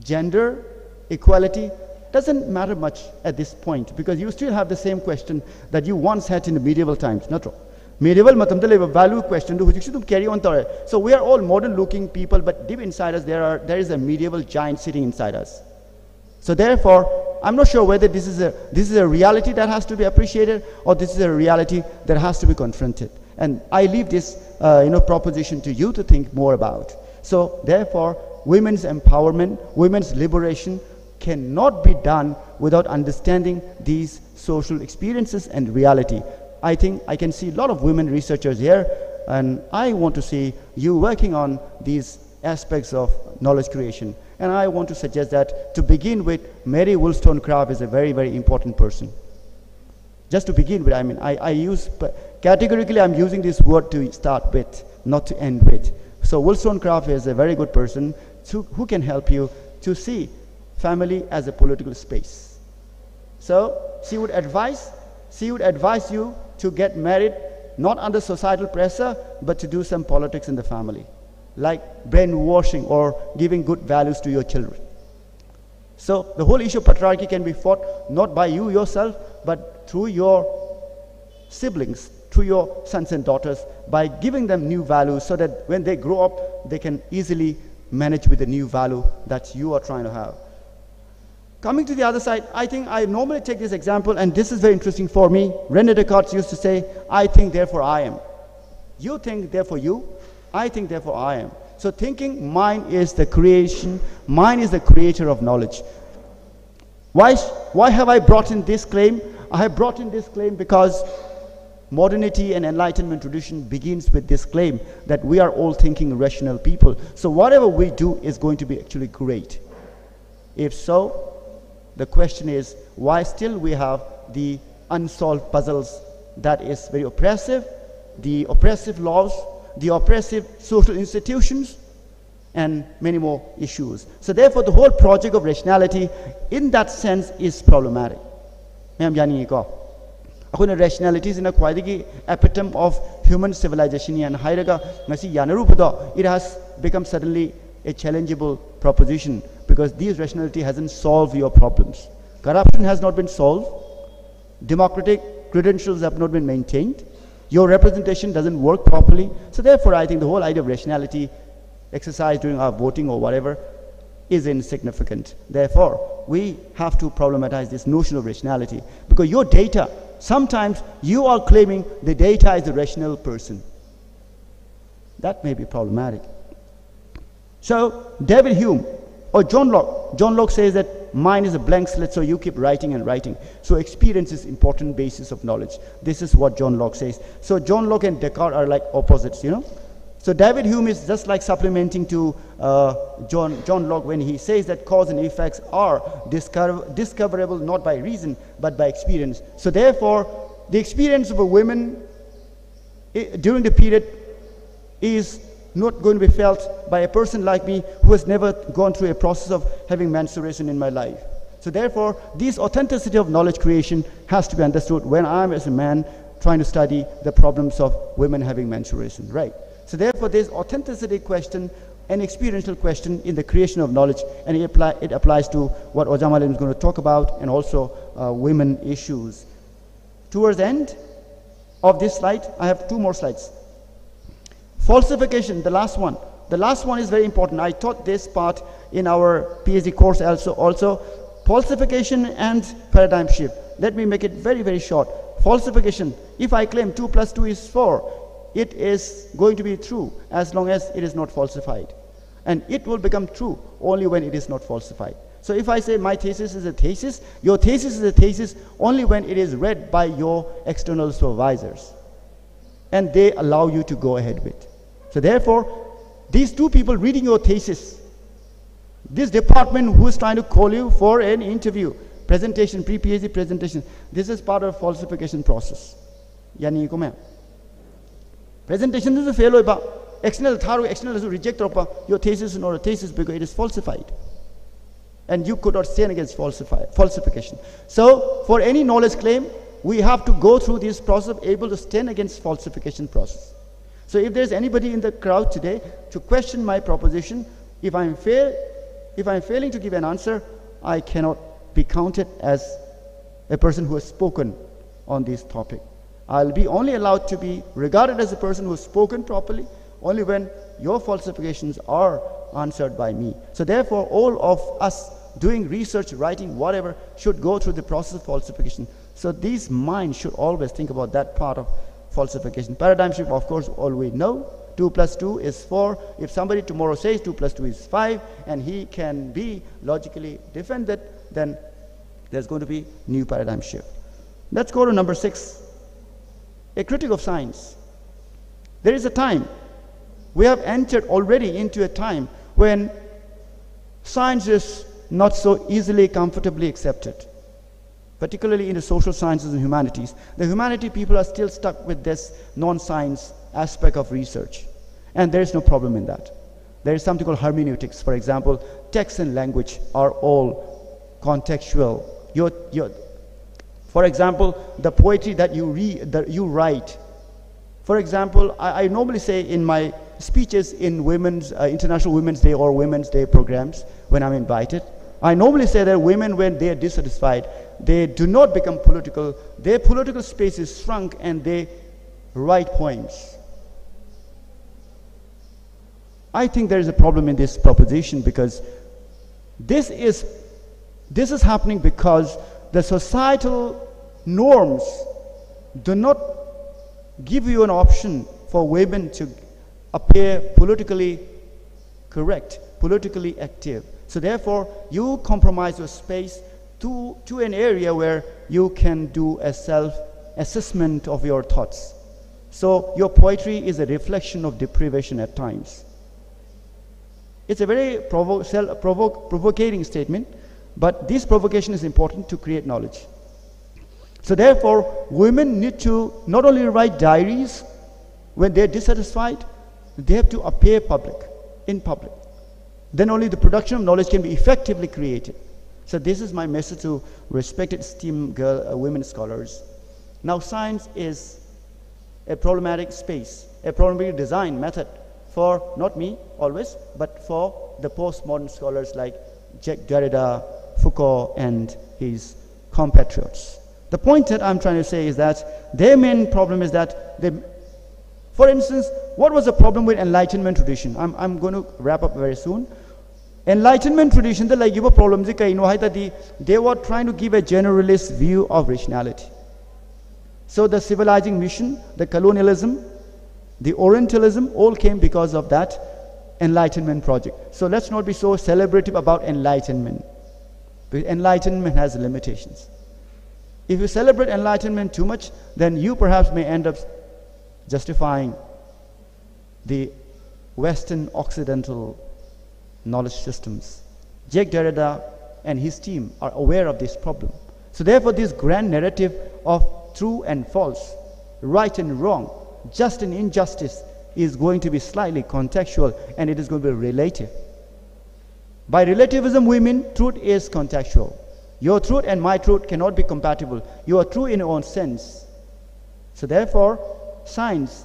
gender, equality, doesn't matter much at this point, because you still have the same question that you once had in the medieval times, not wrong. Medieval matamdale value question to carry on. So we are all modern looking people, but deep inside us there is a medieval giant sitting inside us. So therefore, I'm not sure whether this is a reality that has to be appreciated, or this is a reality that has to be confronted. And I leave this proposition to you to think more about. So therefore, women's empowerment, women's liberation cannot be done without understanding these social experiences and reality. I think I can see a lot of women researchers here, and I want to see you working on these aspects of knowledge creation. And I want to suggest that to begin with, Mary Wollstonecraft is a very, very important person. Just to begin with, I mean, I use, categorically I'm using this word to start with, not to end with. So Wollstonecraft is a very good person who can help you to see family as a political space. So she would advise you to get married, not under societal pressure, but to do some politics in the family, like brainwashing or giving good values to your children. So the whole issue of patriarchy can be fought not by you yourself, but through your siblings, through your sons and daughters, by giving them new values so that when they grow up, they can easily manage with the new value that you are trying to have. Coming to the other side, I think I normally take this example, and this is very interesting for me. René Descartes used to say, I think, therefore I am. You think, therefore you. I think, therefore I am. So thinking, mind is the creation, mind is the creator of knowledge. Why have I brought in this claim? I have brought in this claim because modernity and enlightenment tradition begins with this claim that we are all thinking rational people. So whatever we do is going to be actually great. If so, the question is, why still we have the unsolved puzzles that is very oppressive, the oppressive laws, the oppressive social institutions, and many more issues. So therefore, the whole project of rationality, in that sense, is problematic. Rationality is in a quite epitome of human civilization, and it has become suddenly a challengeable proposition because this rationality hasn't solved your problems. Corruption has not been solved. Democratic credentials have not been maintained. Your representation doesn't work properly. So therefore, I think the whole idea of rationality exercised during our voting or whatever is insignificant. Therefore, we have to problematize this notion of rationality because your data, sometimes you are claiming the data is the rational person. That may be problematic. So David Hume or John Locke says that mind is a blank slate, so you keep writing and writing. So experience is important basis of knowledge. This is what John Locke says. So John Locke and Descartes are like opposites, you know. So David Hume is just like supplementing to John Locke when he says that cause and effects are discoverable not by reason but by experience. So therefore, the experience of a woman during the period is not going to be felt by a person like me who has never gone through a process of having menstruation in my life. So therefore, this authenticity of knowledge creation has to be understood when I am as a man trying to study the problems of women having menstruation, right? So therefore, there's authenticity question, an experiential question in the creation of knowledge, and it applies to what Ojamalim is going to talk about, and also women issues. Towards the end of this slide, I have two more slides. Falsification, the last one. The last one is very important. I taught this part in our PhD course also. Falsification and paradigm shift. Let me make it very, very short. Falsification, if I claim 2 + 2 is 4, it is going to be true as long as it is not falsified. And it will become true only when it is not falsified. So if I say my thesis is a thesis, your thesis is a thesis only when it is read by your external supervisors. And they allow you to go ahead with. So therefore, these two people reading your thesis, this department who is trying to call you for an interview, presentation, pre-PhD presentation, this is part of the falsification process. Yani ko ma'am. Presentation is a failure, but external reject your thesis is not a thesis because it is falsified. And you could not stand against falsification. So for any knowledge claim, we have to go through this process of able to stand against falsification process. So if there's anybody in the crowd today to question my proposition, if I'm failing to give an answer, I cannot be counted as a person who has spoken on this topic. I'll be only allowed to be regarded as a person who has spoken properly only when your falsifications are answered by me. So therefore, all of us doing research, writing, whatever, should go through the process of falsification. So these minds should always think about that part of falsification. Paradigm shift, of course, all we know. 2 + 2 is 4. If somebody tomorrow says 2 + 2 is 5, and he can be logically defended, then there's going to be new paradigm shift. Let's go to number 6. A critic of science. There is a time, we have entered already into a time when science is not so easily comfortably accepted. particularly in the social sciences and humanities. The humanity people are still stuck with this non-science aspect of research. And there is no problem in that. There is something called hermeneutics. For example, text and language are all contextual. For example, the poetry that you read, that you write. For example, I normally say in my speeches in International Women's Day or Women's Day programs when I'm invited, I normally say that women, when they are dissatisfied, they do not become political. Their political space is shrunk and they write poems. I think there is a problem in this proposition because this is happening because the societal norms do not give you an option for women to appear politically correct, politically active. So therefore, you compromise your space to an area where you can do a self-assessment of your thoughts. So your poetry is a reflection of deprivation at times. It's a very provocating statement, but this provocation is important to create knowledge. So therefore, women need to not only write diaries when they're dissatisfied, they have to appear in public. Then only the production of knowledge can be effectively created. So this is my message to respected esteemed women scholars. Now science is a problematic space, a problematic design method for not me always, but for the postmodern scholars like Jacques Derrida, Foucault, and his compatriots. The point that I'm trying to say is that their main problem is that for instance, what was the problem with Enlightenment tradition? I'm going to wrap up very soon. Enlightenment tradition, they give a problem. They were trying to give a generalist view of rationality. So the civilizing mission, the colonialism, the Orientalism all came because of that Enlightenment project. So let's not be so celebrative about Enlightenment. Because Enlightenment has limitations. If you celebrate Enlightenment too much, then you perhaps may end up justifying the Western Occidental knowledge systems. Jacques Derrida and his team are aware of this problem. So therefore, this grand narrative of true and false, right and wrong, just and injustice is going to be slightly contextual, and it is going to be relative. By relativism, we mean truth is contextual. Your truth and my truth cannot be compatible. You are true in your own sense. So therefore, science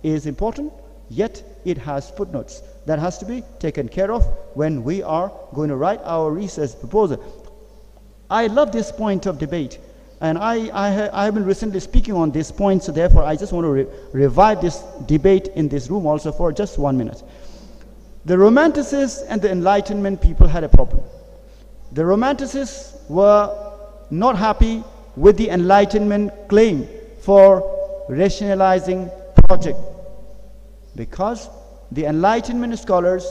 is important, yet it has footnotes that has to be taken care of when we are going to write our research proposal. I love this point of debate, and I have been recently speaking on this point, so therefore I just want to revive this debate in this room also for just 1 minute. The Romanticists and the Enlightenment people had a problem. The Romanticists were not happy with the Enlightenment claim for rationalizing project, because the Enlightenment scholars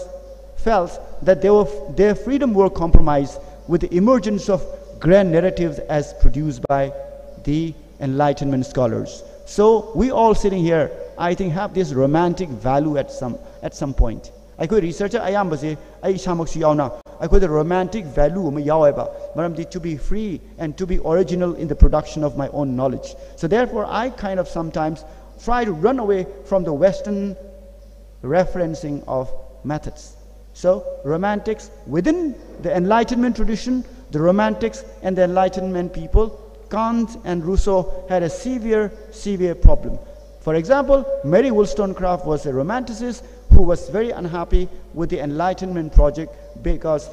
felt that their freedom were compromised with the emergence of grand narratives as produced by the Enlightenment scholars. So we all sitting here, I think, have this romantic value at some point. I could researcher ayambase ay samaksu yauna. I could the romantic value to be free and to be original in the production of my own knowledge. So therefore, I kind of sometimes try to run away from the Western referencing of methods. So romantics within the Enlightenment tradition, the Romantics and the Enlightenment people, Kant and Rousseau had a severe problem. For example, Mary Wollstonecraft was a Romanticist who was very unhappy with the Enlightenment project because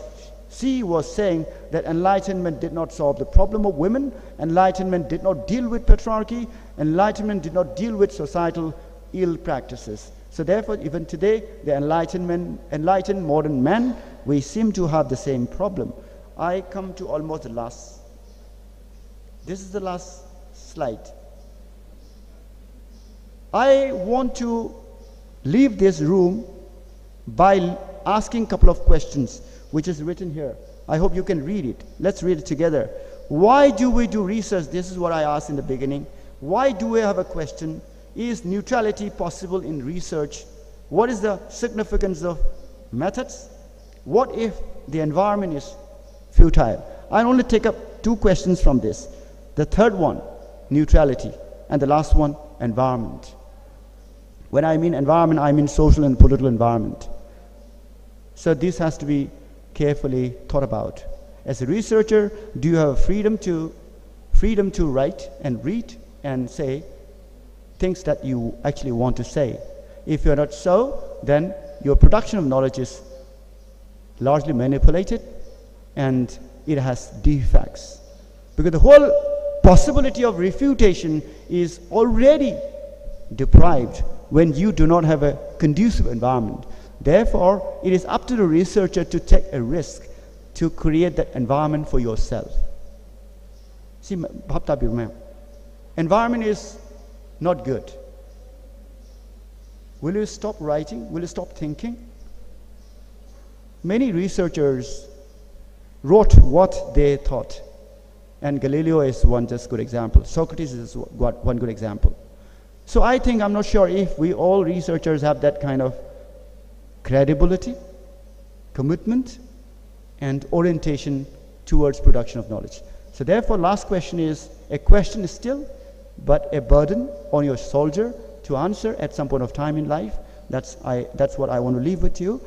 she was saying that Enlightenment did not solve the problem of women, Enlightenment did not deal with patriarchy, Enlightenment did not deal with societal ill practices. So therefore, even today, the enlightened modern men, we seem to have the same problem. I come to almost the last. This is the last slide. I want to leave this room by asking a couple of questions, which is written here. I hope you can read it. Let's read it together. Why do we do research? This is what I asked in the beginning. Why do we have a question? Is neutrality possible in research? What is the significance of methods? What if the environment is futile? I'll only take up 2 questions from this. The third one, neutrality. And the last one, environment. When I mean environment, I mean social and political environment. So this has to be carefully thought about. As a researcher, do you have freedom to write and read and say things that you actually want to say? If you're not so, then your production of knowledge is largely manipulated and it has defects. Because the whole possibility of refutation is already deprived when you do not have a conducive environment. Therefore, it is up to the researcher to take a risk to create that environment for yourself. See, environment is not good. Will you stop writing? Will you stop thinking? Many researchers wrote what they thought. And Galileo is one just good example. Socrates is one good example. So I think, I'm not sure if we all researchers have that kind of credibility, commitment, and orientation towards production of knowledge. So therefore, last question is a question still, but a burden on your soldier to answer at some point of time in life. That's what I want to leave with you.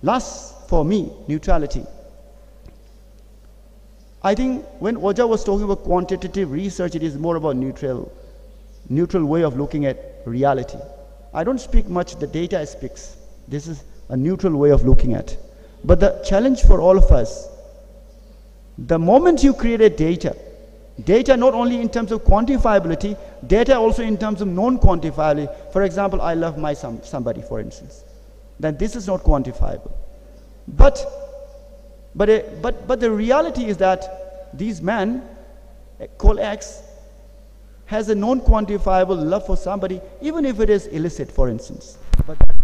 Last, for me, neutrality. I think when Oja was talking about quantitative research, it is more about neutral way of looking at reality. I don't speak much, the data speaks. This is a neutral way of looking at. But the challenge for all of us, the moment you create a data not only in terms of quantifiability, data also in terms of non-quantifiability. For example, I love my somebody, for instance. Then this is not quantifiable. But the reality is that these men, called X, has a non-quantifiable love for somebody, even if it is illicit, for instance. But that